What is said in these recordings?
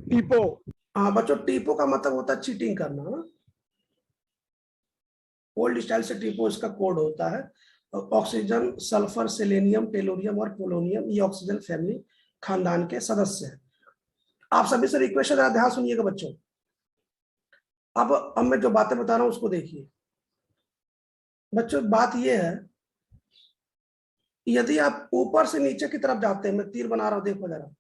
टीपो। हाँ बच्चों, टीपो का मतलब होता है चीटिंग करना ना, ओल्ड स्टाइल से टीपो इसका कोड होता है। ऑक्सीजन, सल्फर, सेलेनियम, टेलोरियम और पोलोनियम ये ऑक्सीजन फैमिली खानदान के सदस्य हैं। आप सभी से रिक्वेस्ट है, ध्यान सुनिएगा बच्चों। अब मैं जो बातें बता रहा हूं उसको देखिए बच्चों। बात यह है, यदि आप ऊपर से नीचे की तरफ जाते हैं, मैं तीर बना रहा हूं देखो जरा,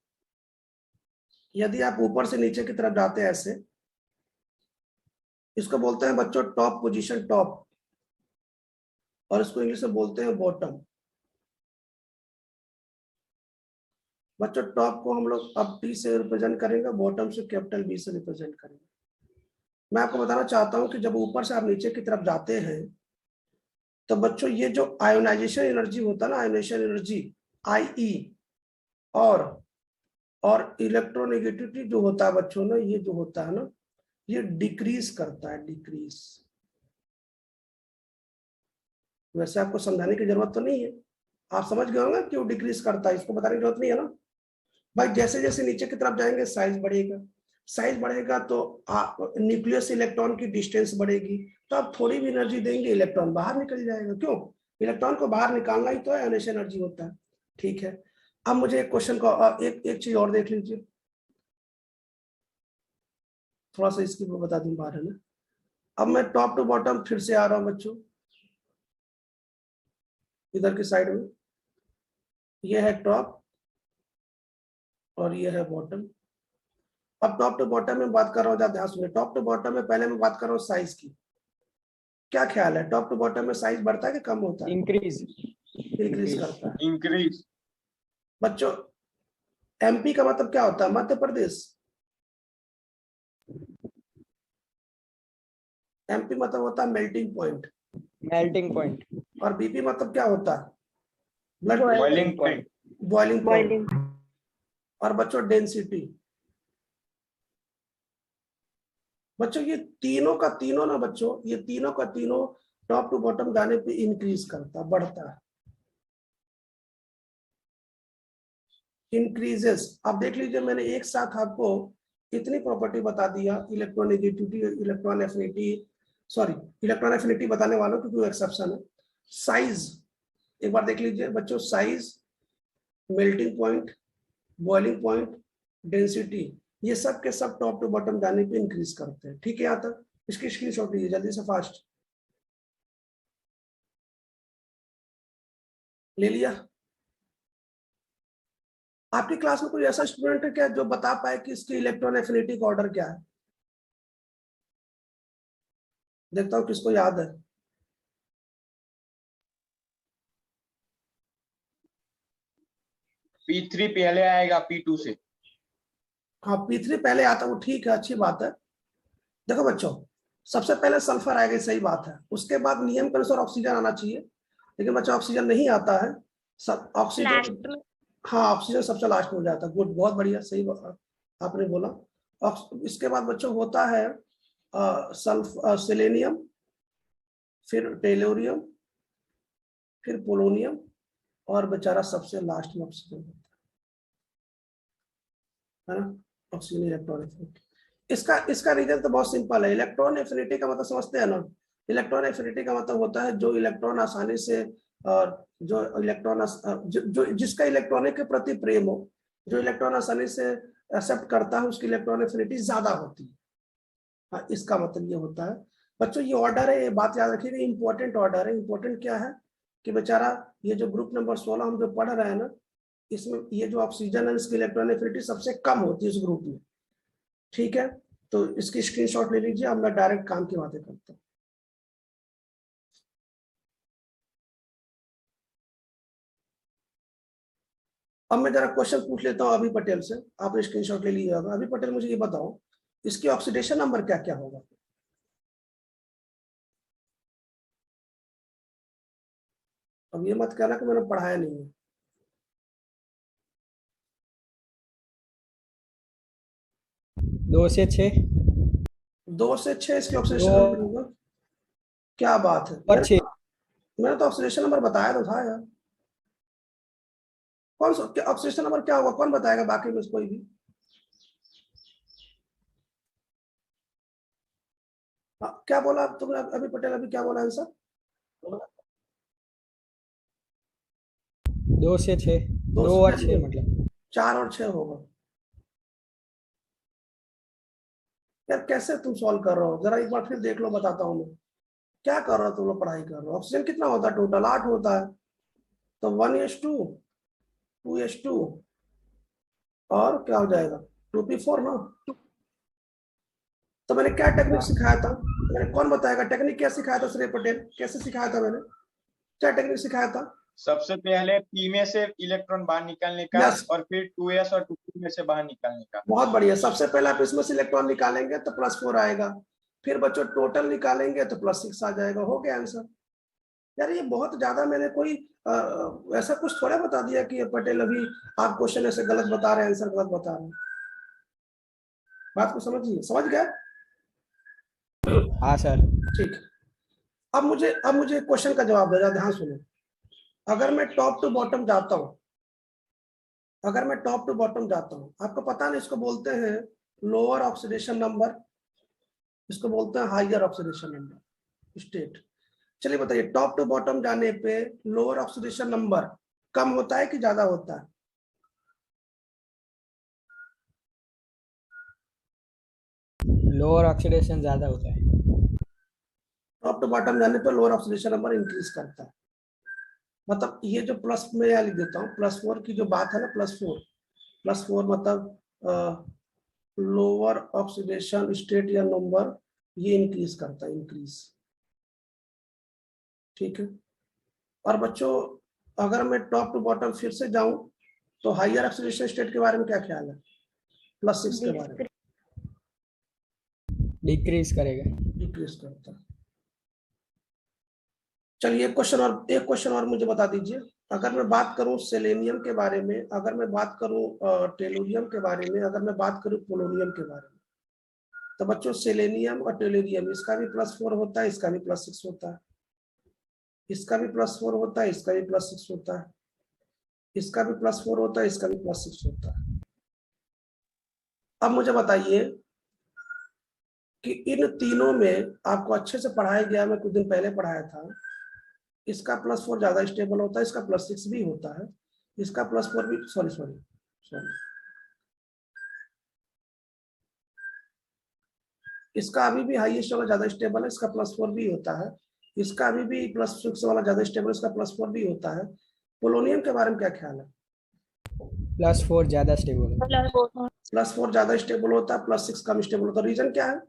यदि आप ऊपर से नीचे की तरफ जाते हैं ऐसे, इसको बोलते हैं बच्चों टॉप पोजीशन, टॉप, और इसको इंग्लिश में बोलते हैं बॉटम। बच्चों टॉप को हम लोग अब टी से रिप्रेजेंट करेंगे, बॉटम से कैपिटल बी से रिप्रेजेंट करेंगे। मैं आपको बताना चाहता हूं कि जब ऊपर से आप नीचे की तरफ जाते हैं तो बच्चों ये जो आयोनाइजेशन एनर्जी होता है ना, आयोनाइजेशन एनर्जी आई, और इलेक्ट्रोनेगेटिविटी जो होता है बच्चों ना, ये जो होता है ना, ये डिक्रीज करता है, डिक्रीज। वैसे आपको समझाने की जरूरत तो नहीं है, आप समझ गए होंगे क्यों डिक्रीज करता है, इसको बताने की जरूरत नहीं है ना भाई। जैसे जैसे नीचे की तरफ जाएंगे साइज बढ़ेगा, साइज बढ़ेगा तो न्यूक्लियस से इलेक्ट्रॉन की डिस्टेंस बढ़ेगी, तो आप थोड़ी भी एनर्जी देंगे इलेक्ट्रॉन बाहर निकल जाएगा। क्यों? इलेक्ट्रॉन को बाहर निकालना ही तो आयोनाइजेशन एनर्जी होता है। ठीक है, अब मुझे एक क्वेश्चन को एक चीज और देख लीजिए, थोड़ा सा इसकी बता दूं बाहर है ना। अब मैं टॉप टू बॉटम फिर से आ रहा हूं बच्चों, इधर की साइड में ये है टॉप और ये है बॉटम। अब टॉप टू बॉटम में बात कर रहा हूँ, ध्यान सुनिए। टॉप टू बॉटम में पहले मैं बात कर रहा हूँ साइज की। क्या ख्याल है, टॉप टू बॉटम में साइज बढ़ता है कि कम होता है? इंक्रीज। इंक्रीज करता है। इंक्रीज। बच्चों एमपी का मतलब क्या होता है? मध्य प्रदेश। एमपी मतलब होता है मेल्टिंग पॉइंट। Melting point. और बीपी मतलब क्या होता है? Blood boiling point. Boiling point. और बच्चों डेंसिटी। बच्चों ये तीनों का तीनों ना बच्चों, ये तीनों का तीनों टॉप टू बॉटम जाने पे इंक्रीज करता, बढ़ता है, इंक्रीजेस। आप देख लीजिए, मैंने एक साथ आपको इतनी प्रॉपर्टी बता दिया, electronegativity, electron affinity, sorry electron affinity बताने वालों की कोई एक्सेप्शन है। साइज एक बार देख लीजिए बच्चों, size, melting point, boiling point, density, ये सब के सब टॉप टू बॉटम जाने पे इंक्रीज करते हैं। ठीक है, यहाँ तक इसकी स्क्रीनशॉट लीजिए जल्दी से, फास्ट ले लिया। आपकी क्लास में कोई ऐसा स्टूडेंट है क्या जो बता पाए कि इसकी इलेक्ट्रॉन एफिनिटी का ऑर्डर क्या है? देखता हूं किसको याद है। P3 पहले आएगा P2 से। हाँ P3 पहले आता, वो ठीक है, अच्छी बात है। देखो बच्चों, सबसे पहले सल्फर आएगा, सही बात है, उसके बाद नियम के अनुसार ऑक्सीजन आना चाहिए, लेकिन बच्चों ऑक्सीजन नहीं आता है। सब ऑक्सीजन, हाँ ऑक्सीजन सबसे लास्ट में हो जाता है। गुड, बहुत बढ़िया, सही आपने बोला। इसके बाद बच्चों होता है सेलेनियम, फिर टेलोरियम, फिर पोलोनियम, और बेचारा सबसे लास्ट में ऑक्सीजन होता है ना, ऑक्सीजन इलेक्ट्रॉन एफिनिटी। इसका रीजन तो बहुत सिंपल है। इलेक्ट्रॉन एफिनिटी का मतलब समझते हैं ना? इलेक्ट्रॉन एफिनिटी का मतलब होता है जो इलेक्ट्रॉन आसानी से, और जो इलेक्ट्रॉन जो जिसका इलेक्ट्रॉनिक के प्रति प्रेम हो, जो इलेक्ट्रॉन आसानी से एक्सेप्ट करता है, उसकी इलेक्ट्रॉन एफिनिटी ज्यादा होती है। हाँ, इसका मतलब ये होता है बच्चों। ये ऑर्डर है, ये बात याद रखिएगा, इंपॉर्टेंट ऑर्डर है। इंपॉर्टेंट क्या है कि बेचारा ये जो ग्रुप नंबर 16 हम जो पढ़ रहे हैं ना, इसमें ये जो ऑक्सीजन है इसकी इलेक्ट्रॉन एफिनिटी सबसे कम होती है इस ग्रुप में। ठीक है, तो इसकी स्क्रीनशॉट ले लीजिए। अब मैं डायरेक्ट काम की बातें करता हूँ। अब मैं जरा क्वेश्चन पूछ लेता हूँ अभी पटेल से, आपने स्क्रीनशॉट ले लीजिएगा। अभी पटेल मुझे ये बताओ, इसकी ऑक्सीडेशन नंबर क्या क्या होगा? अब ये मत कहना कि मैंने पढ़ाया नहीं है। 2 से 6। 2 से 6 इसकी ऑक्सीडेशन नंबर होगा। क्या बात है, और 6। मैंने तो ऑक्सीडेशन नंबर बताया तो था यार। कौन सा ऑक्सीडेशन नंबर क्या होगा, कौन बताएगा बाकी में कोई भी? क्या बोला तुमने अभी पटेल, अभी क्या बोला आंसर? 2 से 6, 2 और 6 मतलब 4 और 6 होगा। यार कैसे तुम सॉल्व कर रहे हो, जरा एक बार फिर देख लो, बताता हूँ मैं क्या कर रहा हो। तुम लोग पढ़ाई कर रहे हो। ऑक्सीजन कितना होता है टोटल? 8 होता है। तो 1:2, 2:2 और क्या हो जाएगा? 2p4 ना। तो मैंने क्या टेक्निक हाँ। सिखाया था? मैंने, कौन बताएगा टेक्निक क्या सिखाया था? श्रेय पटेल, कैसे सिखाया था मैंने? क्या टेक्निक सिखाया था? सबसे पहले P में से इलेक्ट्रॉन बाहर निकालने का यस, और फिर 2s और 2p में से बाहर निकालने का। बहुत बढ़िया। सबसे पहले आप इसमें से इलेक्ट्रॉन निकालेंगे तो +4 आएगा, फिर बच्चों टोटल निकालेंगे तो +6 आ जाएगा। हो गया आंसर। यार ये बहुत ज्यादा मैंने कोई ऐसा कुछ थोड़ा बता दिया कि पटेल अभी आप क्वेश्चन ऐसे गलत बता रहे हैं, आंसर गलत बता रहे हैं। बात को समझिए, समझ गए? हाँ सर। ठीक है। अब मुझे क्वेश्चन का जवाब दे, ध्यान सुनो। अगर मैं टॉप टू बॉटम जाता हूं, अगर मैं टॉप टू बॉटम जाता हूं, आपको पता नहीं इसको बोलते हैं लोअर ऑक्सीडेशन नंबर, इसको बोलते हैं हायर ऑक्सीडेशन नंबर स्टेट। चलिए बताइए, टॉप टू बॉटम जाने पे लोअर ऑक्सीडेशन नंबर कम होता है कि ज्यादा होता है? लोअर ऑक्सीडेशन ज़्यादा होता है। टॉप टू बॉटम जाने पे लोअर ऑक्सीडेशन नंबर इंक्रीज करता है। मतलब ये जो प्लस में यहाँ लिख देता हूँ, +4 की जो बात है ना, +4 मतलब लोअर ऑक्सीडेशन स्टेट या नंबर, ये इंक्रीज करता है, इंक्रीज। ठीक है। और बच्चों अगर मैं टॉप टू बॉटम फिर से जाऊं तो हायर ऑक्सीडेशन स्टेट के बारे में क्या ख्याल है? +6 के बारे में डिक्रीज करेगा। डिक्रीज करता है। चलिए एक क्वेश्चन और मुझे बता दीजिए। अगर मैं बात करूं सेलेनियम के बारे में, अगर मैं बात करूं टेलुरियम के बारे में, अगर मैं बात करूं पोलोनियम के बारे में, तो बच्चों सेलेनियम और टेलुरियम, इसका भी +4 होता है, इसका भी +6 होता है, इसका भी +4 होता है, इसका भी +6 होता है, इसका भी +4 होता है, इसका भी +6 होता है। अब मुझे बताइए कि इन तीनों में आपको अच्छे से पढ़ाया गया, मैं कुछ दिन पहले पढ़ाया था, इसका +4 ज्यादा स्टेबल होता है, इसका +6 भी होता है, इसका +4 भी, सॉरी सॉरी सॉरी, इसका अभी भी हाईएस्ट वाला ज्यादा स्टेबल है, इसका +4 भी होता है, इसका अभी भी +6 वाला ज्यादा स्टेबल, इसका +4 भी होता है। पोलोनियम के बारे में क्या ख्याल है? +4 ज़्यादा स्टेबल है। +4 ज्यादा स्टेबल होता है, +6 कम स्टेबल होता है। रीजन क्या है?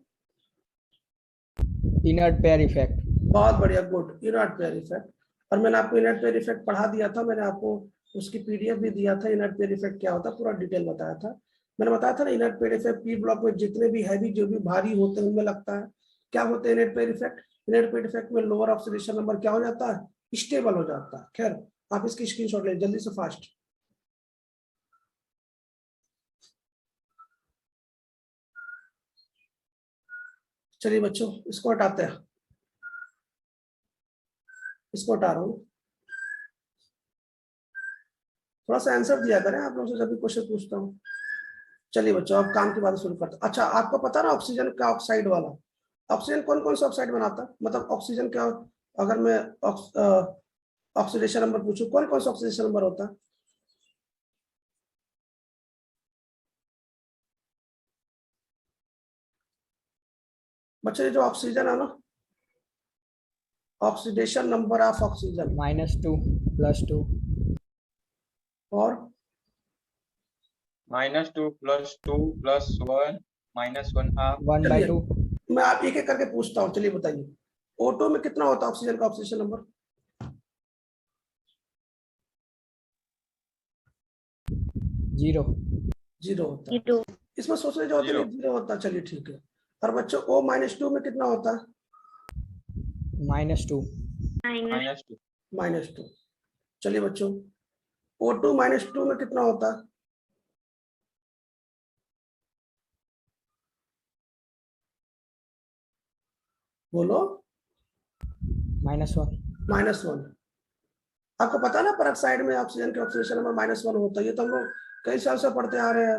Inert pair effect. बहुत बढ़िया, गुड, इनर्ट पेयर इफेक्ट। और मैंने आपको इनर्ट पेयर इफेक्ट पढ़ा दिया था, मैंने आपको उसकी पीडीएफ भी दिया था। इनर्ट पेयर इफेक्ट क्या होता है पूरा डिटेल बताया था। मैंने बताया था ना, inert pair effect P block में जितने भी हैवी, जो भी भारी होते हैं, उनमें लगता है। क्या होते हैं inert pair effect? Inert pair effect में लोअर ऑक्सीडेशन नंबर क्या हो जाता है? स्टेबल हो जाता है। खैर, आप इसकी स्क्रीनशॉट ले जल्दी से, फास्ट। चलिए बच्चों, इसको हटाते हैं, इसको हटा रहा हूँ। थोड़ा सा आंसर दिया करें आप लोग से जब भी क्वेश्चन पूछता हूँ। चलिए बच्चों, अब काम की बात शुरू करते हैं। अच्छा, आपको पता ना ऑक्सीजन का ऑक्साइड वाला, ऑक्सीजन कौन कौन सा ऑक्साइड बनाता है? मतलब ऑक्सीजन क्या, अगर मैं ऑक्सीडेशन नंबर पूछूं, कौन कौन सा ऑक्सीडेशन नंबर होता है? बच्चों ये जो ऑक्सीजन है ना, ऑक्सीडेशन नंबर ऑफ ऑक्सीजन, -2 +2 और -2 +2 +1 -1/2। 1/2 चलिए मैं आप एक एक करके पूछता हूँ। चलिए बताइए, O2 में कितना होता है ऑक्सीजन का ऑक्सीडेशन नंबर? 0 0 होता है। इसमें सोचने जो होता है 0 होता है। चलिए ठीक है। और बच्चों O-2 में कितना होता है? -2 -2 -2। चलिए बच्चों, O2 - 2 में कितना होता है? बोलो। -1 -1। आपको पता है ना, पेरोक्साइड में ऑक्सीजन के ऑक्सीडेशन नंबर -1 होता है। ये तो हम लोग कई साल से पढ़ते आ रहे हैं।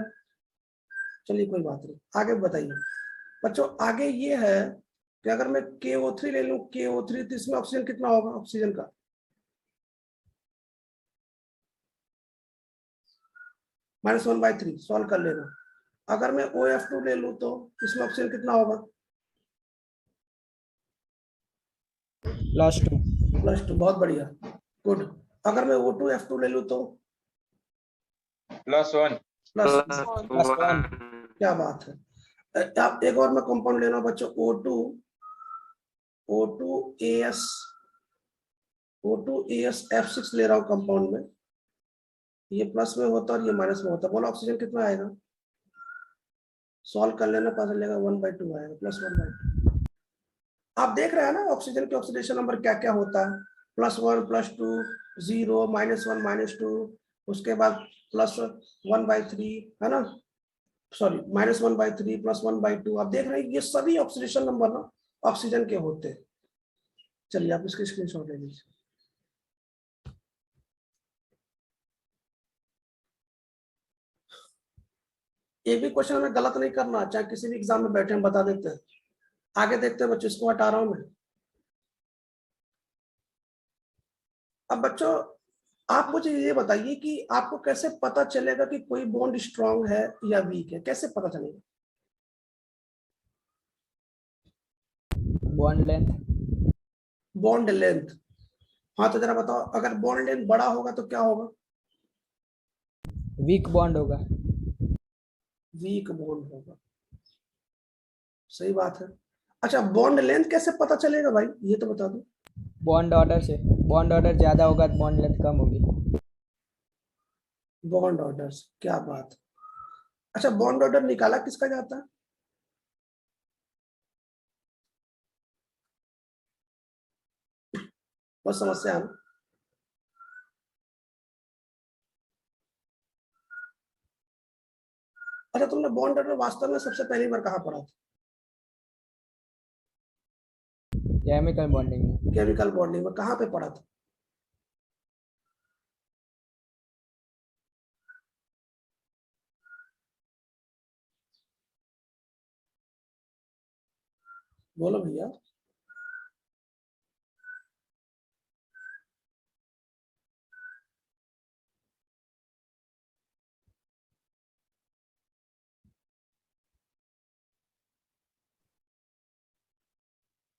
चलिए कोई बात नहीं, आगे बताइए बच्चों। आगे ये है कि अगर मैं KO3 ले लूं, KO3, तो इसमें ऑक्सीजन कितना होगा ऑक्सीजन का? -1/3 सॉल्व कर लेना। अगर मैं OF2 ले लूं तो इसमें ऑक्सीजन कितना होगा? +2। +2, बहुत बढ़िया, गुड। अगर मैं O2F2 ले लूं तो +1। +1, क्या बात है। आप एक और मैं कंपाउंड लेना बच्चों, O2AS F6 ले रहा हूं कंपाउंड में, ये प्लस में होता है और ये माइनस में होता है। बोलो ऑक्सीजन कितना आएगा? सॉल्व कर लेना, पता चलेगा 1/2 आएगा, +1/2। आप देख रहे हैं ना ऑक्सीजन के ऑक्सीडेशन नंबर क्या क्या होता है, +1, +2, 0, -1, -2, उसके बाद +1/3, है ना, सॉरी -1/3, +1/2। आप देख रहे हैं ये सभी ऑक्सीडेशन नंबर ना ऑक्सीजन के होते हैं। चलिए आप इसके स्क्रीनशॉट ले लीजिए। एक भी क्वेश्चन हमें गलत नहीं करना, चाहे किसी भी एग्जाम में बैठे हम बता देते हैं। आगे देखते हैं बच्चों, इसको हटा रहा हूं मैं। अब बच्चों आप मुझे ये बताइए कि आपको कैसे पता चलेगा कि कोई बॉन्ड स्ट्रांग है या वीक है, कैसे पता चलेगा? Bond length. बॉन्ड लेंथ, हाँ तो जरा बताओ, अगर बॉन्ड लेंथ बड़ा होगा तो क्या होगा? वीक बॉन्ड होगा। वीक बॉन्ड होगा, सही बात है। अच्छा बॉन्ड लेंथ कैसे पता चलेगा भाई, ये तो बता दो। बॉन्ड ऑर्डर से। बॉन्ड ऑर्डर ज़्यादा होगा तो बॉन्ड लेंथ कम होगी। बॉन्ड ऑर्डर्स, क्या बात। अच्छा बॉन्ड ऑर्डर निकाला किसका जाता है? बहुत समस्या है ना? अच्छा तुमने बॉन्ड ऑर्डर वास्तव में सबसे पहली बार कहाँ पढ़ा था? केमिकल बॉन्डिंग में। केमिकल बॉन्डिंग में, कहाँ पे पढ़ा था? बोलो भैया।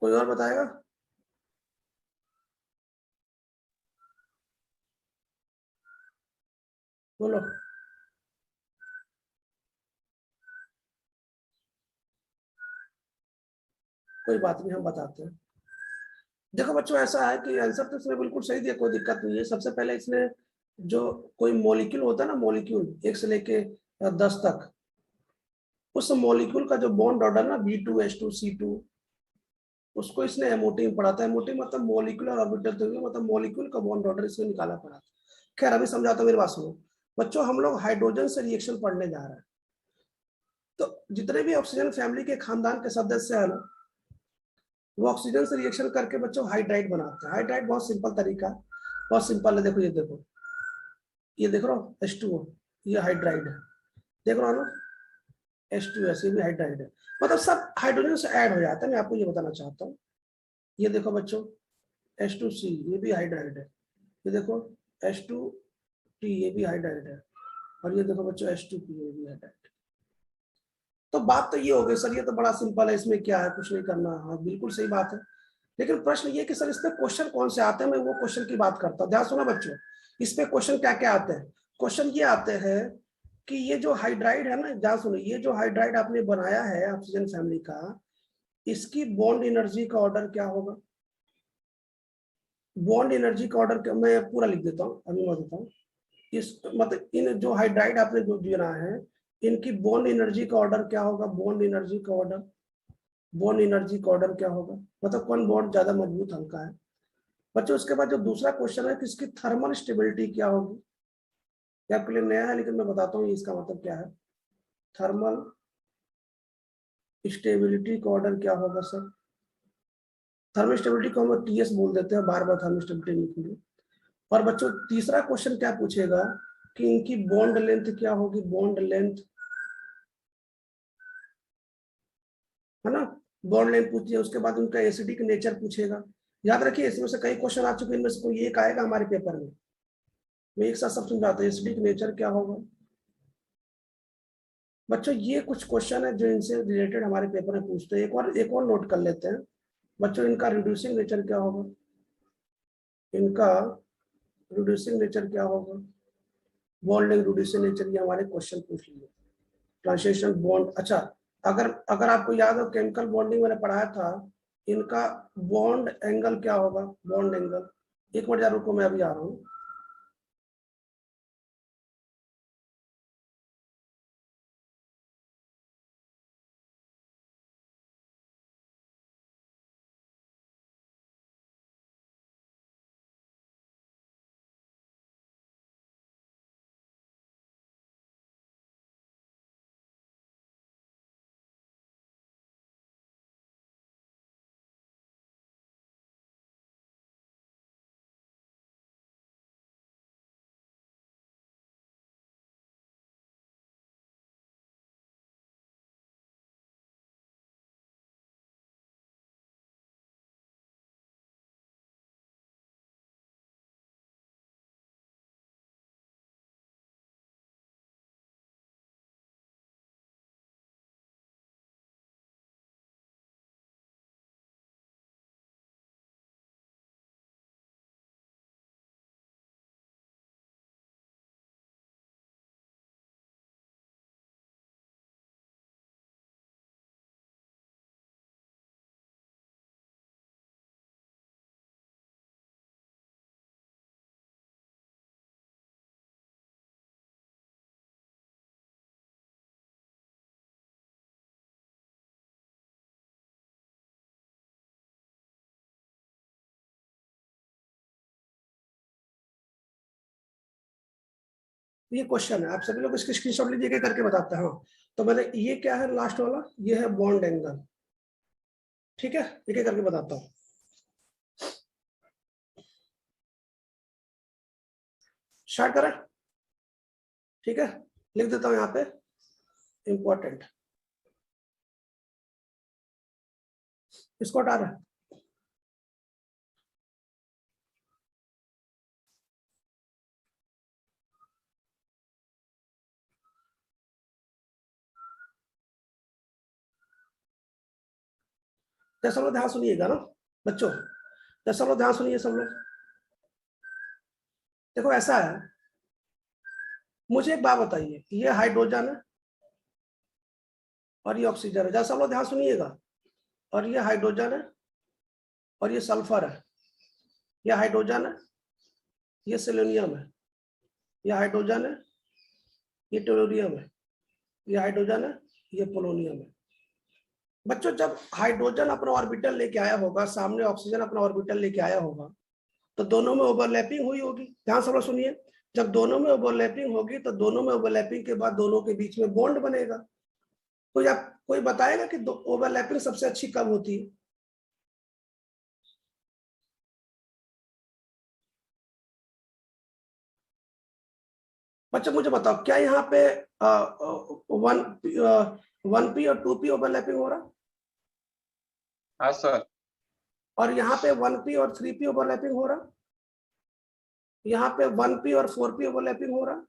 कोई और बताएगा? बोलो। कोई बात नहीं, हम बताते हैं। देखो बच्चों ऐसा है कि आंसर तो इसमें बिल्कुल सही दिया, कोई दिक्कत नहीं है। सबसे पहले इसने जो कोई मॉलिक्यूल होता है ना, मॉलिक्यूल 1 से लेके 10 तक, उस मॉलिक्यूल का जो बॉन्ड ऑर्डर ना B2H2C2, उसको इसने एमओटी में पढ़ा था। एमओटी मतलब मॉलिक्यूलर ऑर्बिटल, तो मतलब मॉलिक्यूल का बॉन्ड ऑर्डर इसने निकाला पड़ा था। खैर अभी समझाता हूं, मेरी बात सुनो बच्चों। हम लोग हाइड्रोजन से रिएक्शन पढ़ने जा रहे हैं, तो जितने भी ऑक्सीजन फैमिली के खानदान के सदस्य है ना, वो ऑक्सीजन से रिएक्शन करके बच्चों हाइड्राइड बनाते हैं। हाइड्राइड बहुत सिंपल तरीका, बहुत सिंपल है। देखो ये देखो, ये देख रहे हो H2O, ये हाइड्राइड है, देख रहे हो ना H2S, ये भी हाइड्राइड है। मतलब सब हाइड्रोजन से ऐड हो जाता है, मैं आपको ये बताना चाहता हूँ। ये देखो बच्चों H2C, ये भी हाइड्राइड है। ये देखो H2T, ये भी हाइड्राइड है। और ये देखो बच्चों H2P, ये भी हाइड्राइड। तो बात तो ये हो गई सर, ये तो बड़ा सिंपल है, इसमें क्या है, कुछ नहीं करना। हाँ बिल्कुल सही बात है। लेकिन प्रश्न ये कि सर इस पे क्वेश्चन कौन से आते हैं, मैं वो क्वेश्चन की बात करता हूँ। ध्यान सुनो बच्चों, इस पे क्वेश्चन क्या क्या आते हैं। क्वेश्चन ये आते हैं कि ये जो हाइड्राइड है ना, ध्यान सुनो, ये जो हाइड्राइड आपने बनाया है ऑक्सीजन फैमिली का, इसकी बॉन्ड एनर्जी का ऑर्डर क्या होगा? बॉन्ड एनर्जी का ऑर्डर मैं पूरा लिख देता हूँ, अभी मैं देता हूँ। इस मतलब इन जो हाइड्राइड आपने जो दिया है, इनकी बॉन्ड एनर्जी का ऑर्डर क्या होगा? बॉन्ड एनर्जी का ऑर्डर, बॉन्ड एनर्जी का ऑर्डर क्या होगा, मतलब कौन बॉन्ड ज्यादा मजबूत हल्का है बच्चों। उसके बाद जो दूसरा क्वेश्चन है कि इसकी थर्मल स्टेबिलिटी क्या होगी। ये आपके लिए नया है लेकिन मैं बताता हूँ इसका मतलब क्या है। थर्मल स्टेबिलिटी का ऑर्डर क्या होगा सर? थर्मल स्टेबिलिटी को हम TS बोल देते हैं, बार बार थर्मल स्टेबिलिटी लिखेंगे। और बच्चों तीसरा क्वेश्चन क्या पूछेगा कि इनकी बॉन्ड लेंथ क्या होगी, बॉन्ड लेंथ, है ना। बॉन्ड लेंथ पूछ लिया, उसके बाद उनका एसिडिक नेचर पूछेगा। याद रखिए इसमें से कई क्वेश्चन आ चुके हैं, इनमें से कोई एक आएगा हमारे पेपर में। मैं एक साथ सब समझाता हूँ, एसिडिक नेचर क्या होगा बच्चों। ये कुछ क्वेश्चन है जो इनसे रिलेटेड हमारे पेपर में पूछते हैं। एक और नोट कर लेते हैं बच्चों, इनका रिड्यूसिंग नेचर क्या होगा, इनका रिड्यूसिंग नेचर क्या होगा, बॉन्डिंग रिड्यूसिंग नेचर, ये हमारे क्वेश्चन पूछ लिए। ट्रांसलेशन बॉन्ड, अच्छा अगर अगर आपको याद हो केमिकल बॉन्डिंग मैंने पढ़ाया था, इनका बॉन्ड एंगल क्या होगा, बॉन्ड एंगल। एक मिनट यार रुको, मैं अभी आ रहा हूँ। ये क्वेश्चन है, आप सभी लोग इसकी स्क्रीनशॉट लीजिए, करके बताते हैं। हाँ तो मैंने ये क्या है लास्ट वाला, ये है बॉन्ड एंगल, ठीक है, एक करके बताता हूँ। स्टार्ट करें, ठीक है, लिख देता हूं यहाँ पे इंपॉर्टेंट, इसको हटा रहे। सब लोग ध्यान सुनिएगा ना बच्चों, सब लोग ध्यान सुनिए सब लोग। देखो ऐसा है, मुझे एक बात बताइए, ये हाइड्रोजन है और ये ऑक्सीजन है, सब लोग ध्यान सुनिएगा। और ये हाइड्रोजन है और ये सल्फर है, ये हाइड्रोजन है, ये सेलेनियम है, ये हाइड्रोजन है, ये टेलोरियम है, ये हाइड्रोजन है, ये पोलोनियम है। बच्चों जब हाइड्रोजन अपना ऑर्बिटल लेके आया होगा, सामने ऑक्सीजन अपना ऑर्बिटल लेके आया होगा, तो दोनों में ओवरलैपिंग हुई होगी। ध्यान सब लोग सुनिए, जब दोनों में ओवरलैपिंग होगी तो दोनों में ओवरलैपिंग के बाद दोनों के बीच में बॉन्ड बनेगा। तो आप कोई बताएगा कि ओवरलैपिंग सबसे अच्छी कब होती है? बच्चों मुझे बताओ, क्या यहाँ पे 1p और 2p ओवरलैपिंग हो रहा? हाँ सर। और यहाँ पे 1p और 3p ओवरलैपिंग हो रहा? यहाँ पे 1p और 4p ओवरलैपिंग हो रहा?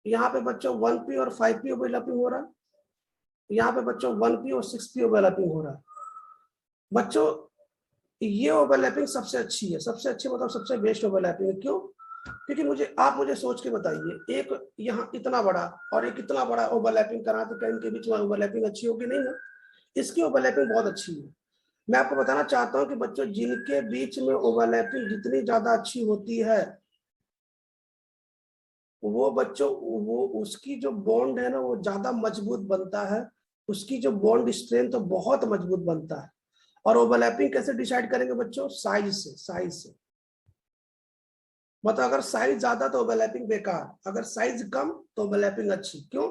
यहाँ पे बच्चों 1p और 5p ओवरलैपिंग हो रहा? यहाँ पे बच्चों 1p और 6p ओवरलैपिंग हो रहा? बच्चों ये ओवरलैपिंग सबसे अच्छी है, सबसे अच्छी मतलब सबसे बेस्ट ओवरलैपिंग है। क्यों? क्योंकि आप मुझे सोच के बताइए, एक यहाँ इतना बड़ा और एक इतना बड़ा ओवरलैपिंग करा तो क्या इनके बीच में ओवरलैपिंग अच्छी होगी? नहीं ना, इसकी ओवरलैपिंग बहुत अच्छी है। मैं आपको बताना चाहता हूँ कि बच्चों जिनके बीच में ओवरलैपिंग जितनी ज्यादा अच्छी होती है, वो बच्चों वो उसकी जो बॉन्ड है ना वो ज्यादा मजबूत बनता है, उसकी जो बॉन्ड स्ट्रेंथ तो बहुत मजबूत बनता है। और ओवरलैपिंग कैसे डिसाइड करेंगे बच्चों? साइज से, साइज से। मतलब अगर साइज ज्यादा तो ओवरलैपिंग बेकार, अगर साइज कम तो ओवरलैपिंग अच्छी। क्यों?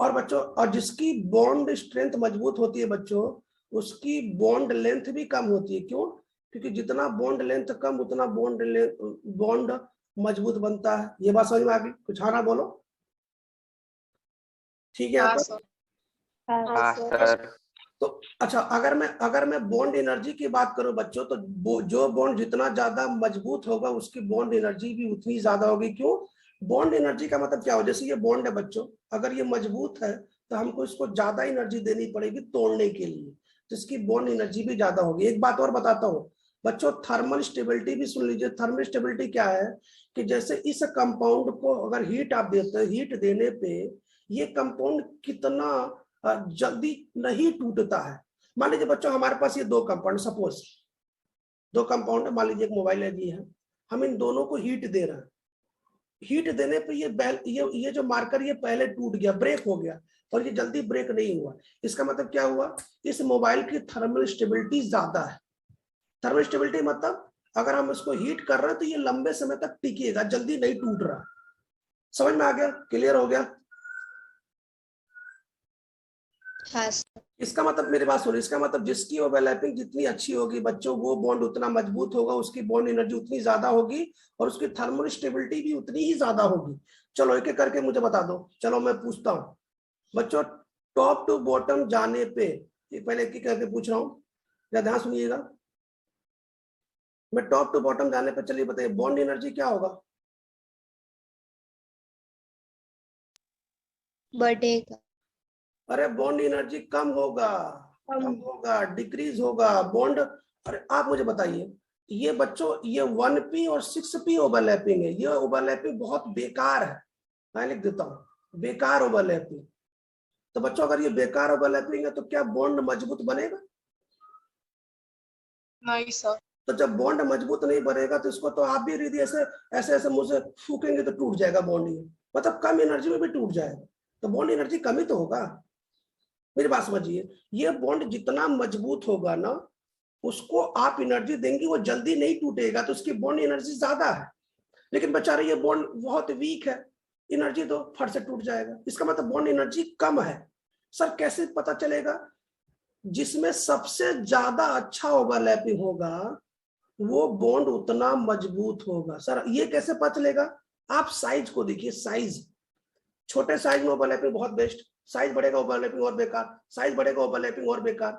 और बच्चों और जिसकी बॉन्ड स्ट्रेंथ मजबूत होती है बच्चों, उसकी बॉन्ड लेंथ भी कम होती है। क्यों? क्योंकि जितना बॉन्ड लेंथ कम उतना बॉन्ड मजबूत बनता है। ये बात समझ में आ गई? कुछ हाँ ना बोलो, ठीक है? हाँ सर। हाँ सर। तो अच्छा, अगर मैं बॉन्ड एनर्जी की बात करूं बच्चों, तो जो बॉन्ड जितना ज्यादा मजबूत होगा उसकी बॉन्ड एनर्जी भी उतनी ज्यादा होगी। क्यों? बॉन्ड एनर्जी का मतलब क्या हो, जैसे ये बॉन्ड है बच्चों, अगर ये मजबूत है तो हमको इसको ज्यादा एनर्जी देनी पड़ेगी तोड़ने के लिए, जिसकी बॉन्ड एनर्जी भी ज्यादा होगी। एक बात और बताता हूँ बच्चों, थर्मल स्टेबिलिटी भी सुन लीजिए। थर्मल स्टेबिलिटी क्या है कि जैसे इस कंपाउंड को अगर हीट आप देते हैं, हीट देने पे ये कंपाउंड कितना जल्दी नहीं टूटता है। मान लीजिए बच्चों हमारे पास ये दो कंपाउंड, सपोज दो कंपाउंड है, मान लीजिए एक मोबाइल है, हम इन दोनों को हीट दे रहे हैं। हीट देने पे ये जो मार्कर ये पहले टूट गया, ब्रेक हो गया, और ये जल्दी ब्रेक नहीं हुआ। इसका मतलब क्या हुआ, इस मोबाइल की थर्मल स्टेबिलिटी ज्यादा है। थर्मल स्टेबिलिटी मतलब अगर हम इसको हीट कर रहे हैं तो ये लंबे समय तक टिकेगा, जल्दी नहीं टूट रहा। समझ में आ गया? क्लियर हो गया? हाँ। इसका मतलब, मेरी बात सुनो, इसका मतलब जिसकी ओवरलैपिंग जितनी अच्छी होगी बच्चों, वो बॉन्ड उतना मजबूत होगा, उसकी बॉन्ड एनर्जी उतनी ज्यादा होगी, और उसकी थर्मल स्टेबिलिटी भी उतनी ही ज्यादा होगी। चलो एक एक करके मुझे बता दो। चलो मैं पूछता हूँ बच्चों, टॉप टू बॉटम जाने पे, पहले एक एक करके पूछ रहा हूँ, ध्यान सुनिएगा। मैं टॉप टू बॉटम जाने पे, चलिए बताइए बॉन्ड एनर्जी क्या होगा? बढ़ेगा। अरे बॉन्ड एनर्जी कम होगा, कम होगा, डिक्रीज होगा बॉन्ड। अरे आप मुझे बताइए, ये बच्चों ये 1p और 6p ओवरलैपिंग है, ये ओवरलैपिंग बहुत बेकार है। मैं लिख देता हूँ बेकार ओवरलैपिंग। तो बच्चों अगर ये बेकार ओवरलैपिंग है तो क्या बॉन्ड मजबूत बनेगा? नहीं सर। तो जब बॉन्ड मजबूत नहीं बनेगा तो इसको तो आप भी यदि ऐसे ऐसे ऐसे मुझे फूकेंगे तो टूट जाएगा बॉन्ड, ये मतलब कम एनर्जी में भी टूट जाएगा। तो बॉन्ड एनर्जी कम ही तो होगा। मेरी बात समझिए, ये बॉन्ड जितना मजबूत होगा ना, उसको आप एनर्जी देंगे वो जल्दी नहीं टूटेगा, तो उसकी बॉन्ड एनर्जी ज्यादा है। लेकिन बेचारे ये बॉन्ड बहुत वीक है, एनर्जी तो फट से टूट जाएगा। इसका मतलब बॉन्ड एनर्जी कम है। सर कैसे पता चलेगा? जिसमें सबसे ज्यादा अच्छा ओवरलैपिंग होगा वो बॉन्ड उतना मजबूत होगा। सर ये कैसे पता चलेगा? आप साइज को देखिए, साइज छोटे साइज में ओवरलैपिंग बहुत बेस्ट, साइज बढ़ेगा ओवरलैपिंग और बेकार, साइज बढ़ेगा ओवरलैपिंग और बेकार।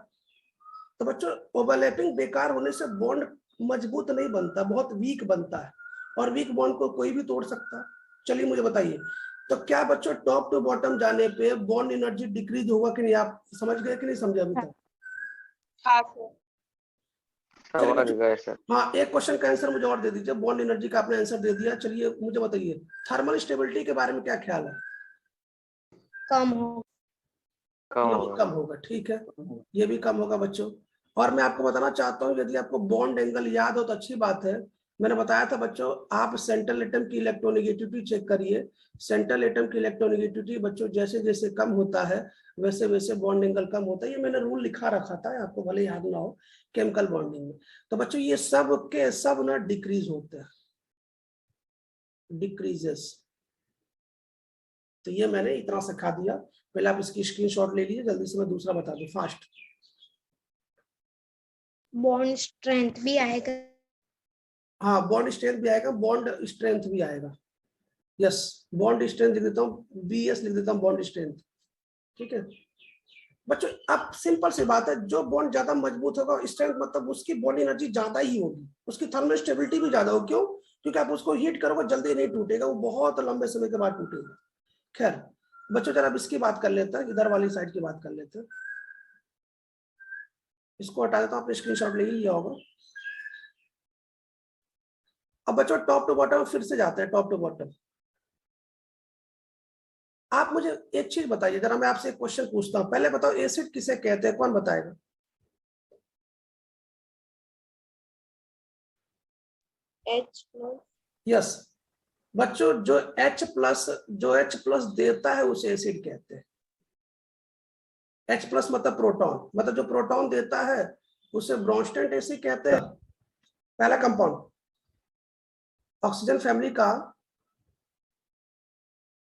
तो बच्चों ओवरलैपिंग बेकार होने से बॉन्ड मजबूत नहीं बनता, बहुत वीक बनता है, और वीक बॉन्ड को कोई भी तोड़ सकता है। चलिए मुझे बताइए, तो क्या बच्चों टॉप टू बॉटम जाने पे बॉन्ड एनर्जी डिक्रीज होगा कि नहीं? आप समझ गए कि नहीं समझे अभी तक? हाँ सर। समझ गए सर। हाँ, एक क्वेश्चन का आंसर मुझे और दे दीजिए। बॉन्ड एनर्जी का आपने आंसर दे दिया, चलिए मुझे बताइए थर्मल स्टेबिलिटी के बारे में क्या ख्याल है? कम हो। कम ये भी होगा। कम होगा, ठीक है, ये भी कम होगा बच्चों। और मैं आपको बताना चाहता हूँ, यदि आपको बॉन्ड एंगल याद हो तो अच्छी बात है। मैंने बताया था बच्चों, आप सेंट्रल एटम की इलेक्ट्रोनेगेटिविटी चेक करिए। सेंट्रल एटम की इलेक्ट्रोनेगेटिविटी बच्चों जैसे जैसे कम होता है वैसे वैसे बॉन्ड एंगल कम होता है। ये मैंने रूल लिखा रखा था, आपको भले याद ना हो, केमिकल बॉन्डिंग में। तो बच्चों ये सब के सब ना डिक्रीज होते हैं, डिक्रीजेस। तो ये मैंने इतना सिखा दिया। पहले आप इसकी स्क्रीनशॉट ले लीजिए, जल्दी से मैं दूसरा बता दूं फास्ट। बॉन्ड स्ट्रेंथ भी आएगा। हाँ बॉन्ड स्ट्रेंथ भी आएगा, बॉन्ड स्ट्रेंथ भी आएगा। यस, बॉन्ड स्ट्रेंथ लिख देता हूँ, BS लिख देता हूँ, बॉन्ड स्ट्रेंथ। ठीक है बच्चों, अब सिंपल सी बात है, जो बॉन्ड ज्यादा मजबूत होगा स्ट्रेंथ मतलब उसकी बॉन्ड एनर्जी ज्यादा ही होगी, उसकी थर्मल स्टेबिलिटी भी ज्यादा होगी। क्यों? क्योंकि आप उसको हीट करोगे जल्दी नहीं टूटेगा, वो बहुत लंबे समय के बाद टूटेगा। खैर बच्चों जरा अब इसकी बात कर लेते हैं, इधर वाली साइड की बात कर लेते हैं। इसको हटा देता हूँ, आपने स्क्रीनशॉट ले ही लिया होगा। अब बच्चों टॉप टू बॉटम फिर से जाते हैं, टॉप टू बॉटम। आप मुझे एक चीज बताइए जरा, मैं आपसे एक क्वेश्चन पूछता हूं, पहले बताओ एसिड किसे कहते हैं, कौन बताएगा? H+। यस बच्चों, जो H+ देता है उसे एसिड कहते हैं। H+ मतलब प्रोटॉन, मतलब जो प्रोटॉन देता है उसे ब्रोंस्टेड एसिड कहते हैं। पहला कंपाउंड ऑक्सीजन फैमिली का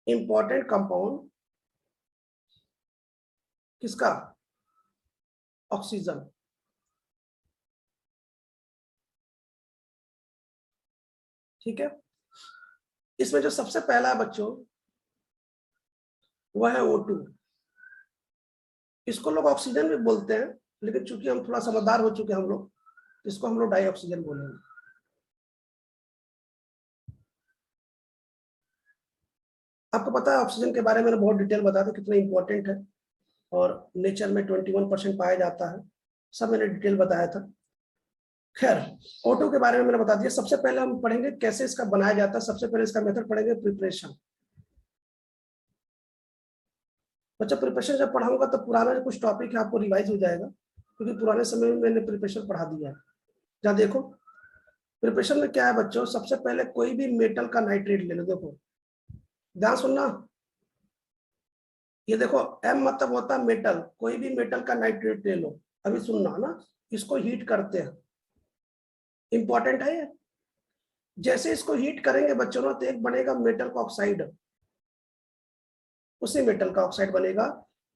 इंपॉर्टेंट कंपाउंड किसका? ऑक्सीजन। ठीक है, इसमें जो सबसे पहला है बच्चों वह है O2। इसको लोग ऑक्सीजन भी बोलते हैं, लेकिन चूंकि हम थोड़ा समझदार हो चुके हैं हम लोग, इसको हम लोग डाई ऑक्सीजन बोलेंगे। आपको पता है ऑक्सीजन के बारे में मैंने बहुत डिटेल बताया था कितना इंपॉर्टेंट है, और नेचर में 21% पाया जाता है, सब मैंने डिटेल बताया था। खैर, O2 के बारे में मैंने बता दिया। सबसे पहले हम पढ़ेंगे कैसे इसका बनाया जाता है। सबसे पहले इसका मेथड पढ़ेंगे, प्रिपरेशन। बच्चा प्रिपरेशन जब पढ़ाऊंगा तो पुराना जो कुछ टॉपिक है आपको रिवाइज हो जाएगा, क्योंकि पुराने समय में मैंने प्रिपरेशन पढ़ा दिया है। जहाँ देखो प्रिपरेशन में क्या है बच्चों, सबसे पहले कोई भी मेटल का नाइट्रेट ले लो। देखो ध्यान सुनना, ये देखो M मतलब होता है मेटल, कोई भी मेटल का नाइट्रेट ले लो। अभी सुनना ना, इसको हीट करते हैं, इंपॉर्टेंट है ये। जैसे इसको हीट करेंगे बच्चों ना, तो एक बनेगा मेटल का ऑक्साइड, उसी मेटल का ऑक्साइड बनेगा।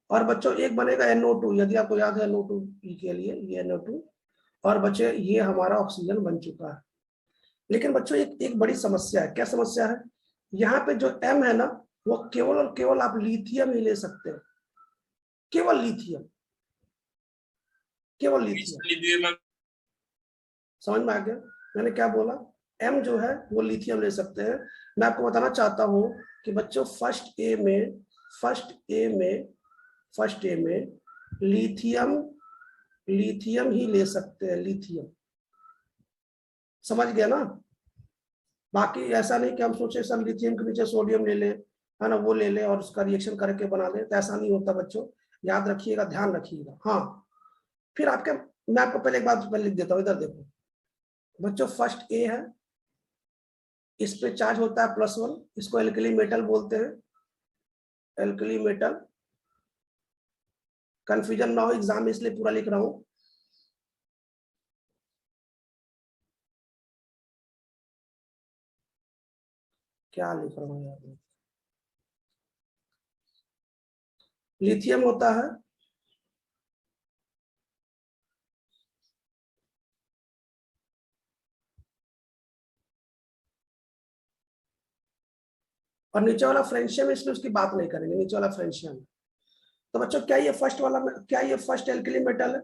और बच्चों एक बनेगा NO2, यदि आपको याद है NO2 के लिए ये NO2, और बच्चे ये हमारा ऑक्सीजन बन चुका है। लेकिन बच्चों एक बड़ी समस्या है। क्या समस्या है? यहाँ पे जो M है ना, वो केवल और केवल आप लिथियम ही ले सकते हैं, केवल लिथियम, केवल लिथियम। समझ में आ गया मैंने क्या बोला? M जो है वो लिथियम ले सकते हैं। मैं आपको बताना चाहता हूं कि बच्चों फर्स्ट ए में लिथियम ही ले सकते हैं, लिथियम। समझ गया ना? बाकी ऐसा नहीं कि हम सोचे सर लिथियम के नीचे सोडियम ले लें, है ना, वो ले लें और उसका रिएक्शन करके बना लें, तो ऐसा नहीं होता बच्चों। याद रखिएगा, ध्यान रखिएगा। हाँ, फिर मैं आपको पहले एक बात पहले लिख देता हूँ, इधर देखो बच्चों, फर्स्ट ए है, इस पे चार्ज होता है +1, इसको एल्कली मेटल बोलते हैं, एल्कली मेटल। कंफ्यूजन ना हो एग्जाम में, इसलिए पूरा लिख रहा हूं। क्या लिख रहा हूं यार, लिथियम होता है और नीचे वाला फ्रेंशियम, इसलिए उसकी बात नहीं करेंगे, नीचे वाला फ्रेंशियम। तो बच्चों क्या ये फर्स्ट एल्कली मेटल है?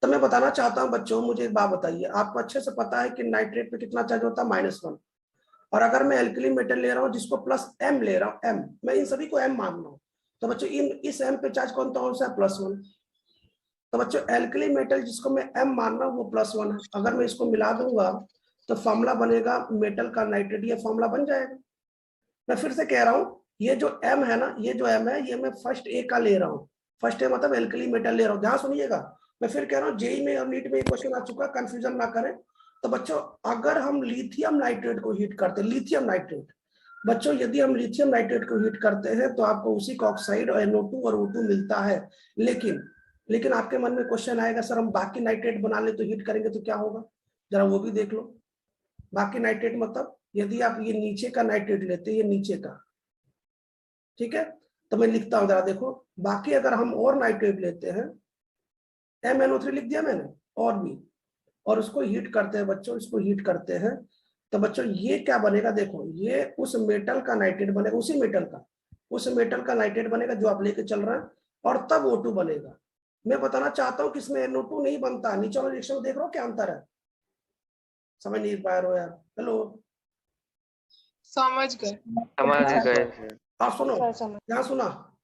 तो मैं बताना चाहता हूं बच्चों, मुझे एक बात बताइए, आपको अच्छे से पता है कि नाइट्रेट पे कितना चार्ज होता है? -1। और अगर मैं एल्कली मेटल ले रहा हूं जिसको +M ले रहा हूं, M, मैं इन सभी को M मान रहा हूं, तो बच्चों इस M पे चार्ज कौन सा है? +1। तो बच्चों एल्कली मेटल जिसको मैं M मान रहा हूं वो +1 है। अगर मैं इसको मिला दूंगा तो फॉर्मूला बनेगा मेटल का नाइट्रेट, ये फॉर्मूला बन जाएगा। मैं फिर से कह रहा हूं, ये जो M है ना, ये जो M है, ये मैं फर्स्ट ए का ले रहा हूँ। फर्स्ट ए मतलब एल्कली मेटल ले रहा हूँ, ध्यान सुनिएगा। मैं फिर कह रहा हूँ जेई में और नीट में क्वेश्चन आ चुका, कंफ्यूजन ना करें। तो बच्चों अगर हम लिथियम नाइट्रेट को हीट करते हैं, लिथियम नाइट्रेट, बच्चों यदि हम लिथियम नाइट्रेट को हीट करते हैं तो आपको उसी का ऑक्साइड और NO2 और O2 मिलता है। लेकिन आपके मन में क्वेश्चन आएगा, सर हम बाकी नाइट्रेट बना ले तो हीट करेंगे तो क्या होगा? जरा वो भी देख लो। बाकी नाइट्रेट मतलब यदि आप ये नीचे का नाइट्रेट लेते हैं, ये नीचे का, ठीक है, तो मैं लिखता हूं, जरा देखो। बाकी अगर हम और नाइट्रेट लेते हैं, MnO3 लिख दिया मैंने, और भी, और उसको हीट करते हैं बच्चों, इसको हीट करते हैं, तो बच्चों ये क्या बनेगा? देखो ये उस मेटल का नाइट्रेट बनेगा, उस मेटल का नाइट्रेट बनेगा जो आप लेके चल रहे हैं, और तब O2 बनेगा। मैं बताना चाहता हूं कि इसमें NO2 नहीं बनता। नीचे वाला रिएक्शन देख रहे हो क्या अंतर है? समझ नहीं पा रहे हो यार? हेलो, समझ गए। समझ गए सर। आप सुनो, सर समझ। यहाँ सुना,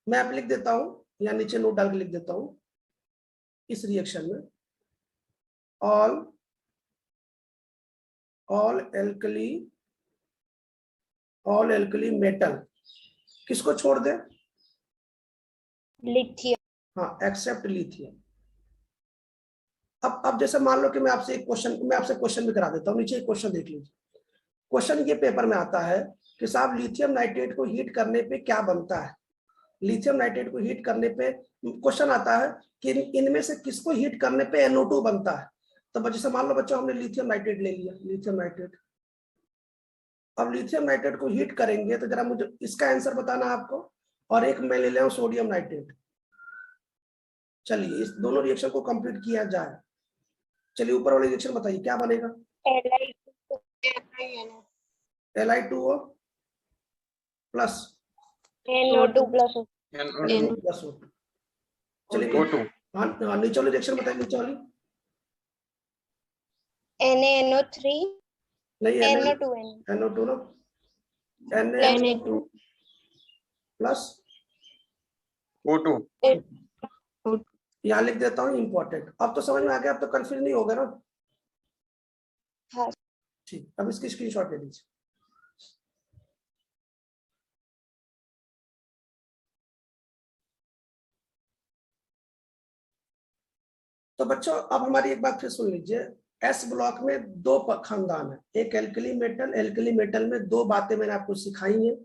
मैं आप लिख देता हूँ या नीचे नोट डाल के लिख देता हूँ। इस रिएक्शन में ऑल एल्कली मेटल किसको छोड़ दे? लिथियम। हाँ, एक्सेप्ट लिथियम। अब जैसे मान लो कि मैं आपसे क्वेश्चन भी करा देता हूँ। नीचे एक क्वेश्चन देख लीजिए। क्वेश्चन ये पेपर में आता है कि साहब लिथियम नाइट्रेट को हीट करने पे क्या बनता है? लिथियम नाइट्रेट को हीट करने पे क्वेश्चन आता है कि इनमें से किसको हीट करने पे NO2 बनता है? तो जैसे मान लो बच्चों हमने लिथियम नाइट्रेट ले लिया, लिथियम नाइट्रेट। अब लिथियम नाइट्रेट को हीट करेंगे तो जरा मुझे इसका आंसर बताना आपको। और एक मैं ले लिया हूं सोडियम नाइट्रेट। चलिए इस दोनों रिएक्शन को कंप्लीट किया जाए। चलिए ऊपर वाले रिएक्शन बताइए क्या बनेगा? Li2O plus NO2 plus O2। चलिए O2 हाँ हाँ, नीचे वाली रिएक्शन बताइए, नीचे वाली। NaNO3 नहीं NO2 NO2 ना, Na Na2 प्लस O2 यहाँ लिख देता हूँ इंपॉर्टेंट। अब तो समझ में आ गया, अब तो कंफ्यूज नहीं होगा ना। हाँ ठीक, अब इसकी स्क्रीनशॉट ले लीजिए। तो बच्चों अब हमारी एक बात फिर सुन लीजिए, एस ब्लॉक में दो खानदान है, एक एल्कली मेटल। एल्कली मेटल में दो बातें मैंने आपको सिखाई हैं,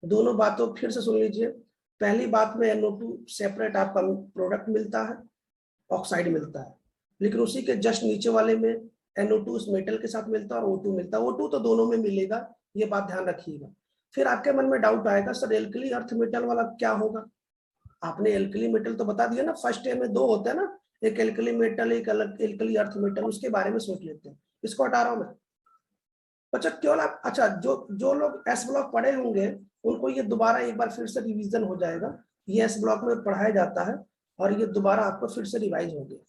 दोनों बातों फिर से सुन लीजिए। पहली बात में NO2 सेपरेट आपका प्रोडक्ट मिलता है, ऑक्साइड मिलता है, लेकिन उसी के जस्ट नीचे वाले में NO2 उस मेटल के साथ मिलता है और O2 मिलता है। O2 तो दोनों में मिलेगा, ये बात ध्यान रखिएगा। फिर आपके मन में डाउट आएगा, सर एल्कली अर्थ मेटल वाला क्या होगा? आपने एल्कली मेटल तो बता दिया ना, फर्स्ट ईयर में दो होते हैं ना, एक एल्कली मेटल, एक अलग एल्कली अर्थ मेटल, उसके बारे में सोच लेते हैं। इसको हटा रहा हूं मैं बच्चा, केवल आप अच्छा जो जो लोग एस ब्लॉक पढ़े होंगे उनको ये दोबारा एक बार फिर से रिवीजन हो जाएगा। ये एस ब्लॉक में पढ़ाया जाता है और ये दोबारा आपको फिर से रिवाइज हो गया।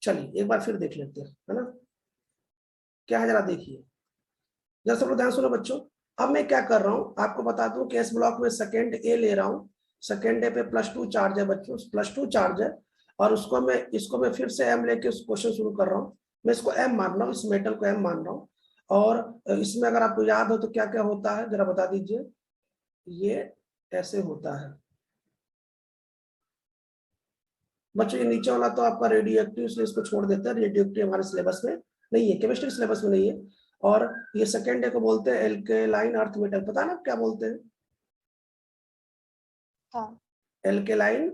चलिए एक बार फिर देख लेते हैं, है ना क्या है, जरा देखिए, जरा सब लोग ध्यान सुनो बच्चों। अब मैं क्या कर रहा हूं आपको बता दूं कि एस ब्लॉक में सेकेंड ए ले रहा हूं। सेकेंड ए पे +2 चार्ज है बच्चों, +2 चार्ज है, और इसको मैं फिर से एम लेके क्वेश्चन शुरू कर रहा हूँ। मैं इसको एम मान रहा हूँ, इस मेटल को एम मान रहा हूँ। और इसमें अगर आपको याद हो तो क्या क्या होता है जरा बता दीजिए। ये ऐसे होता है बच्चों, ये नीचे वाला तो आपका रेडियो एक्टिव, इसलिए इसको छोड़ देते हैं, रेडियो एक्टिव हमारे सिलेबस में नहीं है, केमिस्ट्री सिलेबस में नहीं है। और ये सेकेंड डे को बोलते हैं एल्केलाइन अर्थ मेटल, पता ना क्या बोलते हैं? हाँ एल्केलाइन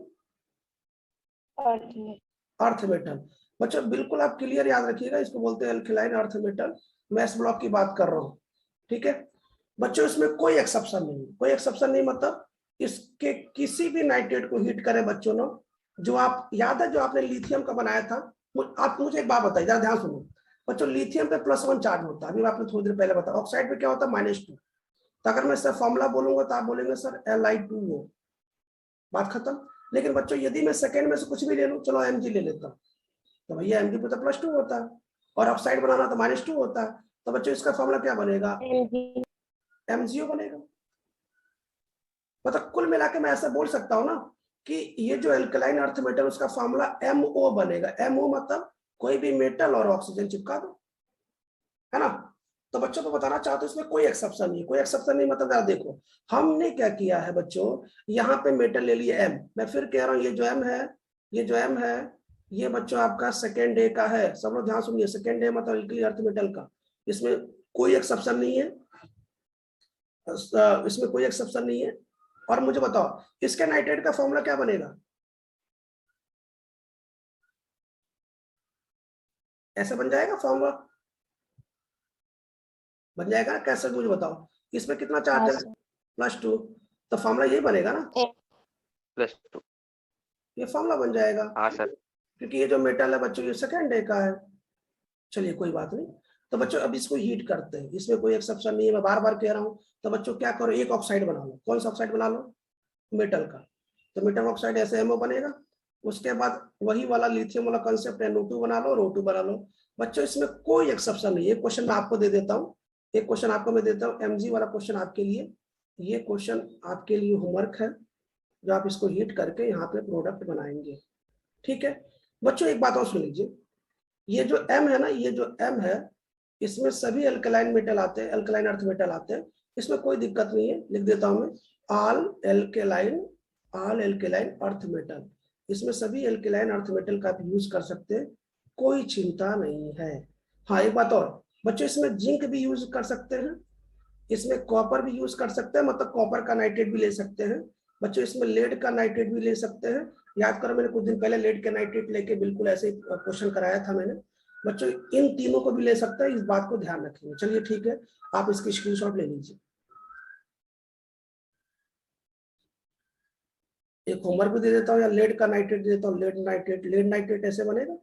अर्थ में अर्थ मेटल। बच्चों बिल्कुल आप क्लियर याद रखिएगा, इसको बोलते हैं एल्केलाइन अर्थ मेटल। मैं इस ब्लॉक की बात कर रहा हूँ, ठीक है बच्चों। इसमें कोई एक्सेप्शन नहीं, कोई एक्सेप्शन नहीं, मतलब इसके किसी भी नाइट्रेट को हीट करें बच्चों ने, जो आप याद है जो आपने लिथियम का बनाया था, आप मुझे एक बात बताइए, जरा ध्यान सुनो बच्चों। लिथियम पे +1 चार्ज होता है, अभी आपने थोड़ी देर पहले बताया। ऑक्साइड पे क्या होता है? -2। तो अगर मैं सर फॉर्मूला बोलूंगा तो आप बोलेंगे सर Li2O, बात खत्म। लेकिन बच्चों यदि मैं सेकंड में से कुछ भी ले लूं, चलो Mg ले लेता हूं, तो भैया Mg पे तो +2 होता है, और ऑक्साइड बनाना तो -2 होता है। तो बच्चों इसका फॉर्मूला क्या बनेगा? Mg MgO बनेगा। मतलब कुल मिला के मैं ऐसा बोल सकता हूं ना कि ये जो एल्कलाइन अर्थ मेटल, उसका फॉर्मूला MO बनेगा। MO मतलब कोई भी मेटल और ऑक्सीजन चिपका दो, है ना। तो बच्चों को बताना चाहते हो इसमें कोई एक्सेप्शन नहीं, कोई एक्सेप्शन नहीं। मतलब देखो हमने क्या किया है बच्चों, यहाँ पे मेटल ले लिए M। मैं फिर कह रहा हूँ, ये जो M है, ये जो M है, ये बच्चों आपका सेकेंड डे का है। सब लोग ध्यान सुनिए, सेकेंड डे मतलब एल्कली अर्थ मेटल का, इसमें कोई एक्सेप्शन नहीं है, इसमें कोई एक्सेप्शन नहीं है। और मुझे बताओ इसके नाइट्रेट का फॉर्मूला क्या बनेगा? ऐसा बन जाएगा फॉर्मूला, बन जाएगा कैसे? मुझे बताओ इसमें कितना चार्ज है? +2, तो फॉर्मूला यही बनेगा ना, +2। ये फॉर्मूला बन जाएगा, हाँ सर। क्योंकि ये जो मेटल है बच्चों ये सेकेंड डे का है। चलिए कोई बात नहीं। तो बच्चों अब इसको हीट करते हैं, इसमें कोई एक्सेप्शन नहीं है, मैं बार बार कह रहा हूँ। तो बच्चों क्या करो, एक ऑक्साइड बना लो। कौन सा ऑक्साइड बना लो? मेटल का। तो मेटल ऑक्साइड ऐसे MO बनेगा। उसके बाद वही वाला लिथियम वाला कंसेप्ट NO2 बना लो और O2 बना लो। बच्चों इसमें कोई एक्सेप्शन नहीं है। एक क्वेश्चन मैं आपको दे देता हूँ, एक क्वेश्चन आपको मैं देता हूँ, Mg वाला क्वेश्चन आपके लिए। ये क्वेश्चन आपके लिए होमवर्क है, जो आप इसको हीट करके यहाँ पे प्रोडक्ट बनाएंगे, ठीक है बच्चों। एक बात और सुन लीजिए, ये जो M है ना, ये जो M है, इसमें सभी अल्कलाइन मेटल आते हैं, अल्कलाइन अर्थ मेटल आते हैं, इसमें कोई दिक्कत नहीं है। लिख देता हूं मैं, ऑल एल्केलाइन अर्थ मेटल। इसमें सभी एल्केलाइन अर्थ मेटल का आप यूज कर सकते हैं, कोई चिंता नहीं है। हाँ एक बात और बच्चों, इसमें जिंक भी यूज कर सकते हैं, इसमें कॉपर भी यूज कर सकते हैं, मतलब कॉपर का नाइट्रेट भी ले सकते हैं बच्चों। इसमें लेड का नाइट्रेट भी ले सकते हैं। याद करो मैंने कुछ दिन पहले लेड के नाइट्रेट लेके बिल्कुल ऐसे क्वेश्चन कराया था मैंने बच्चों। इन तीनों को भी ले सकते हैं, इस बात को ध्यान रखेंगे। चलिए ठीक है, आप इसकी स्क्रीनशॉट ले लीजिए। एक होमवर्क भी दे देता हूँ, या लेड का नाइट्रेट दे देता हूँ। लेड नाइट्रेट ऐसे बनेगा,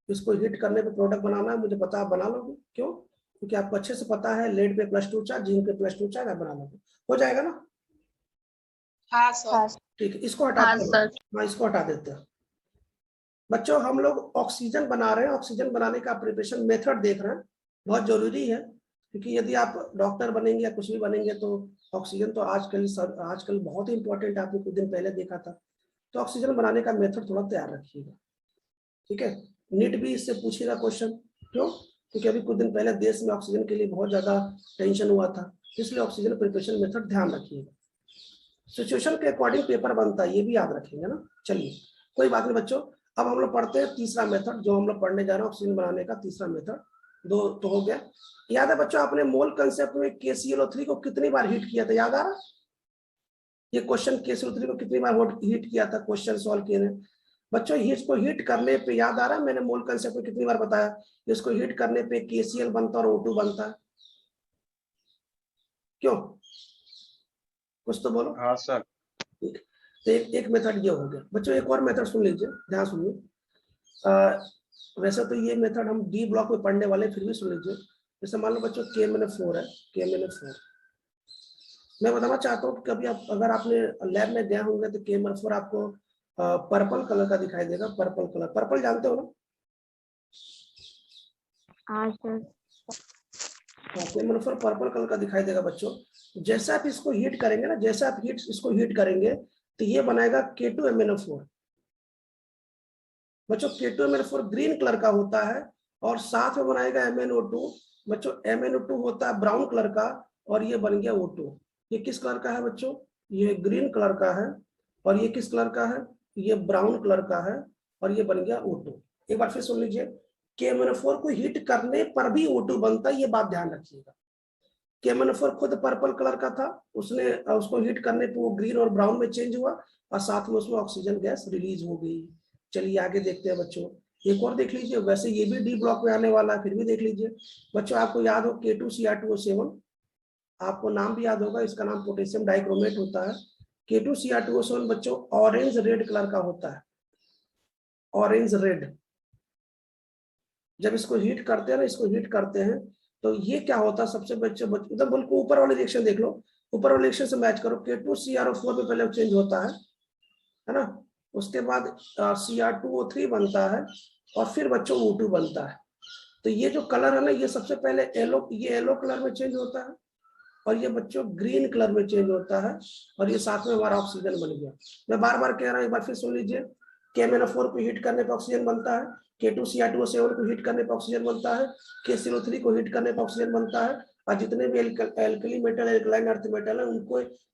इसको हीट करने पे प्रोडक्ट बनाना है, मुझे पता आप बना लोगे। क्यों? क्योंकि आपको अच्छे से पता है लेड पे +2 चार्ज, जिंक पे +2 चार्ज, आप बना लोगे, हो जाएगा ना। हाँ सर। हाँ ठीक है, इसको हटा हाँ, देते सर। हैं। हाँ, इसको हटा देते हैं। बच्चों हम लोग ऑक्सीजन बना रहे हैं, ऑक्सीजन बनाने का प्रिपरेशन मेथड देख रहे हैं, बहुत जरूरी है, क्योंकि यदि आप डॉक्टर बनेंगे या कुछ भी बनेंगे तो ऑक्सीजन तो आजकल बहुत ही इंपॉर्टेंट है, आपने कुछ दिन पहले देखा था। तो ऑक्सीजन बनाने का मेथड थोड़ा तैयार रखिएगा, ठीक है। नीट भी इससे पूछेगा क्वेश्चन, क्यों? क्योंकि अभी कुछ दिन पहले देश में ऑक्सीजन के लिए बहुत ज्यादा टेंशन हुआ था, इसलिए ऑक्सीजन प्रिपरेशन मेथड ध्यान रखिएगा। सिचुएशन के अकॉर्डिंग पेपर बनता है, ये भी याद रखेंगे ना। चलिए कोई बात नहीं बच्चों, अब हम लोग पढ़ते हैं तीसरा मेथड, जो हम लोग पढ़ने जा रहे हैं ऑक्सीजन बनाने का तीसरा मेथड। 2 तो हो गया। याद है बच्चों, आपने मोल कंसेप्ट में KClO3 को कितनी बार हीट किया था, याद आ रहा? ये क्वेश्चन KClO3 को कितनी बार हीट किया था, क्वेश्चन सॉल्व किए हैं बच्चों। इसको हीट करने पे याद आ रहा है, मैंने मोल कंसेप्ट में कितनी बार बताया, इसको हीट करने पे KCl बनता और O2 बनता है, क्यों? कुछ तो बोलो। हाँ सर। तो एक मेथड ये हो गया बच्चों। एक और मेथड सुन लीजिए, ध्यान सुनिए। वैसे तो ये मेथड हम डी ब्लॉक में पढ़ने वाले, फिर भी सुन लीजिए। जैसे मान लो बच्चों KMnO4 है, KMnO4 मैं बताना चाहता हूँ कि कभी आप अगर आपने लैब में गए होंगे तो KMnO4 आपको पर्पल कलर का दिखाई देगा, पर्पल कलर, पर्पल जानते हो ना? हाँ सर। KMnO4 पर्पल कलर का दिखाई देगा बच्चों। जैसे आप इसको हीट करेंगे ना, जैसे आप इसको हीट करेंगे तो ये बनाएगा K2MnO4 बच्चों। K2MnO4 ग्रीन कलर का होता है और साथ में बनाएगा MnO2 बच्चों। MnO2 होता है ब्राउन कलर का और ये बन गया O2। ये किस कलर का है बच्चों? ये ग्रीन कलर का है। और ये किस कलर का है? ये ब्राउन कलर का है और ये बन गया O2। एक बार फिर सुन लीजिए, KMnO4 को हीट करने पर भी O2 बनता है, ये बात ध्यान रखिएगा। KMnO4 खुद पर्पल कलर का था, उसको हीट करने पे वो ग्रीन और ब्राउन में चेंज हुआ और साथ में उसमें ऑक्सीजन गैस रिलीज हो गई। चलिए आगे देखते हैं बच्चों, एक और देख लीजिए। वैसे ये भी डी ब्लॉक में आने वाला है, फिर भी देख लीजिए बच्चों। आपको याद हो K2Cr2O7, आपको नाम भी याद होगा, इसका नाम पोटेशियम डाइक्रोमेट होता है। K2Cr2O7 बच्चों ऑरेंज रेड कलर का होता है, ऑरेंज रेड। जब इसको हीट करते हैं ना, इसको हीट करते हैं तो ये क्या होता है, सबसे बच्चे मतलब बिल्कुल ऊपर वाले रिएक्शन देख लो, ऊपर वाले रिएक्शन से मैच करो। K2CrO4 में पहले चेंज होता है ना, उसके बाद Cr2O3 बनता है और फिर बच्चों O2 बनता है। तो ये जो कलर है ना, ये सबसे पहले येलो कलर में चेंज होता है और ये बच्चों ग्रीन कलर में चेंज होता है और ये साथ में हमारा ऑक्सीजन बन गया। मैं बार बार कह रहा हूँ, एक बार फिर सुन लीजिए। KMnO4 को हीट करने पर ऑक्सीजन बनता है, K2Cr2O7 को हीट करने पर ऑक्सीजन बनता है, KClO3 को हीट करने पर ऑक्सीजन बनता है और जितने भी alkali metal, alkaline earth metal है,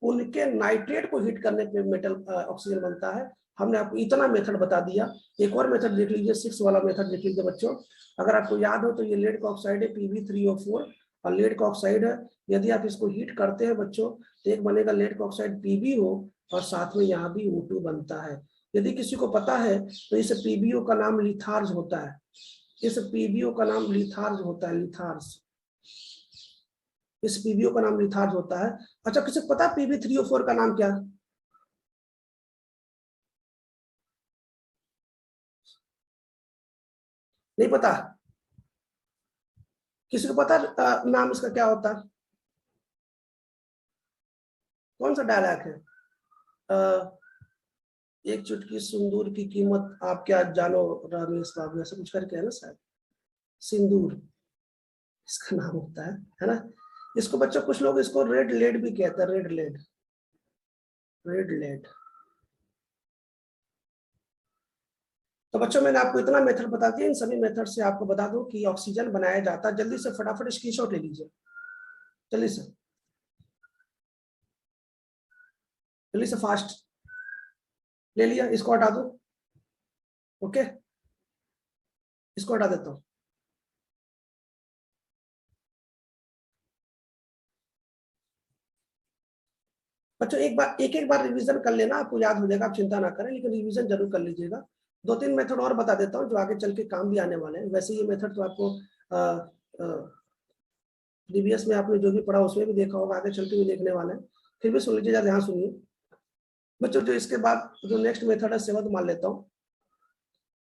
उनके नाइट्रेट को हीट करने पर मेटल ऑक्सीजन बनता है। हमने आपको इतना मेथड बता दिया। एक और मेथड देख लीजिए, 6 वाला मेथड देख लीजिए बच्चों। अगर आपको याद हो तो ये लेड का ऑक्साइड है Pb3O4 और लेड का ऑक्साइड है। यदि आप इसको हीट करते हैं बच्चों तो एक बनेगा लेड का ऑक्साइड Pb हो और साथ में यहाँ भी O2 बनता है। यदि किसी को पता है तो इस PbO का नाम लिथार्ज होता है, इस PbO का नाम लिथार्ज होता है, लिथार्ज, इस PbO का नाम लिथार्ज होता है। अच्छा, किसी को पता है Pb3O4 का नाम क्या है? नहीं पता? किसी को पता नाम इसका क्या होता है? कौन सा डायलॉग है? एक चुटकी सिंदूर की कीमत आप क्या जानो रमेश बाबू, ऐसा कुछ करके है ना शायद, सिंदूर इसका नाम होता है ना। इसको बच्चों कुछ लोग इसको रेड लेड भी कहते हैं, रेड लेड, रेड लेड। तो बच्चों मैंने आपको इतना मेथड बता दिया, इन सभी मेथड से आपको बता दूं कि ऑक्सीजन बनाया जाता है। जल्दी से फटाफट स्क्रीनशॉट ले लीजिए, जल्दी से, जल्दी से फास्ट ले लिया। इसको हटा दो, ओके, इसको हटा देता हूं। बच्चों एक बार रिवीजन कर लेना, आपको याद हो जाएगा, आप चिंता ना करें, लेकिन रिवीजन जरूर कर लीजिएगा। 2-3 मेथड और बता देता हूं जो आगे चल के काम भी आने वाले हैं। वैसे ये मेथड तो आपको प्रीवियस में आपने जो भी पढ़ा उसमें भी देखा होगा, आगे चल के भी देखने वाले हैं, फिर भी सुन लीजिए, ध्यान सुनिए बच्चों। जो इसके बाद जो नेक्स्ट मेथड है 7 मान लेता हूँ,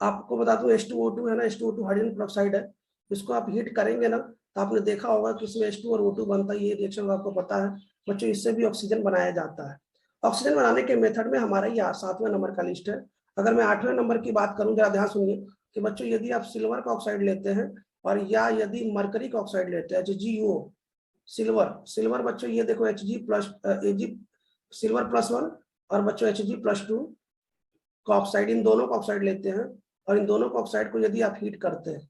आपको बता दूं H2O2 है ना, H2O2 हाइड्रोजन पेरोक्साइड है। इसको आप हीट करेंगे ना तो आपने देखा होगा कि इसमें H2 और O2 बनता है, ये रिएक्शन आपको पता है बच्चों, इससे भी ऑक्सीजन बनाया जाता है। ऑक्सीजन बनाने के मेथड में हमारा ये 7वें नंबर का लिस्ट है। अगर मैं 8वें नंबर की बात करूं, जरा ध्यान सुनिए कि बच्चों यदि आप सिल्वर का ऑक्साइड लेते हैं और या यदि मरकरी का ऑक्साइड लेते हैं, HgO, सिल्वर बच्चों ये देखो Hg प्लस Ag सिल्वर +1 और बच्चों Hg+2 का ऑक्साइड, इन दोनों का ऑक्साइड लेते हैं और इन दोनों का ऑक्साइड को यदि आप हीट करते हैं,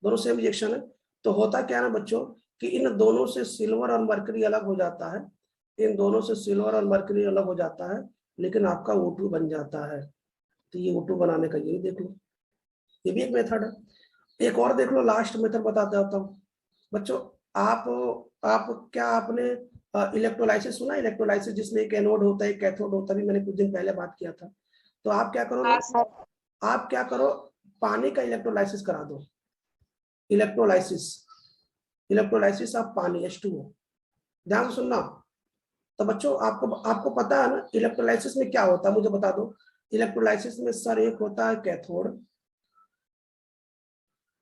दोनों सेम रिएक्शन है, तो होता क्या है ना बच्चों कि इन दोनों से सिल्वर और मरकरी अलग हो जाता है, इन दोनों से सिल्वर और मरकरी अलग हो जाता है, लेकिन आपका O2 बन जाता है। तो ये O2 बनाने का यही देख लो, ये भी एक मेथड है। एक और देख लो, लास्ट मेथड बताते होता हूँ बच्चों। आप क्या आपने इलेक्ट्रोलाइसिस सुना? इलेक्ट्रोलाइसिस जिसमें एक एनोड होता है एक कैथोड होता है, मैंने कुछ दिन पहले बात किया था। तो आप क्या करो ना, हाँ सर। आप क्या करो, पानी का इलेक्ट्रोलाइसिस करा दो। इलेक्ट्रोलाइसिस ऑफ पानी H2O, ध्यान से सुनना। तो बच्चों आपको पता है ना इलेक्ट्रोलाइसिस में क्या होता है, मुझे बता दो। इलेक्ट्रोलाइसिस में सर एक होता है कैथोड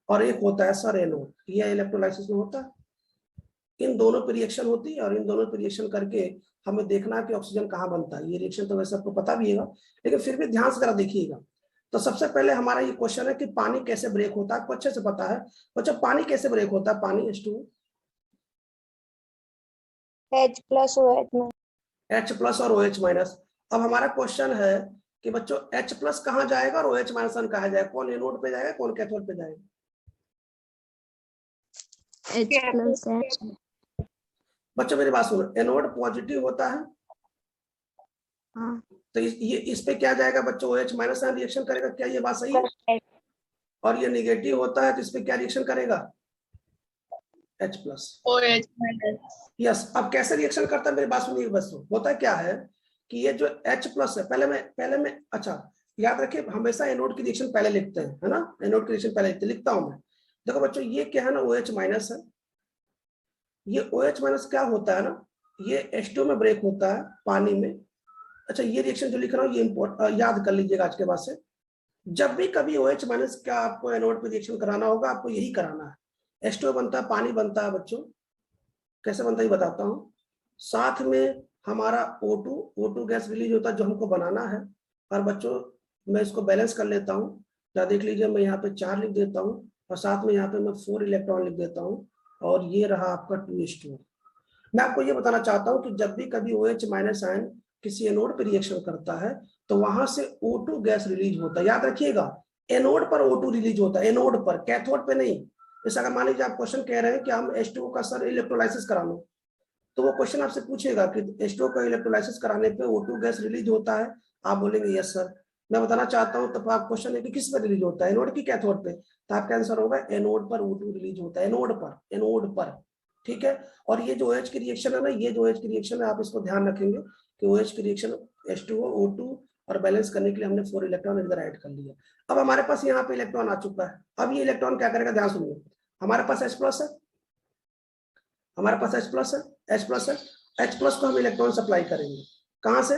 और एक होता है सर एनोड, ये इलेक्ट्रोलाइसिस में होता है। इन दोनों पे रिएक्शन होती है और इन दोनों पे रिएक्शन करके हमें देखना है कि ऑक्सीजन कहाँ बनता है। ये रिएक्शन तो वैसे आपको पता भी है, लेकिन फिर भी ध्यान से जरा देखिएगा। तो सबसे पहले हमारा ये क्वेश्चन है कि पानी कैसे ब्रेक होता है, आपको अच्छे से पता है बच्चों पानी कैसे ब्रेक होता है। पानी H2O H+OH-। H+ और OH-। अब हमारा क्वेश्चन है कि बच्चों H+ कहाँ जाएगा और OH- कहाँ जाएगा, कौन एनोड पे जाएगा कौन कैथोड पे जाएगा? H+H। बच्चों मेरी बात सुनो, एनोड पॉजिटिव होता है हाँ। तो इस पे क्या जाएगा बच्चों, OH- रिएक्शन करेगा, क्या ये बात सही है? Correct। और ये निगेटिव होता है तो इस पे क्या रिएक्शन करेगा, H+। OH-। यस, अब कैसे रिएक्शन करता है मेरी बात सुनिए बस। होता क्या है कि ये जो H+ है, पहले मैं अच्छा याद रखिए, हमेशा एनोड की रिएक्शन पहले लिखते हैं, है ना, एनोड की रिएक्शन पहले लिखता हूं मैं। देखो बच्चों ये क्या है ना, OH- है। ये OH- क्या होता है ना, ये H2 में ब्रेक होता है पानी में। अच्छा ये रिएक्शन जो लिख रहा हूँ ये याद कर लीजिएगा आज के बाद से। जब भी कभी OH- का आपको एनोड पे रिएक्शन कराना होगा, आपको यही कराना है। H2 बनता है, पानी बनता है बच्चों, कैसे बनता है बताता हूँ। साथ में हमारा O2 गैस रिलीज होता है जो हमको बनाना है। और बच्चों मैं इसको बैलेंस कर लेता हूँ, क्या देख लीजिए, मैं यहाँ पे 4 लिख देता हूँ और साथ में यहाँ पे मैं 4 इलेक्ट्रॉन लिख देता हूँ और ये रहा आपका 2:2। मैं आपको ये बताना चाहता हूँ कि जब भी कभी OH- आयन किसी एनोड पर रिएक्शन करता है तो वहां से O2 गैस रिलीज होता है। याद रखिएगा एनोड पर O2 रिलीज होता है, एनोड पर, कैथोड पे नहीं। जैसे अगर मान लीजिए आप क्वेश्चन कह रहे हैं कि हम H2O का सर इलेक्ट्रोलाइसिस करा लो, तो वो क्वेश्चन आपसे पूछेगा कि H2O का इलेक्ट्रोलाइसिस कराने पे O2 गैस रिलीज होता है, आप बोलेंगे यस सर। मैं बताना चाहता हूँ, तो आप क्वेश्चन है कि किस पर रिलीज होता है, एनोड की कैथोड पे, तो आपका आंसर होगा एनोड पर O2 रिलीज होता है, एनोड पर। ठीक है। और ये जो OH की रिएक्शन है ना, ये जो OH की रिएक्शन है आप इसको ध्यान रखेंगे कि OH की रिएक्शन H2O O2 और बैलेंस करने के लिए हमने 4 इलेक्ट्रॉन इधर ऐड कर लिया। अब हमारे पास यहाँ पे इलेक्ट्रॉन आ चुका है। अब ये इलेक्ट्रॉन क्या करेगा, ध्यान सुनिए। हमारे पास H+ है, हमारे पास H+ है। H+ को हम इलेक्ट्रॉन सप्लाई करेंगे कहां से,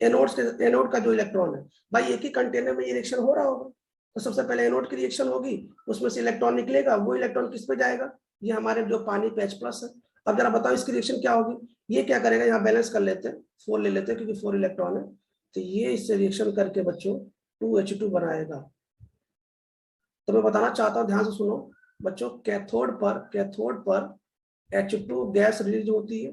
एनोड का जो इलेक्ट्रॉन है भाई, एक ही कंटेनर में ये रिएक्शन हो रहा होगा। तो सबसे पहले एनोड की रिएक्शन होगी, उसमें से इलेक्ट्रॉन निकलेगा, वो इलेक्ट्रॉन किस पे जाएगा, ये हमारे जो पानी पे H+ है। अब जरा बताओ इसकी रिएक्शन क्या होगी, ये क्या करेगा, यहाँ बैलेंस कर लेते हैं, 4 ले लेते हैं क्योंकि 4 इलेक्ट्रॉन है। तो ये इससे रिएक्शन करके बच्चों 2H2 बनाएगा। तो मैं बताना चाहता हूँ, ध्यान से सुनो बच्चों, कैथोड पर H2 गैस रिलीज होती है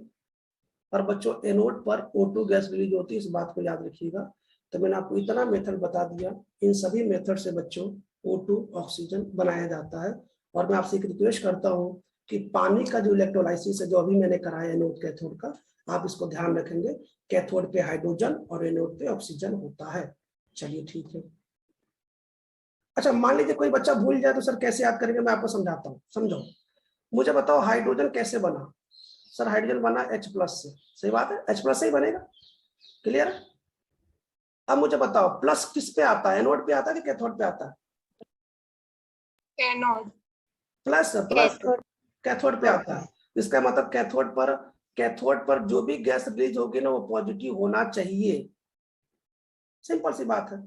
और बच्चों एनोड पर O2 गैस रिलीज होती है, इस बात को याद रखिएगा। तो मैंने आपको इतना मेथड बता दिया, इन सभी मेथड से बच्चों O2 ऑक्सीजन बनाया जाता है। और मैं आपसे एक रिक्वेस्ट करता हूं कि पानी का जो इलेक्ट्रोलाइसिस है जो अभी मैंने कराया एनोड कैथोड का, आप इसको ध्यान रखेंगे, कैथोड पे हाइड्रोजन और एनोड पे ऑक्सीजन होता है। चलिए ठीक है। अच्छा मान लीजिए कोई बच्चा भूल जाए तो सर कैसे याद करेंगे, मैं आपको समझाता हूँ, समझो। मुझे बताओ हाइड्रोजन कैसे बना, सर हाइड्रोजन बना H+ से, सही बात है, H+ से ही बनेगा, क्लियर है। अब मुझे बताओ प्लस किस पे आता है, एनोड पे आता है कि कैथोड पे आता है, एनोड। प्लस कैथोड पे आता है। इसका मतलब कैथोड पर जो भी गैस रिलीज होगी ना वो पॉजिटिव होना चाहिए, सिंपल सी बात है।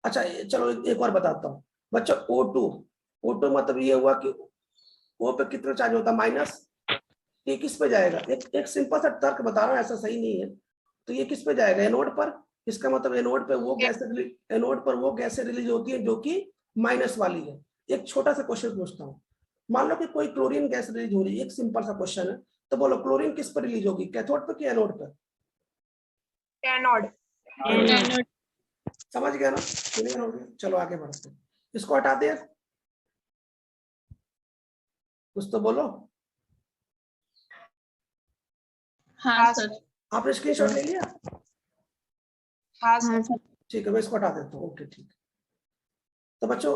अच्छा चलो एक और बताता हूँ बच्चों, O2 मतलब ये हुआ कि O पे कितना चार्ज होता है माइनस, ये किस पे जाएगा, एक सिंपल सा तर्क बता रहा हूँ, ऐसा सही नहीं है। तो ये किस पे जाएगा, एनोड पर। इसका मतलब एनोड पे वो गैस एनोड पर वो गैस रिलीज होती है जो कि माइनस वाली है। एक छोटा सा क्वेश्चन पूछता हूँ, मान लो कि कोई क्लोरीन गैस रिलीज हो रही है, एक सिंपल सा क्वेश्चन है, तो बोलो क्लोरीन किस पर रिलीज होगी, कैथोड पर कि एनोड पर? एनोड। समझ गया ना, क्लियर हो गया। चलो आगे बढ़ते हैं, इसको हटा दे, कुछ तो बोलो। हाँ सर। आपने स्क्रीनशॉट ले लिया? हाँ हाँ सर। ठीक है, मैं इसको हटा देता हूँ। ओके ठीक है। तो बच्चों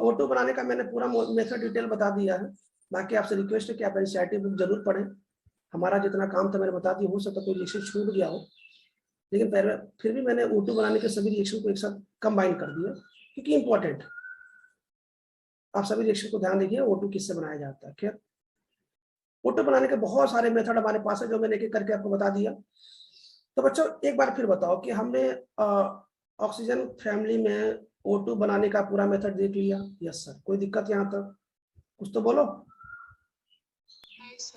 O2 बनाने का मैंने पूरा मेथड डिटेल बता दिया है। बाकी आपसे रिक्वेस्ट है कि आप एनसीईआरटी बुक जरूर पढ़ें। हमारा जितना काम था मैंने बता दिया, हो सकता कोई रिएक्शन छूट गया हो, लेकिन फिर भी मैंने O2 बनाने के सभी रिएक्शन को एक साथ कंबाइन कर दिया, क्योंकि इंपॉर्टेंट, आप सभी रिएक्शन को ध्यान देखिए O2 किससे बनाया जाता है। खैर, O2 बनाने के बहुत सारे मेथड हमारे पास है जो मैंने एक एक करके आपको बता दिया। तो बच्चों एक बार फिर बताओ कि हमने ऑक्सीजन फैमिली में O2 बनाने का पूरा मेथड देख लिया? Yes sir. कोई दिक्कत यहाँ तक? कुछ तो बोलो।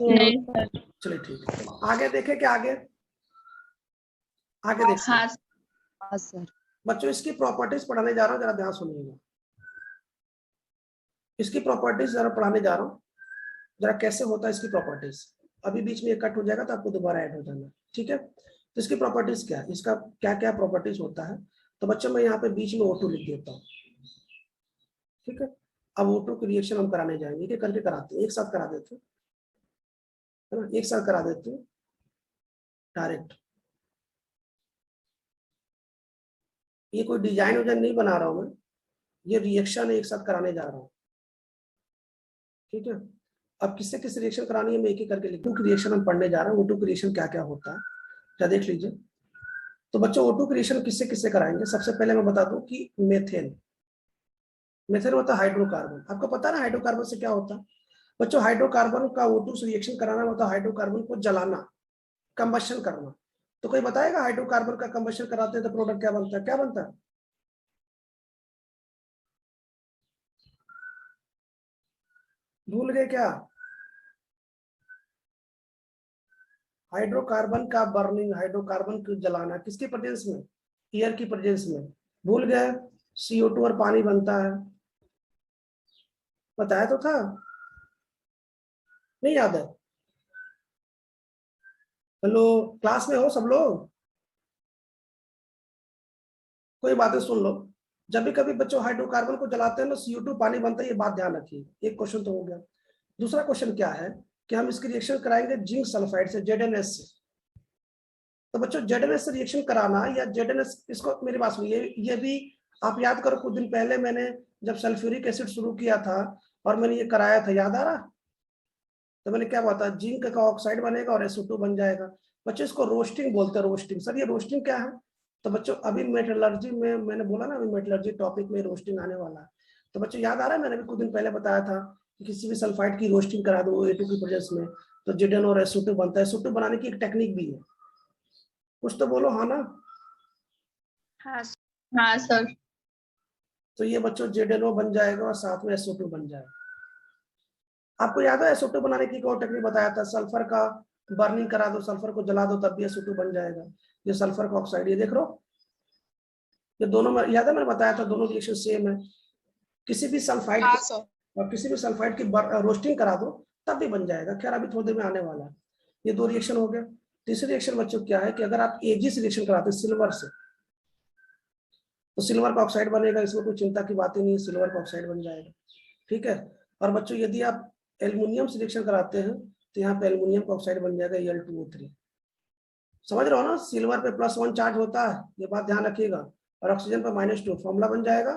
नहीं चलिए ठीक है, आगे देखें क्या, आगे देखते हैं। हाँ सर। बच्चों इसकी प्रॉपर्टीज पढ़ाने जा रहा हूँ, जरा ध्यान सुनिएगा। इसकी प्रॉपर्टीज जरा पढ़ाने जा रहा हूँ, जरा कैसे होता है इसकी प्रॉपर्टीज। अभी बीच में कट हो जाएगा तो आपको दोबारा ऐड हो जाना, ठीक है। तो इसकी प्रॉपर्टीज क्या है, इसका क्या क्या प्रॉपर्टीज होता है। तो बच्चों मैं यहाँ पे बीच में O2 लिख देता हूँ, ठीक है। अब O2 की रिएक्शन हम कराने जाएंगे, एक करके कराते हैं, एक साथ करा देते हैं, है ना, एक साथ करा देते हैं डायरेक्ट। ये कोई डिजाइन विजाइन नहीं बना रहा हूं मैं, ये रिएक्शन एक साथ कराने जा रहा हूँ, ठीक है। अब किससे किस रिएक्शन करानी है मैं एक एक करके लिखूं कि रिएक्शन हम पढ़ने जा रहे हैं। O2 की रिएक्शन क्या क्या होता है, क्या देख लीजिए। तो बच्चों O2 की रिएक्शन किससे किससे कराएंगे, सबसे पहले मैं बता दूं कि मेथेन होता है हाइड्रोकार्बन। आपको पता है ना हाइड्रोकार्बन से क्या होता है बच्चों, हाइड्रोकार्बन का O2 से रिएक्शन कराना मतलब हाइड्रोकार्बन को जलाना, कंबशन करना। तो कोई बताएगा हाइड्रोकार्बन का कंबशन कराते हैं तो प्रोडक्ट क्या बनता है, क्या बनता है? भूल गए क्या? हाइड्रोकार्बन का बर्निंग, हाइड्रोकार्बन को जलाना किसके प्रेजेंस में, एयर की प्रेजेंस में। भूल गए? CO2 और पानी बनता है, बताया तो था, नहीं याद है? हेलो, क्लास में हो सब लोग? कोई बातें सुन लो। जब भी कभी बच्चों हाइड्रोकार्बन को जलाते हैं ना CO2 पानी बनता है, ये बात ध्यान रखिए। एक क्वेश्चन तो हो गया। दूसरा क्वेश्चन क्या है कि हम इसकी रिएक्शन कराएंगे जिंक सल्फाइड से, ZnS से। तो बच्चों ZnS से रिएक्शन कराना या ZnS, इसको मेरी बात सुनिए, ये भी आप याद करो, कुछ दिन पहले मैंने जब सल्फ्यूरिक एसिड शुरू किया था और मैंने ये कराया था, याद आ रहा? तो मैंने क्या बताया, जिंक का ऑक्साइड बनेगा और SO2 बन जाएगा। बच्चों इसको रोस्टिंग बोलते हैं, रोस्टिंग। सर ये रोस्टिंग क्या है? तो बच्चों अभी मेटलर्जी में मैंने बोला ना, अभी मेटलर्जी टॉपिक में रोस्टिंग आने वाला है। तो बच्चों याद आ रहा है, मैंने भी कुछ दिन पहले बताया था कि किसी भी सल्फाइड की रोस्टिंग करा दो O2 की प्रेजेंस में तो Zn और SO2 बनता है। SO2 बनाने की एक टेक्निक भी है, कुछ तो बोलो हाँ ना। हाँ सर। तो ये बच्चों ZnO बन जाएगा और साथ में SO2 बन जाएगा। आपको याद है SO2 बनाने की एक टेक्निक बताया था, सल्फर का बर्निंग करा दो, सल्फर को जला दो तब भी SO2 बन जाएगा। ये सल्फर का ऑक्साइड, ये देख लो, ये दोनों में याद है मैंने बताया था, दोनों रिएक्शन सेम है। किसी भी सल्फाइड और किसी भी सल्फाइड की रोस्टिंग करा दो तब भी बन जाएगा। खैर अभी थोड़ी देर में आने वाला है। ये दो रिएक्शन हो गया। तीसरी रिएक्शन बच्चों क्या है कि अगर आप Ag से रिएक्शन कराते हैं सिल्वर से, तो सिल्वर का ऑक्साइड बनेगा, इसमें कोई चिंता की बात ही नहीं है, सिल्वर का ऑक्साइड बन जाएगा, ठीक है। और बच्चों यदि आप एल्युमिनियम से रिएक्शन कराते हैं तो यहाँ पे एल्युमिनियम का ऑक्साइड बन जाएगा Al2O3। समझ रहे हो ना, सिल्वर पे +1 चार्ज होता है, ये बात ध्यान रखिएगा, और ऑक्सीजन पे -2, फॉर्मूला बन जाएगा।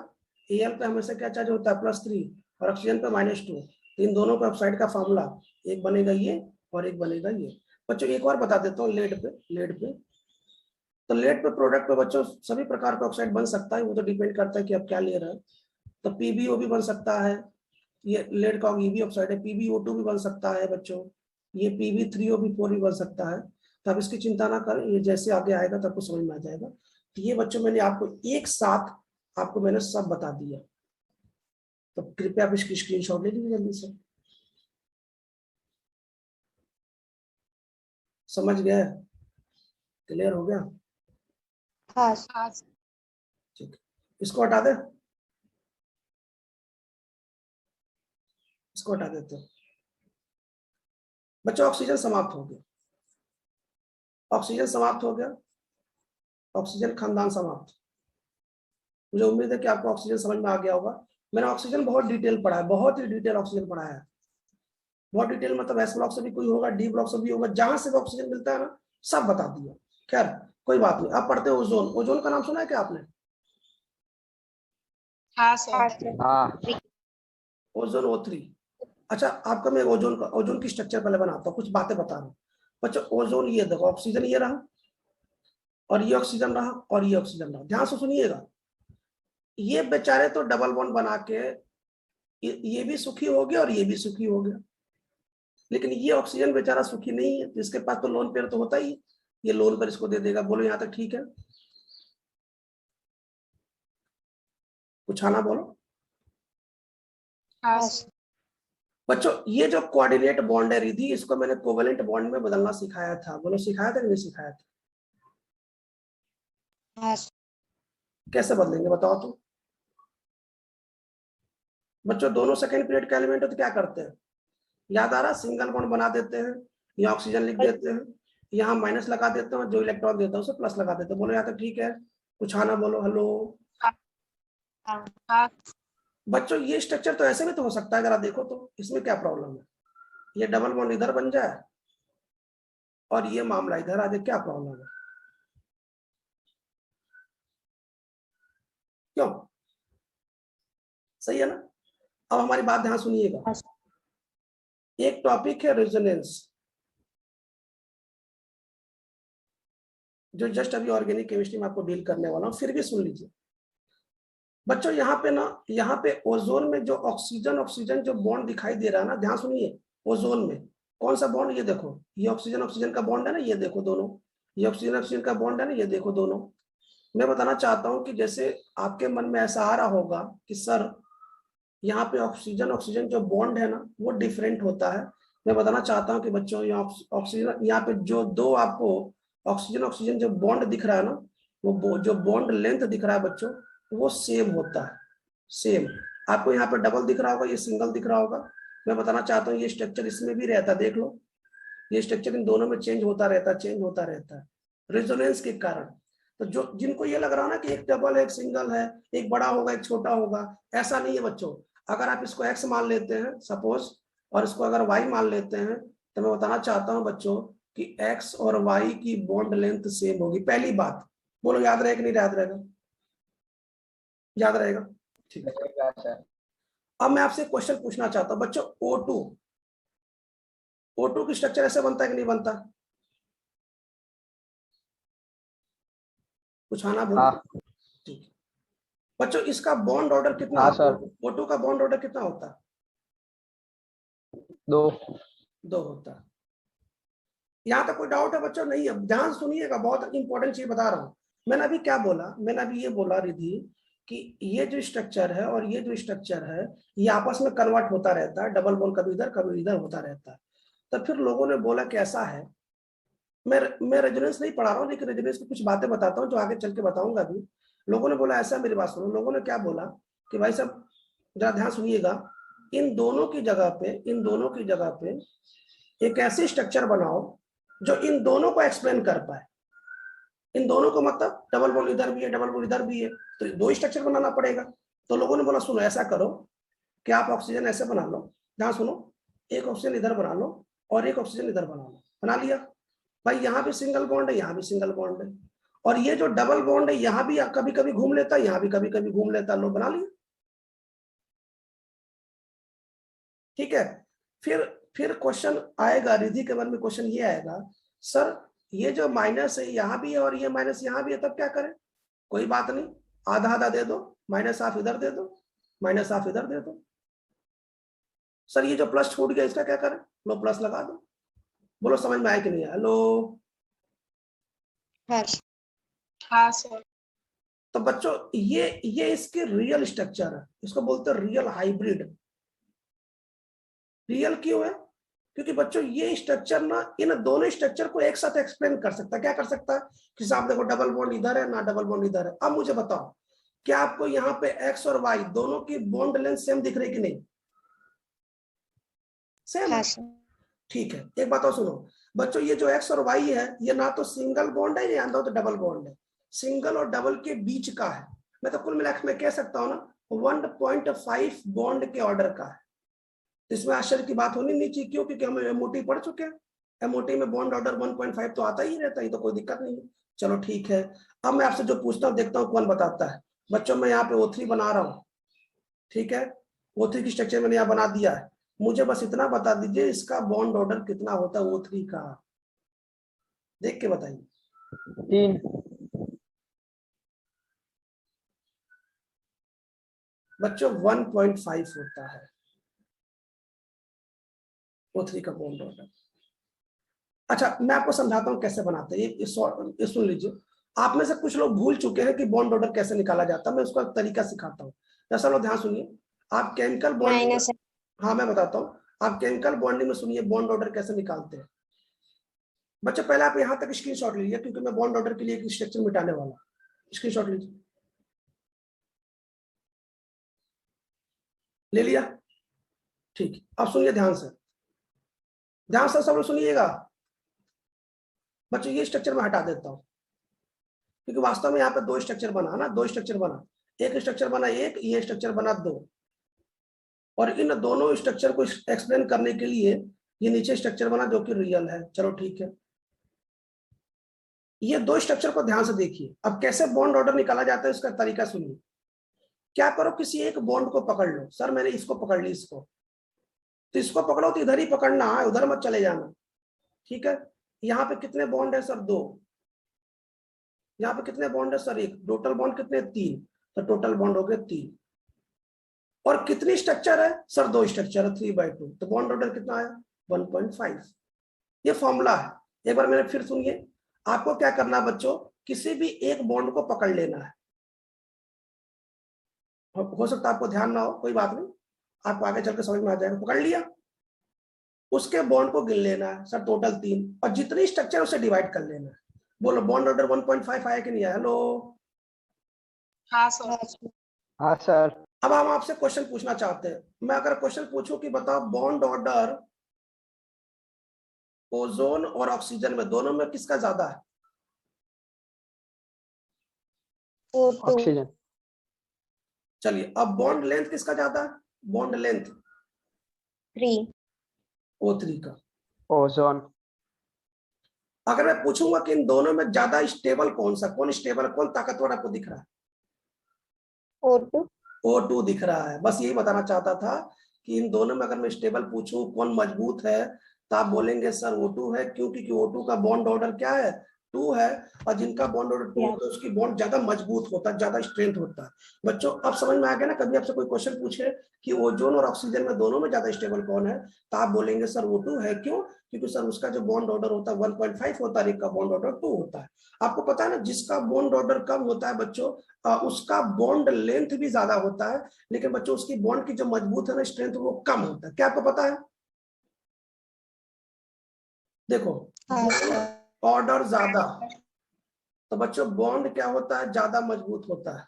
Al पे हमेशा क्या चार्ज होता है, +3, और ऑक्सीजन पे -2। तो इन दोनों के ऑक्साइड का फॉर्मूला, एक बनेगा ये और एक बनेगा ये। बच्चों एक और बता देता हूँ, लेड पे तो लेड पे प्रोडक्ट पे बच्चों सभी प्रकार का ऑक्साइड बन सकता है, वो तो डिपेंड करता है कि आप क्या ले रहे हैं। तो PbO भी बन सकता है, ये लेड का EB ऑक्साइड है। PbO2 भी बन सकता है बच्चों, ये Pb3O4 भी बन सकता है। तो आप इसकी चिंता ना करें, ये जैसे आगे आएगा तो आपको समझ में आ जाएगा। तो ये बच्चों मैंने आपको एक साथ आपको मैंने सब बता दिया, तो कृपया आप इसकी स्क्रीनशॉट ले लीजिए जल्दी से। समझ गए? क्लियर हो गया? हाँ हाँ ठीक, इसको हटा दे, इसको हटा देते हैं। बच्चों ऑक्सीजन समाप्त हो गया, ऑक्सीजन समाप्त हो गया, ऑक्सीजन खानदान समाप्त। मुझे उम्मीद है कि आपको ऑक्सीजन समझ में आ गया होगा। मैंने ऑक्सीजन बहुत डिटेल पढ़ा है, बहुत ही डिटेल ऑक्सीजन पढ़ाया है। बहुत डिटेल मतलब एस ब्लॉक से भी कोई होगा, डी ब्लॉक से भी होगा, जहां से भी ऑक्सीजन मिलता है ना सब बता दिया। खैर कोई बात नहीं। आप पढ़ते हो ओजोन, ओजोन का नाम सुना है क्या आपने? हाँ सर। हाँ ओजोन O3। अच्छा आपका मैं ओजोन का, ओजोन की स्ट्रक्चर पहले बनाता हूँ, कुछ बातें बता रहा हूँ बच्चों। ओजोन ये देखो, ऑक्सीजन ये रहा और ये ऑक्सीजन रहा और ये ऑक्सीजन रहा। ध्यान से सुनिएगा, ये बेचारे तो डबल बॉन्ड बना के ये भी सुखी हो गया और ये भी सुखी हो गया, लेकिन ये ऑक्सीजन बेचारा सुखी नहीं है, जिसके पास तो लोन पेयर तो होता ही है, ये लोन पर इसको दे देगा। बोलो यहाँ तक ठीक है? कुछ आना बोलो हाँ सर। बच्चों। ये जो कोऑर्डिनेट बॉन्ड है रिधि, इसको मैंने कोवेलेंट बॉन्ड में बदलना सिखाया था। बोलो सिखाया था कि नहीं सिखाया था? हाँ कैसे बदलेंगे बताओ तो बच्चों। दोनों सेकंड पीरियड का एलिमेंट है तो क्या करते हैं, याद आ रहा? सिंगल बॉन्ड बना देते हैं, यहाँ ऑक्सीजन लिख देते हैं, यहाँ माइनस लगा देते हैं, जो इलेक्ट्रॉन देता है उसे प्लस लगा देते हैं। बोलो यहाँ तक ठीक है? कुछ आना बोलो हेलो हाँ बच्चों। ये स्ट्रक्चर तो ऐसे भी तो हो सकता है, अगर आप देखो तो इसमें क्या प्रॉब्लम है? ये डबल बॉन्ड इधर बन जाए और ये मामला इधर आ जाए, क्या प्रॉब्लम है? क्यों? सही है ना? अब हमारी बात ध्यान सुनिएगा। एक टॉपिक है रेजोनेंस, जो जस्ट अभी ऑर्गेनिक केमिस्ट्री में आपको डील करने वाला हूं, फिर भी सुन लीजिए बच्चों। यहाँ पे ना, यहाँ पे ओजोन में जो ऑक्सीजन ऑक्सीजन जो बॉन्ड दिखाई दे रहा है ना, ध्यान सुनिए। ओजोन में कौन सा बॉन्ड? ये देखो, ये ऑक्सीजन ऑक्सीजन का बॉन्ड है ना, ये देखो दोनों, ये ऑक्सीजन ऑक्सीजन का बॉन्ड है ना, ये देखो दोनों। मैं बताना चाहता हूं कि जैसे आपके मन में ऐसा आ रहा होगा कि सर यहाँ पे ऑक्सीजन ऑक्सीजन जो बॉन्ड है ना वो डिफरेंट होता है। मैं बताना चाहता हूँ कि बच्चों यहाँ ऑक्सीजन, यहाँ पे जो दो आपको ऑक्सीजन ऑक्सीजन जो बॉन्ड दिख रहा है ना, वो जो बॉन्ड लेंथ दिख रहा है बच्चों, वो सेम होता है, सेम। आपको यहाँ पे डबल दिख रहा होगा, ये सिंगल दिख रहा होगा। मैं बताना चाहता हूँ ये स्ट्रक्चर इसमें भी रहता है, देख लो ये स्ट्रक्चर इन दोनों में चेंज होता रहता है, चेंज होता रहता है रेजोनेंस के कारण। तो जो जिनको ये लग रहा है ना कि एक डबल है एक सिंगल है, एक बड़ा होगा एक छोटा होगा, ऐसा नहीं है बच्चों। अगर आप इसको x मान लेते हैं सपोज, और इसको अगर y मान लेते हैं, तो मैं बताना चाहता हूं बच्चों कि x और y की बॉन्ड लेंथ सेम होगी। पहली बात बोलो, याद रहेगा कि नहीं याद रहेगा? याद रहेगा? ठीक है। अब मैं आपसे क्वेश्चन पूछना चाहता हूं बच्चों। O2 की स्ट्रक्चर ऐसे बनता है कि नहीं बनता? कुछ आना बोलो। हाँ ठीक है बच्चों, इसका बॉन्ड ऑर्डर कितना हाँ होता है? सर। O2 का बॉन्ड ऑर्डर कितना होता है? 2 2 होता है। यहाँ तक कोई डाउट है बच्चों? नहीं है? ध्यान सुनिएगा, बहुत इंपॉर्टेंट चीज बता रहा हूँ। मैंने अभी क्या बोला? मैंने अभी ये बोला रिधि कि ये जो स्ट्रक्चर है और ये जो स्ट्रक्चर है, ये आपस में कन्वर्ट होता रहता है, डबल बॉन्ड कभी इधर होता रहता है। तो फिर लोगों ने बोला कैसा है, मैं रेजोनेंस नहीं पढ़ा रहा हूँ, लेकिन रेजोनेंस की कुछ बातें बताता हूँ जो आगे चल के बताऊंगा अभी। लोगों ने बोला ऐसा, मेरी बात सुनो, लोगों ने क्या बोला कि भाई साहब जरा ध्यान सुनिएगा, इन दोनों की जगह पे एक ऐसी स्ट्रक्चर बनाओ जो इन दोनों को एक्सप्लेन कर पाए। इन दोनों को मतलब डबल बॉन्ड इधर भी है, डबल बॉन्ड इधर भी है, तो दो स्ट्रक्चर बनाना पड़ेगा। तो लोगों ने बोला सुनो ऐसा करो कि आप ऑक्सीजन ऐसे बना लो, ध्यान सुनो, एक ऑक्सीजन इधर बना लो और एक ऑक्सीजन इधर बना लो। बना लिया भाई, यहाँ भी सिंगल बॉन्ड है, यहाँ भी सिंगल बॉन्ड है, और ये जो डबल बॉन्ड है यहाँ भी कभी कभी घूम लेता है, यहाँ भी कभी कभी घूम लेता है। लो बना लिया, ठीक है। फिर क्वेश्चन आएगा, रिधि के मन में क्वेश्चन ये आएगा, सर ये जो माइनस है यहाँ भी है और ये माइनस यहाँ भी है, तब क्या करें? कोई बात नहीं, आधा आधा दे दो, माइनस हाफ इधर दे दो, माइनस हाफ इधर दे दो। सर ये जो प्लस छूट गया इसका क्या करें? लो प्लस लगा दो। बोलो समझ में आया कि नहीं आया? हेलो हाँ सर। तो बच्चों ये इसके रियल स्ट्रक्चर है, इसको बोलते हैं रियल हाइब्रिड। रियल क्यों है? क्योंकि बच्चों ये स्ट्रक्चर ना इन दोनों स्ट्रक्चर को एक साथ एक्सप्लेन कर सकता है। क्या कर सकता है कि साहब देखो डबल बॉन्ड इधर है ना, डबल बॉन्ड इधर है। अब मुझे बताओ क्या आपको यहाँ पे एक्स और वाई दोनों की बॉन्ड लेंथ सेम दिख रही कि नहीं? सेम हाँ है, सर। ठीक है। एक बात और सुनो बच्चों, ये जो एक्स और वाई है ये ना तो सिंगल बॉन्ड है या तो डबल बॉन्ड है, सिंगल और डबल के बीच का है। मैं तो कुल मिलाकर मैं कह सकता हूँ ना 1.5 बॉन्ड के ऑर्डर का है। इसमें आश्चर्य की बात होनी नहीं चाहिए, क्यों? क्योंकि हम एमओटी पढ़ चुके हैं, एमओटी में बॉन्ड ऑर्डर 1.5 तो आता ही रहता है, तो कोई दिक्कत नहीं है। चलो ठीक है, अब मैं आपसे जो पूछता हूँ देखता हूँ कौन बताता है। बच्चों मैं यहाँ पे O3 बना रहा हूँ, ठीक है, O3 की स्ट्रक्चर मैंने यहाँ बना दिया है। मुझे बस इतना बता दीजिए इसका बॉन्ड ऑर्डर कितना होता है O3 का, देख के बताइए। 3। बच्चों 1.5 होता है O3 का बॉन्ड ऑर्डर। अच्छा मैं आपको समझाता हूँ कैसे बनाते हैं, ये सुन लीजिए। आप में से कुछ लोग भूल चुके हैं कि बॉन्ड ऑर्डर कैसे निकाला जाता है, मैं उसका तरीका सिखाता हूँ। दरअसल लोग ध्यान सुनिए, आप केमिकल बॉन्डिंग, माइनस। हाँ मैं बताता हूँ, आप केमिकल बॉन्डिंग में सुनिए बॉन्ड ऑर्डर कैसे निकालते हैं। बच्चों पहले आप यहाँ तक स्क्रीनशॉट लीजिए, क्योंकि मैं बॉन्ड ऑर्डर के लिए एक स्ट्रक्चर मिटाने वाला हूँ। स्क्रीनशॉट लीजिए, ले लिया? ठीक, अब सुनिए ध्यान से, ध्यान से सब लोग सुनिएगा। बच्चों ये स्ट्रक्चर मैं हटा देता हूँ, क्योंकि वास्तव में यहाँ पे दो स्ट्रक्चर बना ना, दो स्ट्रक्चर बना, एक स्ट्रक्चर बना एक, ये स्ट्रक्चर बना दो, और इन दोनों स्ट्रक्चर को एक्सप्लेन करने के लिए ये नीचे स्ट्रक्चर बना जो कि रियल है। चलो ठीक है, ये दो स्ट्रक्चर को ध्यान से देखिए। अब कैसे बॉन्ड ऑर्डर निकाला जाता है इसका तरीका सुनिए। क्या करो, किसी एक बॉन्ड को पकड़ लो। सर मैंने इसको पकड़ ली, इसको, तो इसको पकड़ो तो इधर ही पकड़ना है, उधर मत चले जाना, ठीक है। यहाँ पे कितने बॉन्ड है सर? 2। यहाँ पे कितने बॉन्ड है सर? 1। टोटल बॉन्ड कितने? 3। तो टोटल बॉन्ड हो गए 3। और कितनी स्ट्रक्चर है सर? 2 स्ट्रक्चर है, 3/2। तो बॉन्ड ऑर्डर कितना आया? 1.5। ये फॉर्मूला है। एक बार मेरे फिर सुनिए, आपको क्या करना है बच्चों, किसी भी एक बॉन्ड को पकड़ लेना है। हो सकता है आपको ध्यान ना हो, कोई बात नहीं, आपको आगे चल के समझ में आ जाएगा। पकड़ लिया, उसके बॉन्ड को गिन लेना है सर, टोटल 3, और जितनी स्ट्रक्चर उसे डिवाइड कर लेना है। बोलो बॉन्ड ऑर्डर 1.5 आया कि नहीं आया? हेलो, हाँ सर। हाँ सर। हाँ सर। अब हम आपसे क्वेश्चन पूछना चाहते हैं। मैं अगर क्वेश्चन पूछूं कि बताओ बॉन्ड ऑर्डर ओजोन और ऑक्सीजन में दोनों में किसका ज्यादा है? O2। ऑक्सीजन। चलिए, अब बॉन्ड लेंथ किसका ज्यादा है? Bond length 3। O3 का। ओजोन। अगर मैं पूछूंगा कि इन दोनों में ज्यादा स्टेबल कौन सा, कौन स्टेबल, कौन ताकतवर आपको दिख रहा है? O2। O2 दिख रहा है। बस यही बताना चाहता था कि इन दोनों में अगर मैं स्टेबल पूछूं कौन मजबूत है, तो आप बोलेंगे सर O2 है। क्यों? क्योंकि O2 का बॉन्ड ऑर्डर क्या है? 2 है, और जिनका बॉन्ड ऑर्डर 2 होता है उसकी बॉन्ड ज्यादा मजबूत होता है, ज्यादा स्ट्रेंथ होता है। बच्चों अब समझ में आ गया ना? कभी आपसे कोई क्वेश्चन पूछे कि ओजोन और ऑक्सीजन में दोनों में ज्यादा स्टेबल कौन है, तो आप बोलेंगे सर O2 है। क्यों? क्योंकि सर उसका जो बॉन्ड ऑर्डर होता है 1.5 होता है, एक का बॉन्ड ऑर्डर 2 होता है। आपको पता है ना, जिसका बॉन्ड ऑर्डर कम होता है बच्चों, उसका बॉन्ड लेंथ भी ज्यादा होता है, लेकिन बच्चों उसकी बॉन्ड की जो मजबूत है ना, स्ट्रेंथ, वो कम होता है। क्या आपको पता है? देखो हाँ सर। ऑर्डर ज्यादा, तो बच्चों बॉन्ड क्या होता है? ज्यादा मजबूत होता है।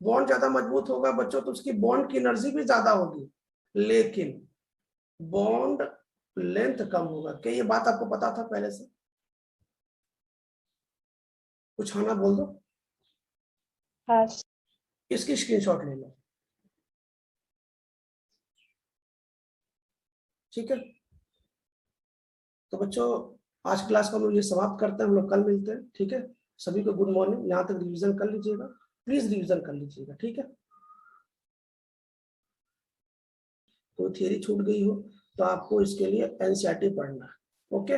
बॉन्ड ज्यादा मजबूत होगा बच्चों तो उसकी बॉन्ड की एनर्जी भी ज्यादा होगी, लेकिन बॉन्ड लेंथ कम होगा। क्या ये बात आपको पता था पहले से? कुछ हाँ ना बोल दो। हाँ सर। इसकी स्क्रीनशॉट ले लो, ठीक है। तो बच्चों आज क्लास को हम लोग ये समाप्त करते हैं, हम लोग कल मिलते हैं, ठीक है। सभी को गुड मॉर्निंग। यहाँ तक रिवीजन कर लीजिएगा, प्लीज रिवीजन कर लीजिएगा, ठीक है। कोई थियरी छूट गई हो तो आपको इसके लिए एनसीईआरटी पढ़ना है, ओके,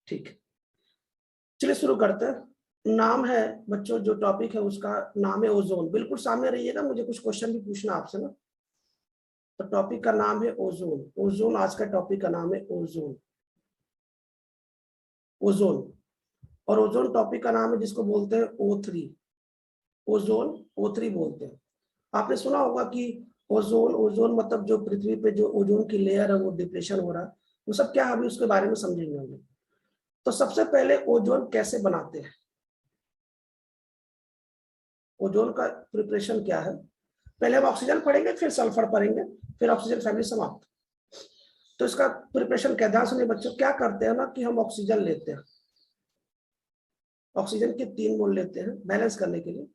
ठीक। चलिए शुरू करते हैं। नाम है बच्चों, जो टॉपिक है उसका नाम है ओजोन। बिल्कुल सामने रहिएगा, मुझे कुछ क्वेश्चन भी पूछना आपसे ना। तो टॉपिक का नाम है ओजोन। ओजोन आज का टॉपिक का नाम है ओजोन। ओजोन, और ओजोन टॉपिक का नाम है जिसको बोलते हैं O3। ओजोन O3 बोलते हैं। आपने सुना होगा कि ओजोन, ओजोन मतलब जो पृथ्वी पे जो ओजोन की लेयर है वो डिप्रेशन हो रहा है, वो सब क्या है अभी उसके बारे में समझेंगे हम लोग। तो सबसे पहले ओजोन कैसे बनाते हैं, ओजोन का प्रिपरेशन क्या है, पहले हम ऑक्सीजन पढ़ेंगे, फिर सल्फर पढ़ेंगे, फिर ऑक्सीजन फैमिली समाप्त। तो इसका प्रिपरेशन क्या, ध्यान सुनिए बच्चों, क्या करते हैं ना कि हम ऑक्सीजन लेते हैं, ऑक्सीजन के 3 मोल लेते हैं बैलेंस करने के लिए,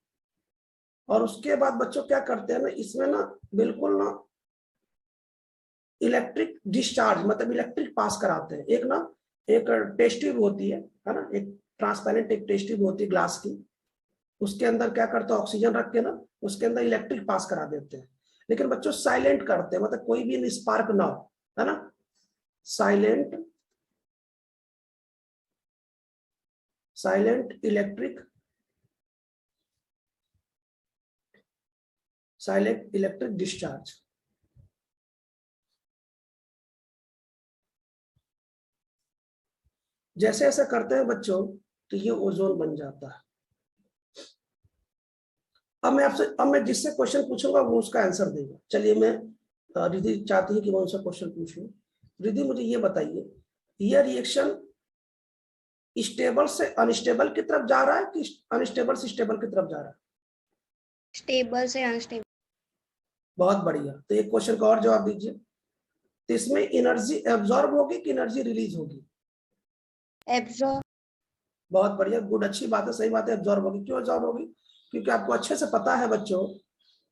और उसके बाद बच्चों क्या करते हैं ना, इसमें ना बिल्कुल ना इलेक्ट्रिक डिस्चार्ज मतलब इलेक्ट्रिक पास कराते हैं। एक टेस्ट ट्यूब होती है ना, एक ट्रांसपेरेंट एक टेस्ट ट्यूब होती है ग्लास की, उसके अंदर क्या करते हैं ऑक्सीजन रख के ना उसके अंदर इलेक्ट्रिक पास करा देते हैं। लेकिन बच्चों साइलेंट करते हैं, मतलब कोई भी स्पार्क ना हो, है ना, साइलेंट इलेक्ट्रिक डिस्चार्ज। जैसे ऐसा करते हैं बच्चों तो ये ओजोन बन जाता है। अब मैं जिससे क्वेश्चन पूछूंगा वो उसका आंसर देगा। चलिए मैं रिद्धि चाहती है कि मैं उनसे क्वेश्चन पूछूं। रिद्धि मुझे ये बताइए, यह रिएक्शन स्टेबल से अनस्टेबल की तरफ जा रहा है कि अनस्टेबल से स्टेबल की तरफ जा रहा है? स्टेबल से अनस्टेबल। बहुत बढ़िया, तो एक क्वेश्चन का और जवाब दीजिए, तो इसमें एनर्जी एब्जॉर्ब होगी कि एनर्जी रिलीज होगी? एब्जॉर्ब। बहुत बढ़िया, गुड, अच्छी बात है, सही बात है, एब्जॉर्ब होगी। क्यों एब्जॉर्ब होगी? क्योंकि आपको अच्छे से पता है बच्चों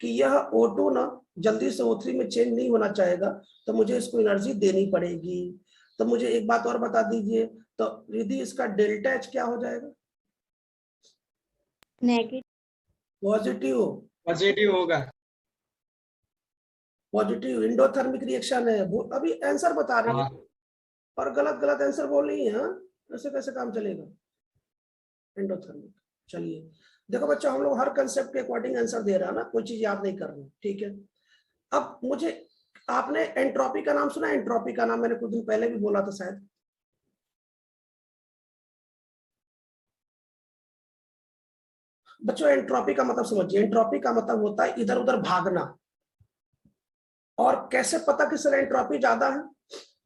कि यह O2 ना जल्दी से O3 में चेंज नहीं होना चाहेगा, तो मुझे इसको एनर्जी देनी पड़ेगी। तो मुझे एक बात और बता दीजिए, तो यदि इसका डेल्टा H क्या हो जाएगा? नेगेटिव। पॉजिटिव। पॉजिटिव होगा। पॉजिटिव इंडोथर्मिक रिएक्शन है। अभी आंसर बता रही है हाँ। और गलत गलत आंसर बोल रही है, हाँ? ऐसे कैसे काम चलेगा? एंडोथर्मिक। चलिए देखो बच्चों, हम लोग हर कंसेप्ट के अकॉर्डिंग आंसर दे रहा है ना, कोई चीज याद नहीं कर रहे, ठीक है। अब मुझे, आपने एंट्रोपी का नाम सुना? एंट्रोपी का नाम मैंने कुछ दिन पहले भी बोला था शायद। बच्चों एंट्रोपी का मतलब समझिए, एंट्रोपी का मतलब होता है इधर उधर भागना। और कैसे पता कि सर एंट्रोपी ज्यादा है?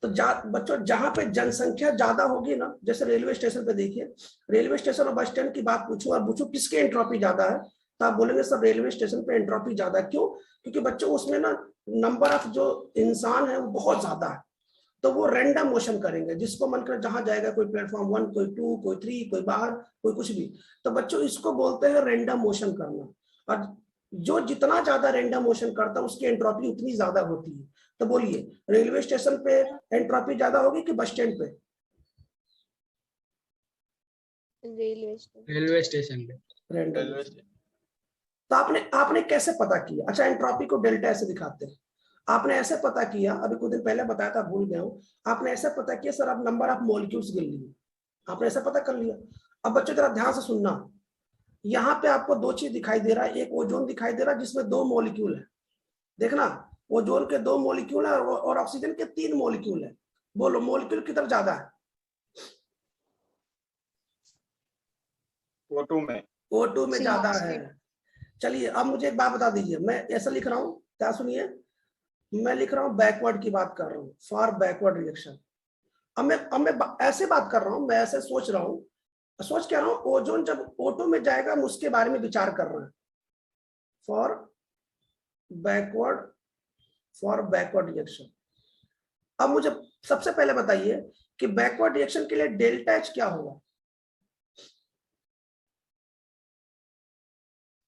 तो बच्चों जहां पे जनसंख्या ज्यादा होगी ना, जैसे रेलवे स्टेशन पे देखिए, रेलवे स्टेशन और बस स्टैंड की बात पूछो और पूछो किसके एंट्रोपी ज्यादा है, तो आप बोलेंगे सर रेलवे स्टेशन पे एंट्रोपी ज्यादा। क्यों? क्योंकि बच्चों उसमें ना नंबर ऑफ जो इंसान है वो बहुत ज्यादा है, तो वो रैंडम मोशन करेंगे, जिसको मन करे जहां जाएगा, कोई प्लेटफॉर्म 1, कोई 2, कोई 3, कोई बाहर, कोई कुछ भी। तो बच्चों इसको बोलते हैं रैंडम मोशन करना। और जो जितना ज्यादा रैंडम मोशन करता है उसकी एंट्रोपी उतनी ज्यादा होती है। तो बोलिए रेलवे स्टेशन पे एंट्रोपी ज्यादा होगी कि बस स्टैंड पे? रेलवे स्टेशन पे। रैंडम। तो आपने कैसे पता किया? अच्छा, एंट्रोपी को डेल्टा ऐसे दिखाते हैं। आपने ऐसे पता किया, अभी कुछ दिन पहले बताया था, भूल गया हूं। आपने ऐसे पता किया सर आप नंबर ऑफ मॉलिक्यूल्स गिन लिए, आपने ऐसा पता कर लिया। अब बच्चों जरा ध्यान से सुनना, यहाँ पे आपको 2 चीज दिखाई दे रहा है, एक ओजोन दिखाई दे रहा है जिसमें 2 मॉलिक्यूल है, देखना, ओजोन के 2 मॉलिक्यूल है और ऑक्सीजन के 3 मॉलिक्यूल है। बोलो मॉलिक्यूल की तरफ ज्यादा है? O2 में। O2 में ज्यादा है। चलिए अब मुझे एक बात बता दीजिए, मैं ऐसा लिख रहा हूं, क्या सुनिए, मैं लिख रहा हूं बैकवर्ड की बात कर रहा हूं, फॉर बैकवर्ड रिएक्शन। अब मैं ऐसे बात कर रहा हूं, मैं ऐसे सोच रहा हूं, सोच क्या रहा हूं, ओजोन जब O2 में जाएगा हम उसके बारे में विचार कर रहे हैं, फॉर बैकवर्ड रिएक्शन। अब मुझे सबसे पहले बताइए कि बैकवर्ड रिएक्शन के लिए डेल्टा H क्या होगा?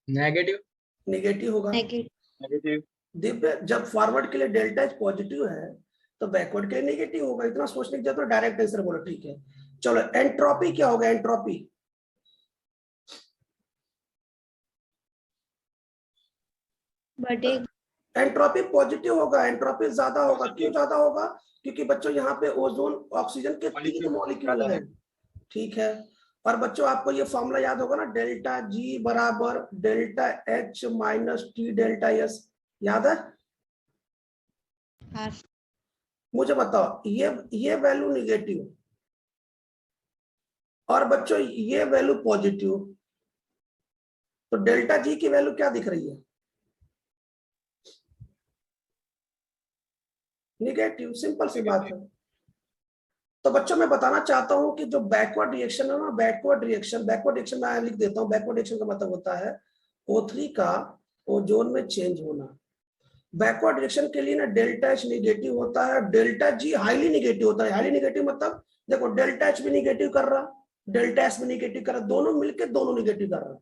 नेगेटिव। नेगेटिव होगा। नेगेटिव। दिव्य, जब फॉरवर्ड के लिए डेल्टा H पॉजिटिव है तो बैकवर्ड के लिए नेगेटिव होगा। इतना सोचने की जरूरत, डायरेक्ट आंसर बोलो, ठीक है। चलो एंट्रोपी क्या होगा? एंट्रोपी एंट्रोपी पॉजिटिव होगा, एंट्रोपी ज्यादा होगा। क्यों ज्यादा होगा? क्योंकि बच्चों यहाँ पे ओजोन ऑक्सीजन के 3 मॉलिक्यूल हैं, ठीक है। और बच्चों आपको ये फॉर्मूला याद होगा ना, डेल्टा G बराबर delta H minus T delta S, याद है? हाँ। मुझे बताओ, ये वैल्यू निगेटिव और बच्चों ये वैल्यू पॉजिटिव, तो डेल्टा G की वैल्यू क्या दिख रही है? निगेटिव, सिंपल सी बात है। तो बच्चों मैं बताना चाहता हूं कि जो बैकवर्ड रिएक्शन है ना, बैकवर्ड रिएक्शन मैं लिख देता हूं। बैकवर्ड रिएक्शन का मतलब होता है O3 का ओजोन में चेंज होना। बैकवर्ड रिएक्शन के लिए ना डेल्टा एच निगेटिव होता है, डेल्टा जी हाईली निगेटिव होता है। हाईली निगेटिव मतलब देखो डेल्टा एच भी निगेटिव कर रहा, डेल्टा एस भी निगेटिव कर रहा, दोनों मिलकर दोनों निगेटिव कर रहा।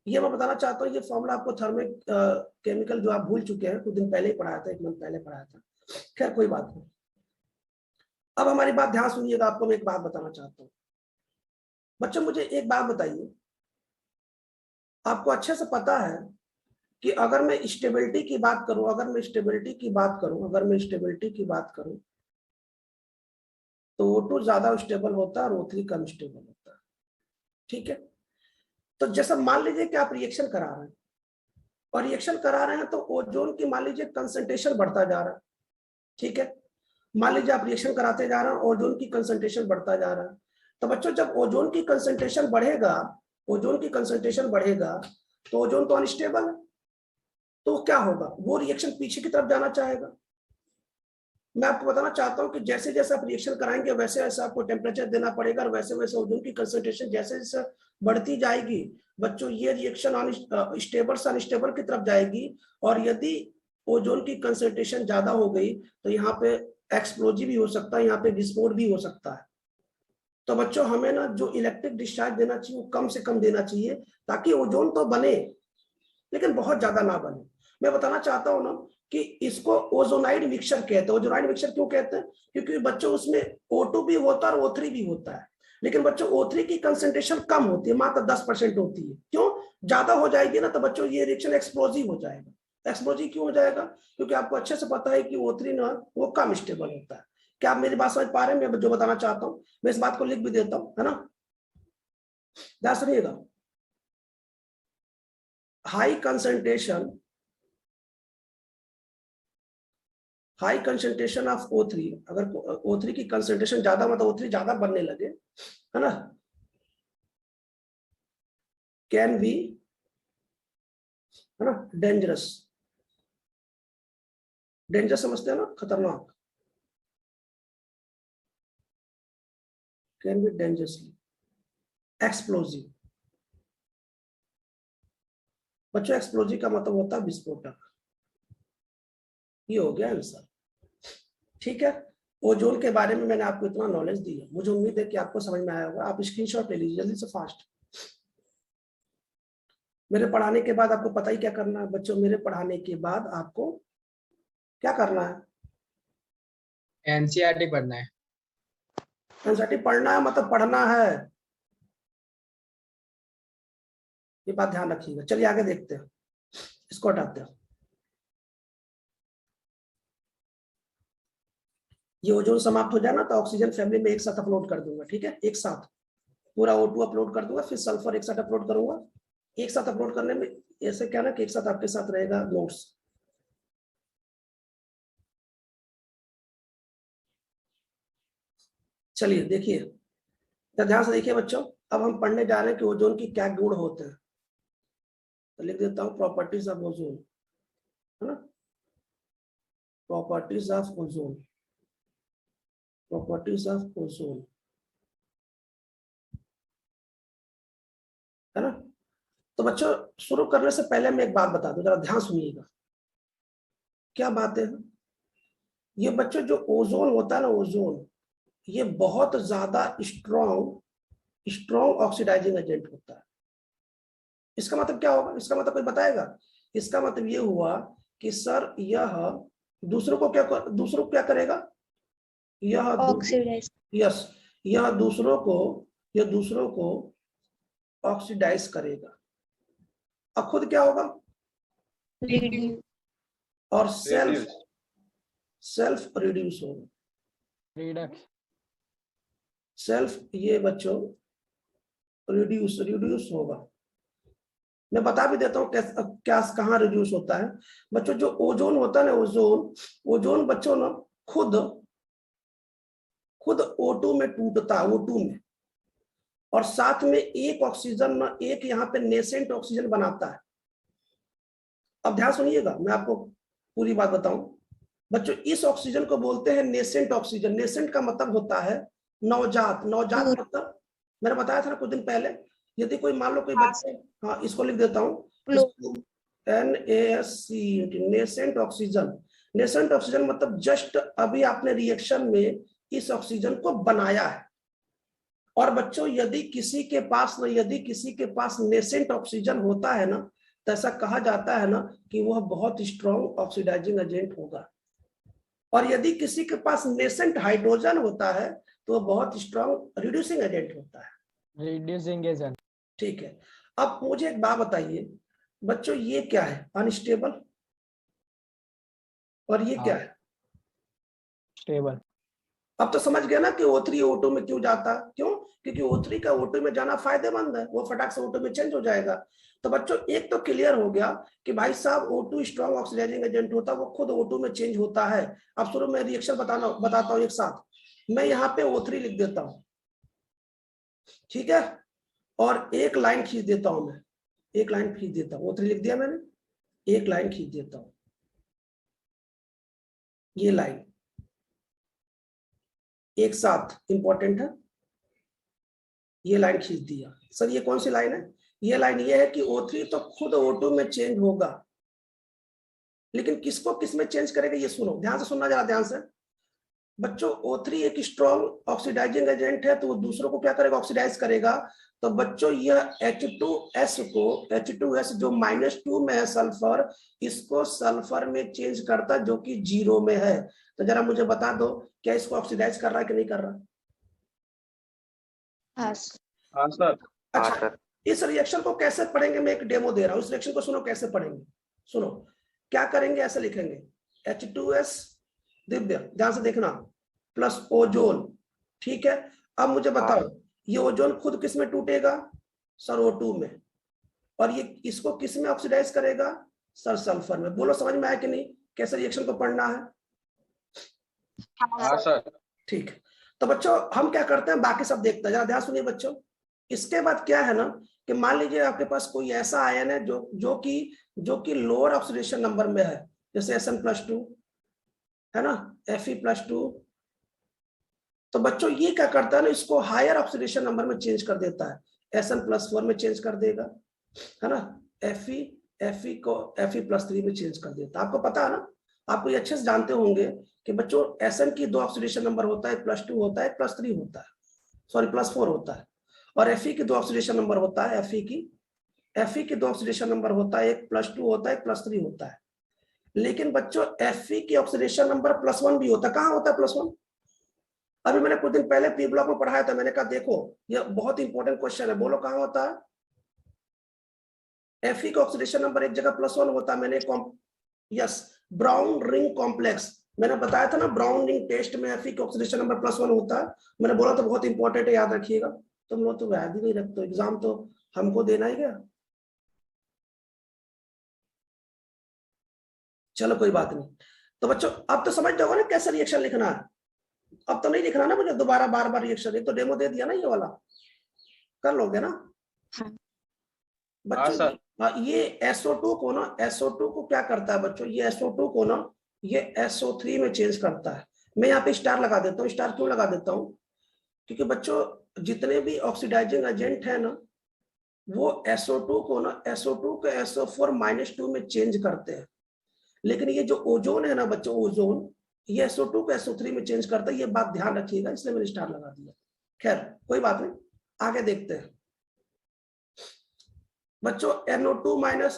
ये मैं बताना चाहता हूँ, ये फॉर्मूला आपको थर्मिक केमिकल जो आप भूल चुके हैं, कुछ दिन पहले ही पढ़ाया था, 1 मंथ पहले पढ़ाया था, खैर कोई बात नहीं। अब हमारी बात ध्यान सुनिएगा, आपको मैं एक बात बताना चाहता हूँ। बच्चों मुझे एक बात बताइए, आपको अच्छे से पता है कि अगर मैं स्टेबिलिटी की बात करूं, अगर मैं स्टेबिलिटी की बात करूं तो O2 ज्यादा स्टेबल होता है और O3 कम स्टेबल होता है, ठीक है। तो जैसा मान लीजिए कि आप रिएक्शन करा रहे हैं, और रिएक्शन करा रहे हैं तो ओजोन की मान लीजिए कंसंट्रेशन बढ़ता जा रहा है, ठीक है। मान लीजिए आप रिएक्शन कराते जा रहे हैं, ओजोन की कंसंट्रेशन बढ़ता जा रहा है। तो बच्चों जब ओजोन की कंसंट्रेशन बढ़ेगा तो ओजोन तो अनस्टेबल है, तो क्या होगा, वो रिएक्शन पीछे की तरफ जाना चाहेगा। मैं आपको बताना चाहता हूं कि जैसे जैसे आप रिएक्शन कराएंगे वैसे वैसे आपको टेम्परेचर देना पड़ेगा, और वैसे वैसे ओजोन की कंसंट्रेशन जैसे जैसे बढ़ती जाएगी बच्चों, ये रिएक्शन स्टेबल से अनस्टेबल की तरफ जाएगी। और यदि ओजोन की कंसंट्रेशन ज्यादा हो गई तो यहाँ पे एक्सप्लोजिव भी हो सकता है, यहाँ पे विस्फोट भी हो सकता है। तो बच्चों हमें ना जो इलेक्ट्रिक डिस्चार्ज देना चाहिए वो कम से कम देना चाहिए, ताकि ओजोन तो बने लेकिन बहुत ज्यादा ना बने। मैं बताना चाहता हूं ना कि इसको ओजोनाइड मिक्सचर कहते हैं। ओजोनाइड मिक्सचर क्यों कहते हैं, क्योंकि बच्चों उसमें O2 भी होता है और O3 भी होता है, लेकिन बच्चों O3 की कंसंट्रेशन कम होती है, मात्र 10% होती है। क्यों, ज्यादा हो जाएगी ना तो बच्चों ये रिएक्शन एक्सप्लोजिव हो जाएगा। एक्सप्लोजिव क्यों हो जाएगा, क्योंकि आपको अच्छे से पता है कि O3 ना वो कम स्टेबल होता है। क्या आप मेरी बात समझ पा रहे हैं, मैं जो बताना चाहता हूँ, मैं इस बात को लिख भी देता हूँ, है ना, ध्यान सुनिएगा। हाई कंसंट्रेशन ऑफ O3, अगर O3 की कंसंट्रेशन ज्यादा मतलब O3 ज्यादा बनने लगे, है ना, कैन बी, है ना, डेंजरस समझते हैं ना, खतरनाक, कैन बी डेंजरसली एक्सप्लोजिव। बच्चों एक्सप्लोजिव का मतलब होता है विस्फोटक। ये हो गया आंसर, ठीक है। ओजोन के बारे में मैंने आपको इतना नॉलेज दी है, मुझे उम्मीद है कि आपको समझ में आया होगा। आप स्क्रीनशॉट ले लीजिए जल्दी से, फास्ट। मेरे पढ़ाने के बाद आपको पता ही क्या करना है बच्चों, मेरे पढ़ाने के बाद आपको क्या करना है, एनसीईआरटी पढ़ना है। एनसीईआरटी पढ़ना है मतलब पढ़ना है, ये बात ध्यान रखिएगा। चलिए आगे देखते हैं, इसको हटाते हैं। ये ओजोन समाप्त हो जाए ना तो ऑक्सीजन फैमिली में एक साथ अपलोड कर दूंगा, ठीक है, एक साथ पूरा O2 अपलोड कर दूंगा, फिर सल्फर एक साथ अपलोड करूंगा। एक साथ अपलोड करने में ऐसे क्या ना कि एक साथ आपके साथ रहेगा नोट्स। चलिए देखिए, ध्यान से देखिए बच्चों, अब हम पढ़ने जा रहे हैं कि ओजोन की क्या गुण होते हैं। तो लिख देता हूं प्रॉपर्टीज ऑफ ओजोन, है ना, properties of ozone, properties of ozone, है ना। तो बच्चों शुरू करने से पहले मैं एक बात बता दूं, जरा ध्यान सुनिएगा। क्या बातें हैं ये बच्चों, जो ओजोन होता है ना, ओजोन ये बहुत ज्यादा स्ट्रॉन्ग ऑक्सीडाइजिंग एजेंट होता है। इसका मतलब क्या होगा, इसका मतलब कोई बताएगा। इसका मतलब ये हुआ कि सर यह दूसरों को क्या करेगा, यह ऑक्सीडाइज। यस, यह दूसरों को ऑक्सीडाइज करेगा, अब खुद क्या होगा, रिड्यूस। और सेल्फ रिड्यूस होगा। रिडक्स। सेल्फ ये बच्चों रिड्यूस होगा। मैं बता भी देता हूँ क्या कहाँ रिड्यूस होता है बच्चों। जो ओजोन होता है ना, ओजोन बच्चों ना खुद O2 में टूटता है, O2 में, और साथ में एक ऑक्सीजन ना, एक यहाँ पे नेसेंट ऑक्सीजन बनाता है। अब ध्यान सुनिएगा, मैं आपको पूरी बात बताऊं बच्चों इस ऑक्सीजन को बोलते हैं नेसेंट ऑक्सीजन। नेसेंट का मतलब होता है नवजात। नवजात मतलब मैंने बताया था ना कुछ दिन पहले, यदि कोई मान लो कोई बच्चे, हाँ इसको लिख देता हूँ, NaSC, nascent oxygen. Nascent oxygen मतलब जस्ट अभी आपने रिएक्शन में इस ऑक्सीजन को बनाया है। और बच्चों यदि किसी के पास नेसेंट ऑक्सीजन होता है ना, तो ऐसा कहा जाता है ना कि वह बहुत स्ट्रॉन्ग ऑक्सीडाइजिंग एजेंट होगा। और यदि किसी के पास नेसेंट हाइड्रोजन होता है तो वह बहुत स्ट्रॉन्ग रिड्यूसिंग एजेंट होता है। Reducing agent. ठीक है, अब मुझे एक बात बताइए बच्चों, ये क्या है? अनस्टेबल। और ये क्या है? स्टेबल। अब तो समझ गया ना कि O3 O2 में क्यों जाता। क्यों? क्योंकि O3 का O2 में जाना फायदेमंद है, वो फटाक से O2 में चेंज हो जाएगा। तो बच्चों एक तो क्लियर हो गया कि भाई साहब O2 स्ट्रॉन्ग ऑक्सीडाइजिंग एजेंट होता है, वो खुद O2 में चेंज होता है। अब शुरू में रिएक्शन बताता हूँ एक साथ। मैं यहाँ पे O3 लिख देता हूँ, ठीक है, और एक लाइन खींच देता हूं। मैं एक लाइन खींच देता हूँ, O3 लिख दिया मैंने, एक लाइन खींच देता हूं, ये लाइन एक साथ इंपॉर्टेंट है, ये लाइन खींच दिया। सर ये कौन सी लाइन है? ये लाइन ये है कि O3 तो खुद O2 में चेंज होगा, लेकिन किसको किस में चेंज करेगा ये सुनो, ध्यान से सुनना, जरा ध्यान से बच्चों। O3 एक स्ट्रॉन्ग ऑक्सीडाइजिंग एजेंट है, तो वो दूसरों को क्या करेगा? ऑक्सीडाइज करेगा। तो बच्चों यह H2S को, H2S जो -2 में है सल्फर, इसको सल्फर में चेंज करता जो कि 0 में है। तो जरा मुझे बता दो, क्या इसको ऑक्सीडाइज कर रहा है कि नहीं कर रहा? हाँ सर। अच्छा, इस रिएक्शन को कैसे पढ़ेंगे? मैं एक डेमो दे रहा हूं, इस रिएक्शन को सुनो कैसे पढ़ेंगे। सुनो क्या करेंगे, ऐसे लिखेंगे H2S, दिव्य ध्यान से देखना, प्लस ओजोन। ठीक है, अब मुझे बताओ ये ओजोन खुद किस में टूटेगा? सर O2 में। और ये इसको किस में ऑक्सीडाइज करेगा? सर सल्फर में। बोलो समझ में आया कि नहीं कैसे रिएक्शन को पढ़ना है? हाँ सर। ठीक है, तो बच्चों हम क्या करते हैं, बाकी सब देखते हैं, जरा ध्यान सुनिए बच्चों। इसके बाद क्या है ना कि मान लीजिए आपके पास कोई ऐसा आयन है जो कि लोअर ऑक्सीडेशन नंबर में है, जैसे Sn+2 है ना, Fe+2। तो बच्चों ये क्या करता है ना, इसको हायर ऑक्सीडेशन नंबर में चेंज कर देता है, Sn+4 में चेंज कर देगा, है ना, Fe को Fe+3 में चेंज कर देता है। आपको पता है ना, आप ये अच्छे से जानते होंगे कि बच्चों Sn की 2 ऑक्सीडेशन नंबर होता है, +2 होता है, +3 होता है, सॉरी +4 होता है। और Fe की 2 ऑक्सीडेशन नंबर होता है, Fe की 2 ऑक्सीडेशन नंबर होता है, एक +2 होता है, एक +3 होता है। लेकिन बच्चों Fe की ऑक्सीडेशन नंबर +1 भी होता है। कहाँ होता है +1? अभी मैंने कुछ दिन पहले पी ब्लॉक में पढ़ाया था, मैंने कहा देखो ये बहुत इंपॉर्टेंट क्वेश्चन है, बोलो कहाँ होता है? Fe का ऑक्सीडेशन नंबर एक जगह +1 होता है। मैंने यस, ब्राउन रिंग कॉम्प्लेक्स, मैंने बताया था ना, ब्राउन रिंग टेस्ट में Fe का ऑक्सीडेशन नंबर +1 होता है। मैंने बोला तो बहुत इंपॉर्टेंट है, याद रखिएगा। तुम लोग तो याद ही नहीं रखते, एग्जाम तो हमको देना ही क्या। चलो कोई बात नहीं। तो बच्चों अब तो समझ जाओगे ना कैसे रिएक्शन लिखना है। अब तो नहीं लिखना ना मुझे दोबारा बार बार रिएक्शन, एक तो डेमो दे दिया ना, ये वाला कर लोगे ना? हाँ। बच्चों ये SO2 को ना, SO2 को क्या करता है बच्चों, ये SO2 को ना ये SO3 में चेंज करता है। मैं यहाँ पे स्टार लगा देता हूँ। स्टार क्यों लगा देता हूँ? क्योंकि बच्चों जितने भी ऑक्सीडाइजिंग एजेंट है ना, वो SO2 को ना, SO2 को SO4-2 में चेंज करते हैं। लेकिन ये जो ओजोन है ना बच्चों, ओजोन ये SO2 को SO3 में चेंज करता है, ये बात ध्यान रखिएगा, इसलिए मैंने स्टार लगा दिया। खैर कोई बात नहीं, आगे देखते हैं बच्चों। NO2-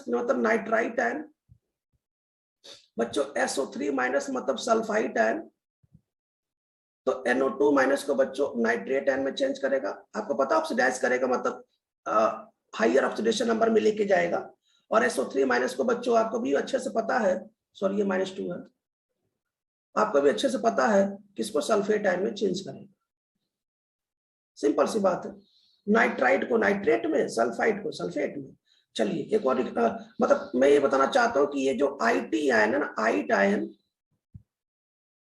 मतलब नाइट्राइट आयन, बच्चों SO3- मतलब सल्फाइट आयन। तो NO2- को बच्चों नाइट्रेट आयन में चेंज करेगा। आपको पता ऑक्सीडाइज करेगा मतलब हायर ऑक्सीडेशन नंबर में लेके जाएगा। और SO3- को बच्चों आपको भी अच्छे से पता है, सॉरी ये -2 है, आपको भी अच्छे से पता है किसको सल्फेट आयन में चेंज करेगा। सिंपल सी बात है, नाइट्राइट को नाइट्रेट में, सल्फाइड को सल्फेट में। चलिए एक और मतलब मैं ये बताना चाहता हूं कि ये जो IT आयन है ना, आइट आयन,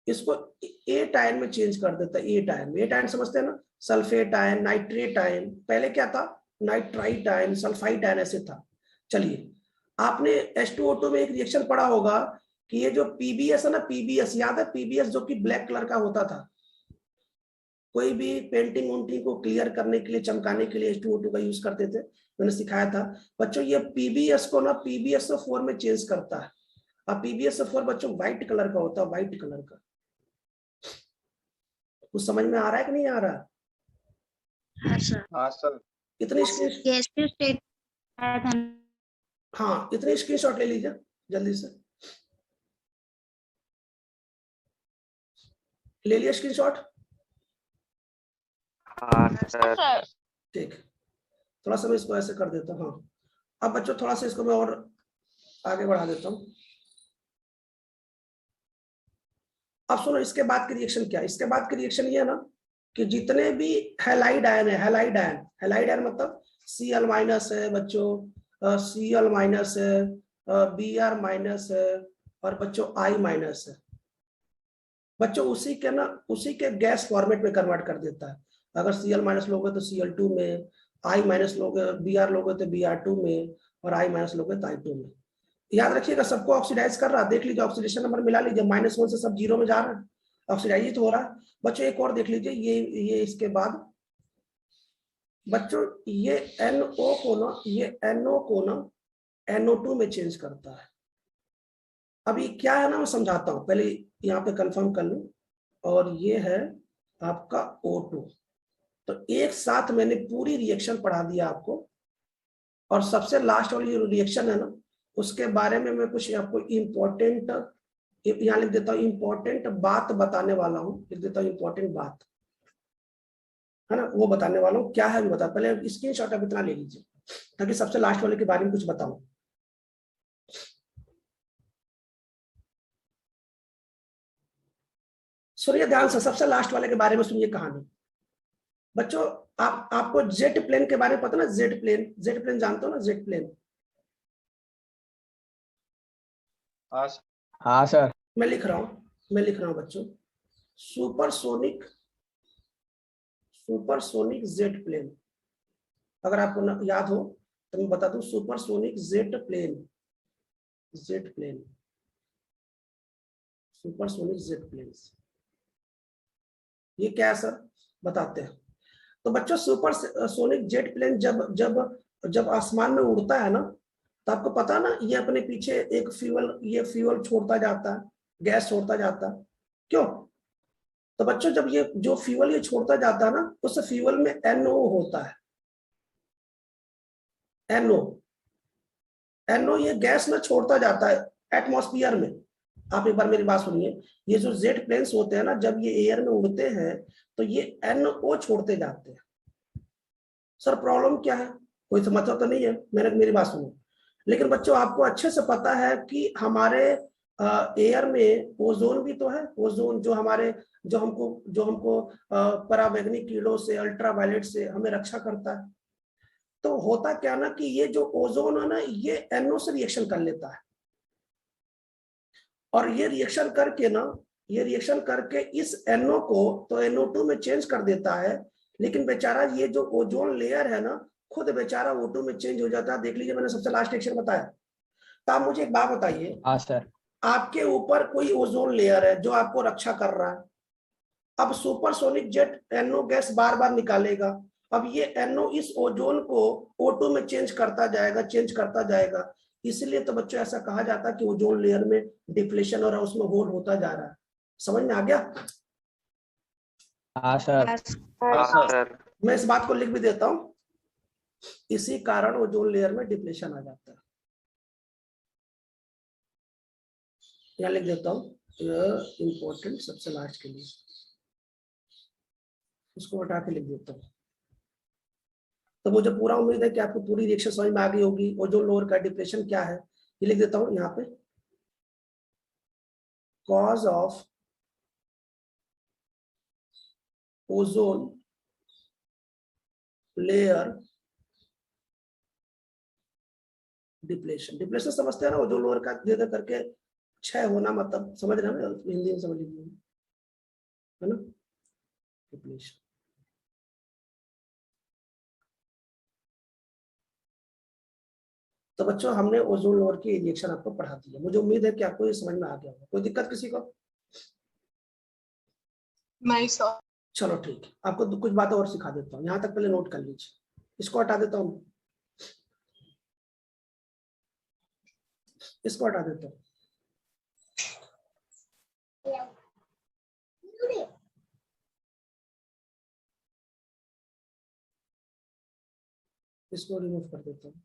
इसको एट आयन में चेंज कर देता है। एट आयन समझते हैं ना, सल्फेट आयन, नाइट्रेट आयन, पहले क्या था नाइट्राइट आयन, सल्फाइट आयन ऐसे था। चलिए आपने H2O2 में एक रिएक्शन पढ़ा होगा कि ये जो पीबीएस है ना, पीबीएस याद है, पीबीएस जो कि ब्लैक कलर का होता था, कोई भी पेंटिंग उंटिंग को क्लियर करने के लिए, चमकाने के लिए H2O2 का यूज करते थे, मैंने सिखाया था बच्चों। ये पीबीएस को ना PbSO4 में चेंज करता है। अब PbSO4 बच्चों व्हाइट कलर का होता है, व्हाइट कलर का। कुछ समझ में आ रहा है कि नहीं आ रहा? हाँ सर। हाँ सर। इतनी स्क्रीन, गैस स्टेट आया था। हाँ इतनी स्क्रीनशॉट ले लीजिए जल्दी से, ले लिया स्क्रीनशॉट? हाँ सर। ठीक, थोड़ा सा मैं इसको ऐसे कर देता हूँ। हाँ, अब बच्चों थोड़ा सा इसको मैं और आगे बढ़ा देता हूँ। अब सुनो इसके बाद की रिएक्शन क्या है। इसके बाद की रिएक्शन ये है ना कि जितने भी हैलाइड आयन है, हैलाइड आयन, हैलाइड आयन मतलब Cl माइनस है बच्चों, Cl माइनस है, Br माइनस है, और बच्चों I माइनस है बच्चों, उसी के ना, उसी के गैस फॉर्मेट में कन्वर्ट कर देता है। अगर Cl माइनस लोगे तो Cl2 में, I माइनस लोगे, Br लोगे तो Br2 में, और I माइनस लोगे तो I2 में। याद रखिएगा सबको ऑक्सीडाइज कर रहा है, देख लीजिए ऑक्सीडेशन नंबर मिला लीजिए, -1 से सब 0 में जा रहा है, ऑक्सीडाइज हो रहा है बच्चों। एक और देख लीजिए, ये इसके बाद बच्चों ये NO को ना, ये NO को ना NO2 में चेंज करता है। अब ये क्या है ना मैं समझाता हूं, पहले यहाँ पे कंफर्म कर लूं। और ये है आपका O2। तो एक साथ मैंने पूरी रिएक्शन पढ़ा दिया आपको, और सबसे लास्ट वाली जो रिएक्शन है ना, उसके बारे में मैं कुछ आपको इम्पोर्टेंट यहाँ लिख देता हूँ, इम्पोर्टेंट बात बताने वाला हूँ, लिख देता हूँ इम्पोर्टेंट बात, है ना, वो बताने वाला हूँ। क्या है वो बता, पहले स्क्रीनशॉट अब इतना ले लीजिए ताकि सबसे लास्ट वाले के बारे में कुछ बताऊं। सुनिए ध्यान से, सबसे लास्ट वाले के बारे में सुनिए कहानी बच्चों। आपको जेट प्लेन के बारे में पता ना, जेट प्लेन, जेट प्लेन जानते हो ना, जेट प्लेन? हाँ सर। हाँ सर। मैं लिख रहा हूं बच्चों, सुपरसोनिक, सुपरसोनिक जेट प्लेन। अगर आपको याद हो तो मैं बता दूं, supersonic jet plane, jet plane, supersonic jet plane, ये क्या है सर, बताते हैं। तो बच्चों सुपर सोनिक जेट प्लेन जब जब जब आसमान में उड़ता है ना, तो आपको पता है ना, ये अपने पीछे एक फ्यूल, ये फ्यूल छोड़ता जाता है, गैस छोड़ता जाता है, क्यों? तो बच्चों जब ये जो फ्यूल ये छोड़ता जाता है ना, उस फ्यूल में NO होता है, NO, NO ये गैस में छोड़ता जाता है एटमॉस्फेयर में। आप एक बार मेरी बात सुनिए, ये जो जेट प्लेन्स होते हैं ना, जब ये एयर में उड़ते हैं तो ये NO छोड़ते जाते हैं। सर प्रॉब्लम क्या है, कोई समस्या तो नहीं है? मेरी बात सुनो। लेकिन बच्चों आपको अच्छे से पता है कि हमारे एयर में ओजोन भी तो है, ओजोन जो हमारे, जो हमको पराबैंगनी कीड़ों से, अल्ट्रावायलेट से हमें रक्षा करता है। तो होता क्या ना कि ये जो ओजोन है ना, ये NO से रिएक्शन कर लेता है, और ये रिएक्शन करके ना, ये रिएक्शन करके इस NO को तो NO2 में चेंज कर देता है। लेकिन बेचारा ये जो ओजोन लेयर है ना, खुद बेचारा O2 में चेंज हो जाता है। देख लीजिए मैंने सबसे लास्ट रिएक्शन बताया। तो आप मुझे एक बात बताइए, हाँ सर। आपके ऊपर कोई ओजोन लेयर है जो आपको रक्षा कर रहा है। अब सुपरसोनिक जेट NO गैस बार बार निकालेगा, अब ये NO इस ओजोन को O2 में चेंज करता जाएगा, चेंज करता जाएगा। इसलिए तो बच्चों ऐसा कहा जाता है कि ओजोन लेयर में डिप्लेशन हो रहा है, उसमें होल होता जा रहा है। समझ में आ गया? हाँ सर। हाँ सर। मैं इस बात को लिख भी देता हूं, इसी कारण ओजोन लेयर में डिप्लेशन आ जाता है। यहां लिख देता हूं, इंपॉर्टेंट सबसे लास्ट के लिए, इसको हटा के लिख देता हूं। तो मुझे पूरा उम्मीद है कि आपको पूरी रिएक्शन समझ में आ गई होगी। ओजोन लेयर का डिप्लेशन क्या है ये लिख देता हूं यहाँ पे, cause of ozone layer depletion. Depletion समझते हैं ना, ओजोन लेयर का धीरे धीरे करके क्षय होना, मतलब समझ रहे हैं ना, हिंदी में समझ लीजिए, है ना, डिप्लेशन। तो बच्चों हमने ओजोन लेयर की रिएक्शन आपको पढ़ा दी है। मुझे उम्मीद है कि आपको ये समझ में आ गया होगा। कोई दिक्कत किसी को? नहीं सर। चलो ठीक है, आपको कुछ बातें और सिखा देता हूँ, यहाँ तक पहले नोट कर लीजिए। इसको हटा देता हूँ, इसको हटा देता हूँ। इसको रिमूव कर देता हूँ।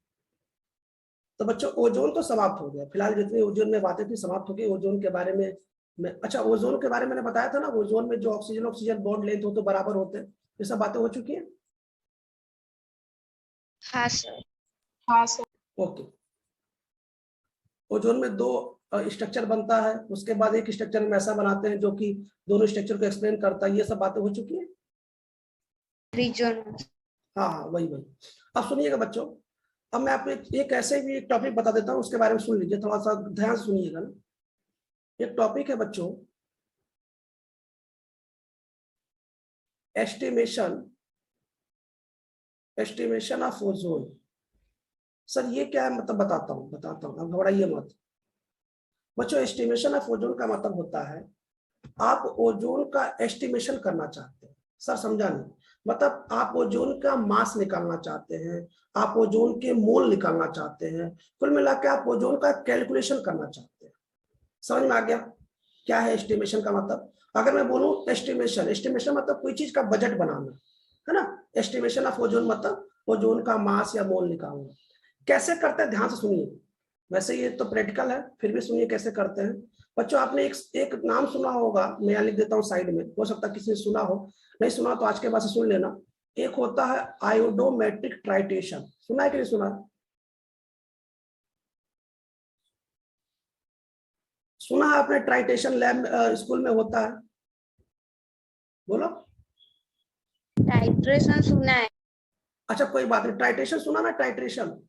तो बच्चों ओजोन तो समाप्त हो गया, फिलहाल जितनी ओजोन में बातें थी समाप्त हो गई। ओजोन के बारे में अच्छा, ओजोन के बारे में मैंने बताया था ना, ओजोन में जो ऑक्सीजन ऑक्सीजन बॉन्ड लेंथ हो तो बराबर होते हैं, ये सब बातें हो चुकी है। हाँ सर। हाँ सर। ओके, ओजोन में दो स्ट्रक्चर बनता है, उसके बाद एक स्ट्रक्चर में ऐसा बनाते हैं जो कि दोनों स्ट्रक्चर को एक्सप्लेन करता है, ये सब बातें हो चुकी है। रीजन। हाँ हाँ वही वही। अब सुनिएगा बच्चों, अब मैं आपको एक ऐसे भी एक टॉपिक बता देता हूँ, उसके बारे में सुन लीजिए, थोड़ा सा ध्यान से सुनिएगा ना। एक टॉपिक है बच्चों, एस्टिमेशन ऑफ ओजोन। सर ये क्या है, मतलब बताता हूँ अब घबराइए मत बच्चों। एस्टिमेशन ऑफ ओजोन का मतलब होता है आप ओजोन का एस्टिमेशन करना चाहते हैं। सर समझा नहीं, मतलब आप ओजोन का मास निकालना चाहते हैं, आप ओजोन के मोल निकालना चाहते हैं, कुल मिलाकर आप ओजोन का कैलकुलेशन करना चाहते हैं। समझ में आ गया क्या है एस्टिमेशन का मतलब? अगर मैं बोलूं एस्टिमेशन मतलब कोई चीज का बजट बनाना है ना। एस्टिमेशन ऑफ ओजोन मतलब ओजोन का मास या मोल निकालना। कैसे करते हैं ध्यान से सुनिए, वैसे ये तो प्रैक्टिकल है, फिर भी सुनिए कैसे करते हैं। बच्चों आपने एक नाम सुना होगा, मैं यहाँ लिख देता हूँ साइड में, हो सकता है किसी ने सुना हो, नहीं सुना तो आज के बाद से सुन लेना। एक होता है आयोडोमेट्रिक ट्राइटेशन, सुना है कि नहीं सुना? सुना है आपने? ट्राइटेशन लैब स्कूल में होता है, बोलो। टाइट्रेशन सुना है। अच्छा कोई बात नहीं, ट्राइटेशन सुना ना, ट्राइटेशन।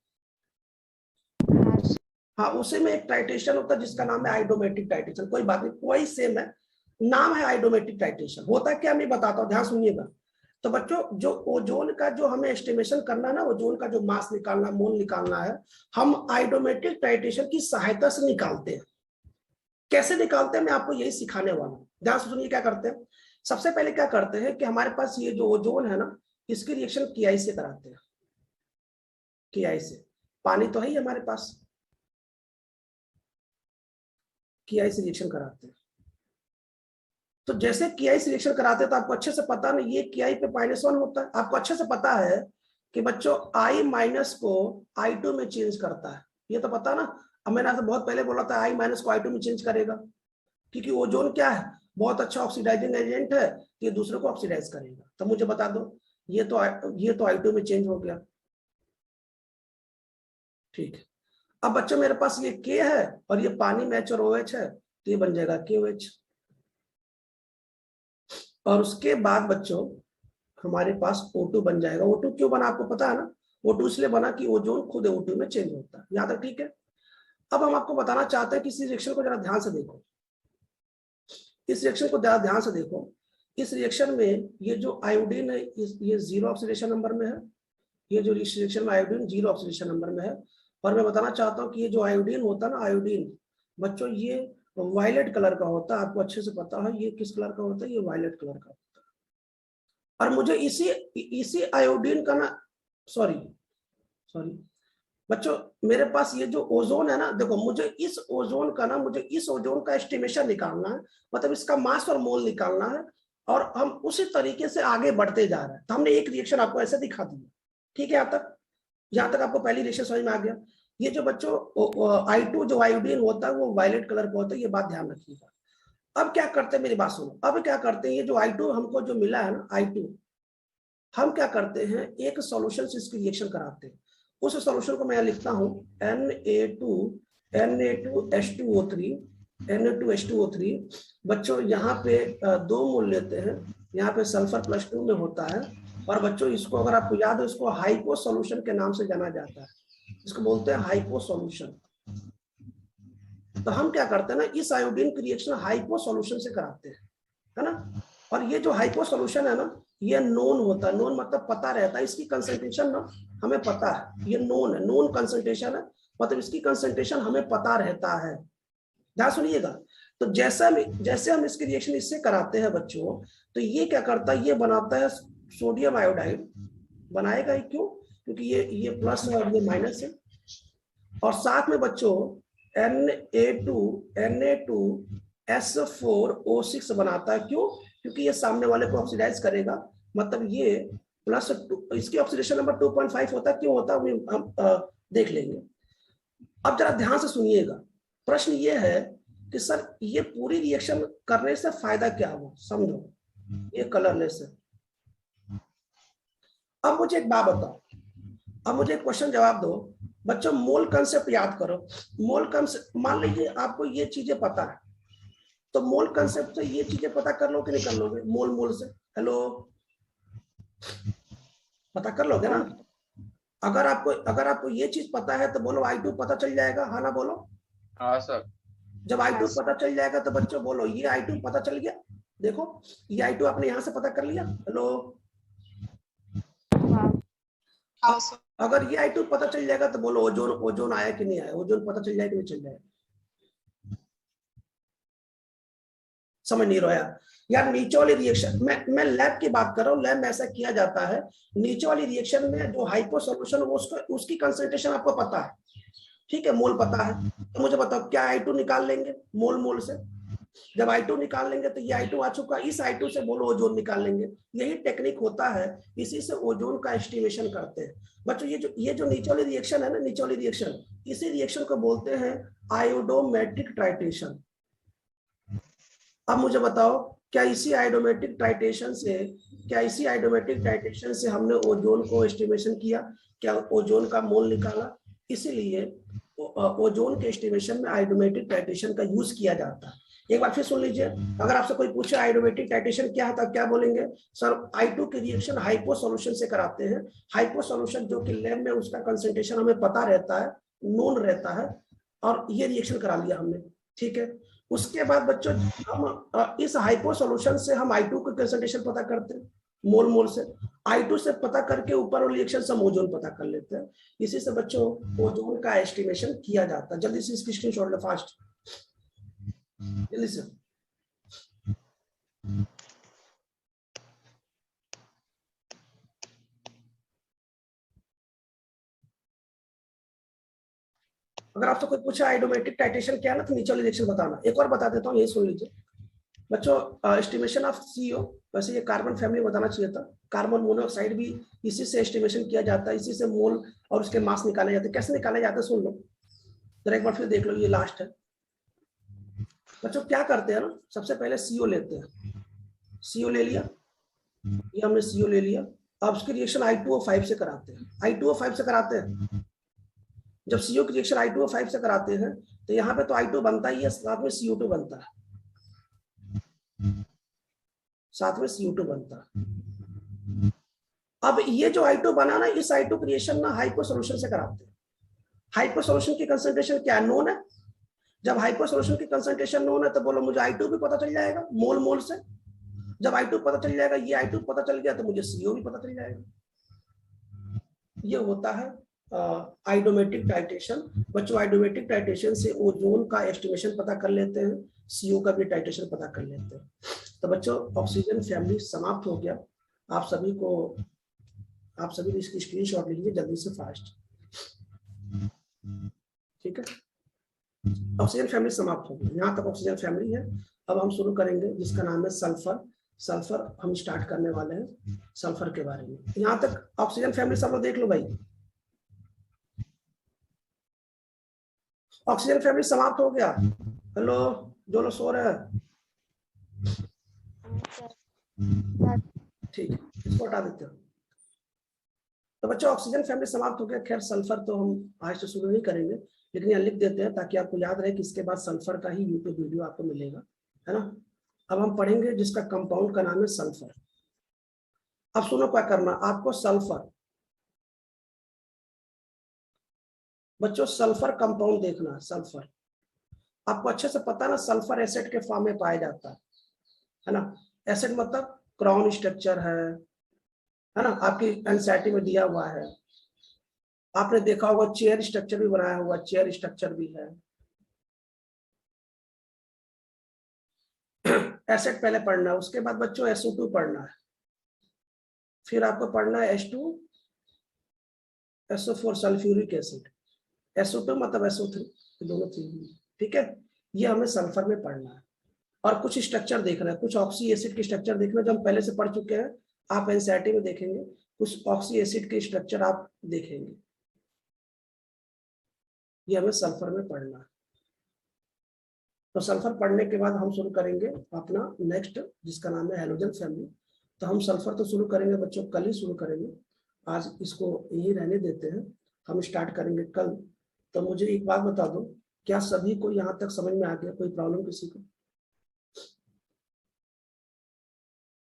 हाँ सर। हाँ उसी में एक ट्राइटेशन होता है जिसका नाम है आइडोमेट्रिक ट्राइटेशन। कोई बात नहीं, कोई सेम है, नाम है आइडोमेट्रिक ट्राइटेशन। होता क्या मैं बताता हूँ, ध्यान सुनिएगा। तो बच्चों जो ओजोन का जो हमें एस्टिमेशन करना है ना, ओजोन का जो मास निकालना, मोल निकालना है, हम आइडोमेट्रिक ट्राइटेशन की सहायता से निकालते हैं। कैसे निकालते हैं मैं आपको यही सिखाने वाला हूँ, ध्यान से सुनिए क्या करते हैं। सबसे पहले क्या करते हैं कि हमारे पास ये जो ओजोन है ना, इसकी रिएक्शन KI से कराते हैं। KI से, पानी तो है ही हमारे पास, KI से रिएक्शन कराते हैं। तो जैसे KI से रिएक्शन कराते हैं तो आपको अच्छे से पता ना, ये KI पे -1 होता है। आपको अच्छे से पता है कि बच्चों I- को I2 में चेंज करता है, ये तो पता ना। अब मैंने आपसे बहुत पहले बोला था I- को I2 में चेंज करेगा, क्योंकि ओजोन क्या है, बहुत अच्छा ऑक्सीडाइजिंग एजेंट है, ये दूसरे को ऑक्सीडाइज करेगा। तो मुझे बता दो, ये तो I2 में चेंज हो गया, ठीक है। अब बच्चों मेरे पास ये K है और ये पानी में H और OH है, तो ये बन जाएगा KOH। और उसके बाद बच्चों हमारे पास O2 बन जाएगा। O2 क्यों बना आपको पता है ना? O2 इसलिए बना कि ओजोन खुद O2 में चेंज होता है, यहाँ तक ठीक है। अब हम आपको बताना चाहते हैं कि इस रिएक्शन को जरा ध्यान से देखो, इस रिएक्शन को जरा ध्यान से देखो। इस रिएक्शन में ये जो आयोडीन है ये 0 ऑक्सीडेशन नंबर में है, ये जो रिएक्शन में आयोडीन 0 ऑक्सीडेशन नंबर में है। और मैं बताना चाहता हूँ कि ये जो आयोडीन होता है ना, आयोडीन बच्चों ये वायलेट कलर का होता है, आपको अच्छे से पता है ये किस कलर का होता है, ये वायलेट कलर का होता है। और मुझे इसी आयोडीन का ना, सॉरी बच्चों, मेरे पास ये जो ओजोन है ना, देखो मुझे इस ओजोन का एस्टिमेशन निकालना है, मतलब इसका मास और मोल निकालना है, और हम उसी तरीके से आगे बढ़ते जा रहे हैं। तो हमने एक रिएक्शन आपको ऐसे दिखा दिया, ठीक है। यहाँ तक आपको पहली रिएक्शन समझ में आ गया। ये जो बच्चों I2 जो आयोडीन होता है वो वायलेट कलर का होता है, ये बात ध्यान रखिएगा। अब क्या करते हैं, मेरी बात सुनो। अब क्या करते हैं, ये जो I2 हमको जो मिला है ना, I2, हम क्या करते हैं, एक सॉल्यूशन से इसकी रिएक्शन कराते हैं। उस सॉल्यूशन को मैं लिखता हूं Na2H2O3 बच्चों यहाँ पे 2 मोल लेते हैं, यहाँ पे सल्फर +2 में होता है। और बच्चों इसको अगर आपको याद हो, इसको हाइपो सॉल्यूशन के नाम से जाना जाता है, इसको बोलते हैं हाइपो सॉल्यूशन। तो हम क्या करते हैं ना, इस आयोडीन की रिएक्शन हाइपो सॉल्यूशन से कराते हैं, है ना। और ये जो हाइपो सॉल्यूशन है ना, ये नोन होता है, नोन मतलब पता रहता है, इसकी कंसंट्रेशन ना हमें पता है, ये नोन है, नोन कंसंट्रेशन है, मतलब इसकी कंसंट्रेशन हमें पता रहता है। ध्यान सुनिएगा। तो जैसे हम इसकी रिएक्शन इससे कराते हैं बच्चों, तो ये क्या करता है, ये बनाता है सोडियम आयोडाइड, बनाएगा ही क्यों, क्योंकि ये प्लस है और ये माइनस है। और साथ में बच्चों Na2SO4O6 बनाता है, क्यों, क्योंकि ये सामने वाले को ऑक्सीडाइज करेगा, मतलब ये प्लस इसकी ऑक्सीडेशन नंबर 2.5 होता है, क्यों होता है हम देख लेंगे। अब जरा ध्यान से सुनिएगा, प्रश्न ये है कि सर ये पूरी रिएक्शन करने से फायदा क्या हुआ, समझो, ये कलरलेस है। अब मुझे एक बात बताओ, अब मुझे एक क्वेश्चन जवाब दो बच्चों, मोल कंसेप्ट याद करो। मोल कंसेप्ट, मान लीजिए आपको ये चीजें पता है, तो मोल कंसेप्ट से ये चीजें पता कर लो कि नहीं कर लोगे, मोल से, हेलो, पता कर लोगे ना। अगर आपको ये चीज पता है तो बोलो I2 पता चल जाएगा, हाँ ना बोलो। हाँ सर। जब I2 पता चल जाएगा तो बच्चों बोलो ये I2 पता चल गया, देखो ये I2 आपने यहां से पता कर लिया, हेलो। हाँ सर। अगर ये I2 पता चल जाएगा तो बोलो ओजोन आया कि नहीं आया, ओजोन पता चल जाएगा कि नहीं चल जाएगा, समझ नहीं रहा यार। नीचे वाली रिएक्शन, मैं लैब की बात कर रहा हूँ, लैब में ऐसा किया जाता है, नीचे वाली रिएक्शन में जो हाइपो सॉल्यूशन उसकी कंसंट्रेशन आपको पता है, ठीक है, मोल पता है, तो मुझे बताओ क्या I2 निकाल लेंगे मोल से। जब I2 निकाल लेंगे तो ये I2 आ चुका, इस I2 से बोलो ओजोन निकाल लेंगे। यही टेक्निक होता है, इसी से ओजोन का एस्टिमेशन करते हैं बच्चों। ये जो नीचे वाली रिएक्शन है ना, नीचे वाली रिएक्शन, इसी रिएक्शन को बोलते हैं आयोडोमेट्रिक टाइट्रेशन। अब मुझे बताओ क्या इसी आयोडोमेट्रिक टाइट्रेशन से हमने ओजोन को एस्टिमेशन किया, क्या ओजोन का मोल निकाला। इसीलिए ओजोन के एस्टिमेशन में आयोडोमेट्रिक टाइट्रेशन का यूज किया जाता है। एक बार फिर सुन लीजिए, अगर आपसे कोई पूछे आयोडोमेट्रिक टाइट्रेशन क्या है, तब क्या बोलेंगे, सर I2 की रिएक्शन हाइपो सॉल्यूशन से कराते हैं। हाइपो सॉल्यूशन जो कि लैब में उसका कंसंट्रेशन हमें पता रहता है, नोन रहता है, और ये रिएक्शन करा लिया हमने, ठीक है। उसके बाद बच्चों हम इस हाइपो सॉल्यूशन से हम I2 की कंसंट्रेशन पता करते हैं, मोल से। I2 से पता करके ऊपर वाली रिएक्शन से हम ओजोन पता कर लेते हैं। इसी से बच्चों ओजोन का एस्टिमेशन किया जाता है। जल्दी से इसकी स्क्रीनशॉट ले, फास्ट, जल्दी से। अगर आपसे कोई पूछे आयोडोमेट्रिक टाइट्रेशन क्या है ना, तो नीचे वाली रिएक्शन बताना। एक और बता देता हूँ, ये सुन लीजिए बच्चों, एस्टिमेशन ऑफ CO, वैसे ये कार्बन फैमिली बताना चाहिए था, कार्बन मोनोऑक्साइड भी इसी से एस्टिमेशन किया जाता है, इसी से मोल और उसके मास निकाले जाते हैं। कैसे निकाले जाते हैं सुन लो जरा एक बार फिर देख लो, ये लास्ट है बच्चों। क्या करते हैं ना, सबसे पहले CO लेते हैं, CO ले लिया, ये हमने CO ले लिया। अब उसकी रिएक्शन I2O5 से कराते हैं, I2O5 से कराते हैं। जब CO की रिएक्शन I2O5 से कराते हैं तो यहाँ पे तो I2 बनता ही है, साथ में CO2 बनता है, साथ में CO2 बनता है। अब ये जो I2 बना ना, इस I2 क्रिएशन ना हाइपो सॉल्यूशन से कराते हैं। हाइपो सॉल्यूशन की कंसंट्रेशन क्या है, नोन है। जब हाइपो सॉल्यूशन की कंसंट्रेशन नोन है तो बोलो मुझे I2 भी पता चल जाएगा मोल से। जब I2 पता चल जाएगा, ये I2 पता चल गया, तो मुझे CO भी पता चल जाएगा। ये होता है आयोडोमेट्रिक टाइट्रेशन। बच्चों आयोडोमेट्रिक टाइट्रेशन से ओजोन का एस्टिमेशन पता कर लेते हैं, CO का भी टाइट्रेशन पता कर लेते हैं। तो बच्चों ऑक्सीजन फैमिली समाप्त हो गया। आप सभी इसकी स्क्रीनशॉट लीजिए जल्दी से, फास्ट, ठीक है। ऑक्सीजन फैमिली समाप्त हो गई, यहाँ तक ऑक्सीजन फैमिली है। अब हम शुरू करेंगे जिसका नाम है सल्फर। सल्फर हम स्टार्ट करने वाले हैं सल्फर के बारे में। यहाँ तक ऑक्सीजन फैमिली सब लोग देख लो भाई, ऑक्सीजन फैमिली समाप्त हो गया। हेलो, जो लोग सो रहे हैं, ठीक है, इसको हटा देते हो। तो बच्चों ऑक्सीजन फैमिली समाप्त हो गया। खैर सल्फर तो हम आज से शुरू नहीं करेंगे, लेकिन यहाँ लिख देते हैं ताकि आपको याद रहे कि इसके बाद सल्फर का ही यूट्यूब वीडियो आपको मिलेगा, है ना। अब हम पढ़ेंगे जिसका कंपाउंड का नाम है सल्फर। अब सुनो क्या करना आपको, सल्फर बच्चों, सल्फर कंपाउंड देखना। सल्फर आपको अच्छे से पता ना, सल्फर एसिड के फॉर्म में पाया जाता है ना। एसिड मतलब क्राउन स्ट्रक्चर है ना, आपकी एनसीईआरटी में दिया हुआ है। आपने देखा होगा चेयर स्ट्रक्चर भी बनाया हुआ, चेयर स्ट्रक्चर भी है। एसिड पहले पढ़ना है, उसके बाद बच्चों SO2 पढ़ना है, फिर आपको पढ़ना है H2 SO4 sulphuric acid, SO2 मतलब SO3, दोनों चीज, ठीक है। ये हमें सल्फर में पढ़ना है और कुछ स्ट्रक्चर देखना है, कुछ ऑक्सी एसिड की स्ट्रक्चर देखना है जो हम पहले से पढ़ चुके हैं, आप एनसीईआरटी में देखेंगे, कुछ ऑक्सी एसिड के स्ट्रक्चर आप देखेंगे, ये हमें सल्फर में पढ़ना है। तो सल्फर पढ़ने के बाद हम शुरू करेंगे अपना नेक्स्ट, जिसका नाम है हैलोजन फैमिली। तो हम सल्फर तो शुरू करेंगे बच्चों, कल ही शुरू करेंगे, आज इसको यही रहने देते हैं, हम स्टार्ट करेंगे कल। तो मुझे एक बात बता दो, क्या सभी को यहाँ तक समझ में आ गया? कोई प्रॉब्लम किसी को?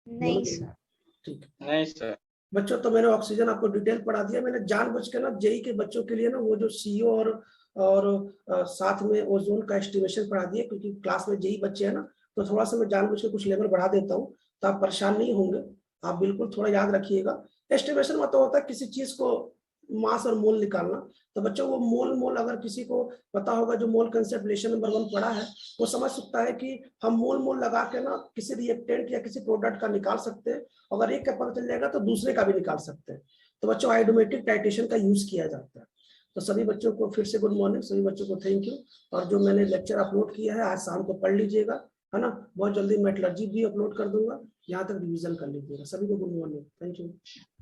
नहीं सर। ठीक है नहीं सर। बच्चों, तो मैंने ऑक्सीजन आपको डिटेल पढ़ा दिया। मैंने जानबूझ के ना जेई के बच्चों के लिए ना वो जो CO और साथ में ओजोन का एस्टिमेशन पढ़ा दिया, क्योंकि क्लास में जेई बच्चे हैं ना, तो थोड़ा सा मैं जानबूझ के कुछ लेवल बढ़ा देता हूँ, तो आप परेशान नहीं होंगे। आप बिल्कुल थोड़ा याद रखिएगा, एस्टिमेशन मतलब होता है किसी चीज को मास और मोल निकालना। तो बच्चों वो मोल अगर किसी को पता होगा, जो मोल कंसेप्ट लेशन नंबर 1 पढ़ा है, वो समझ सकता है कि हम मोल लगा के ना किसी रिएक्टेंट या किसी प्रोडक्ट का निकाल सकते हैं, अगर एक का पता चल जाएगा तो दूसरे का भी निकाल सकते हैं। तो बच्चों आइडोमेट्रिक टाइटेशन का यूज किया जाता है। तो सभी बच्चों को फिर से गुड मॉर्निंग, सभी बच्चों को थैंक यू। और जो मैंने लेक्चर अपलोड किया है आज शाम को पढ़ लीजिएगा, है ना। बहुत जल्दी मेटलर्जी भी अपलोड कर दूंगा, यहाँ तक रिवीजन कर लीजिएगा। सभी को गुड मॉर्निंग, थैंक यू।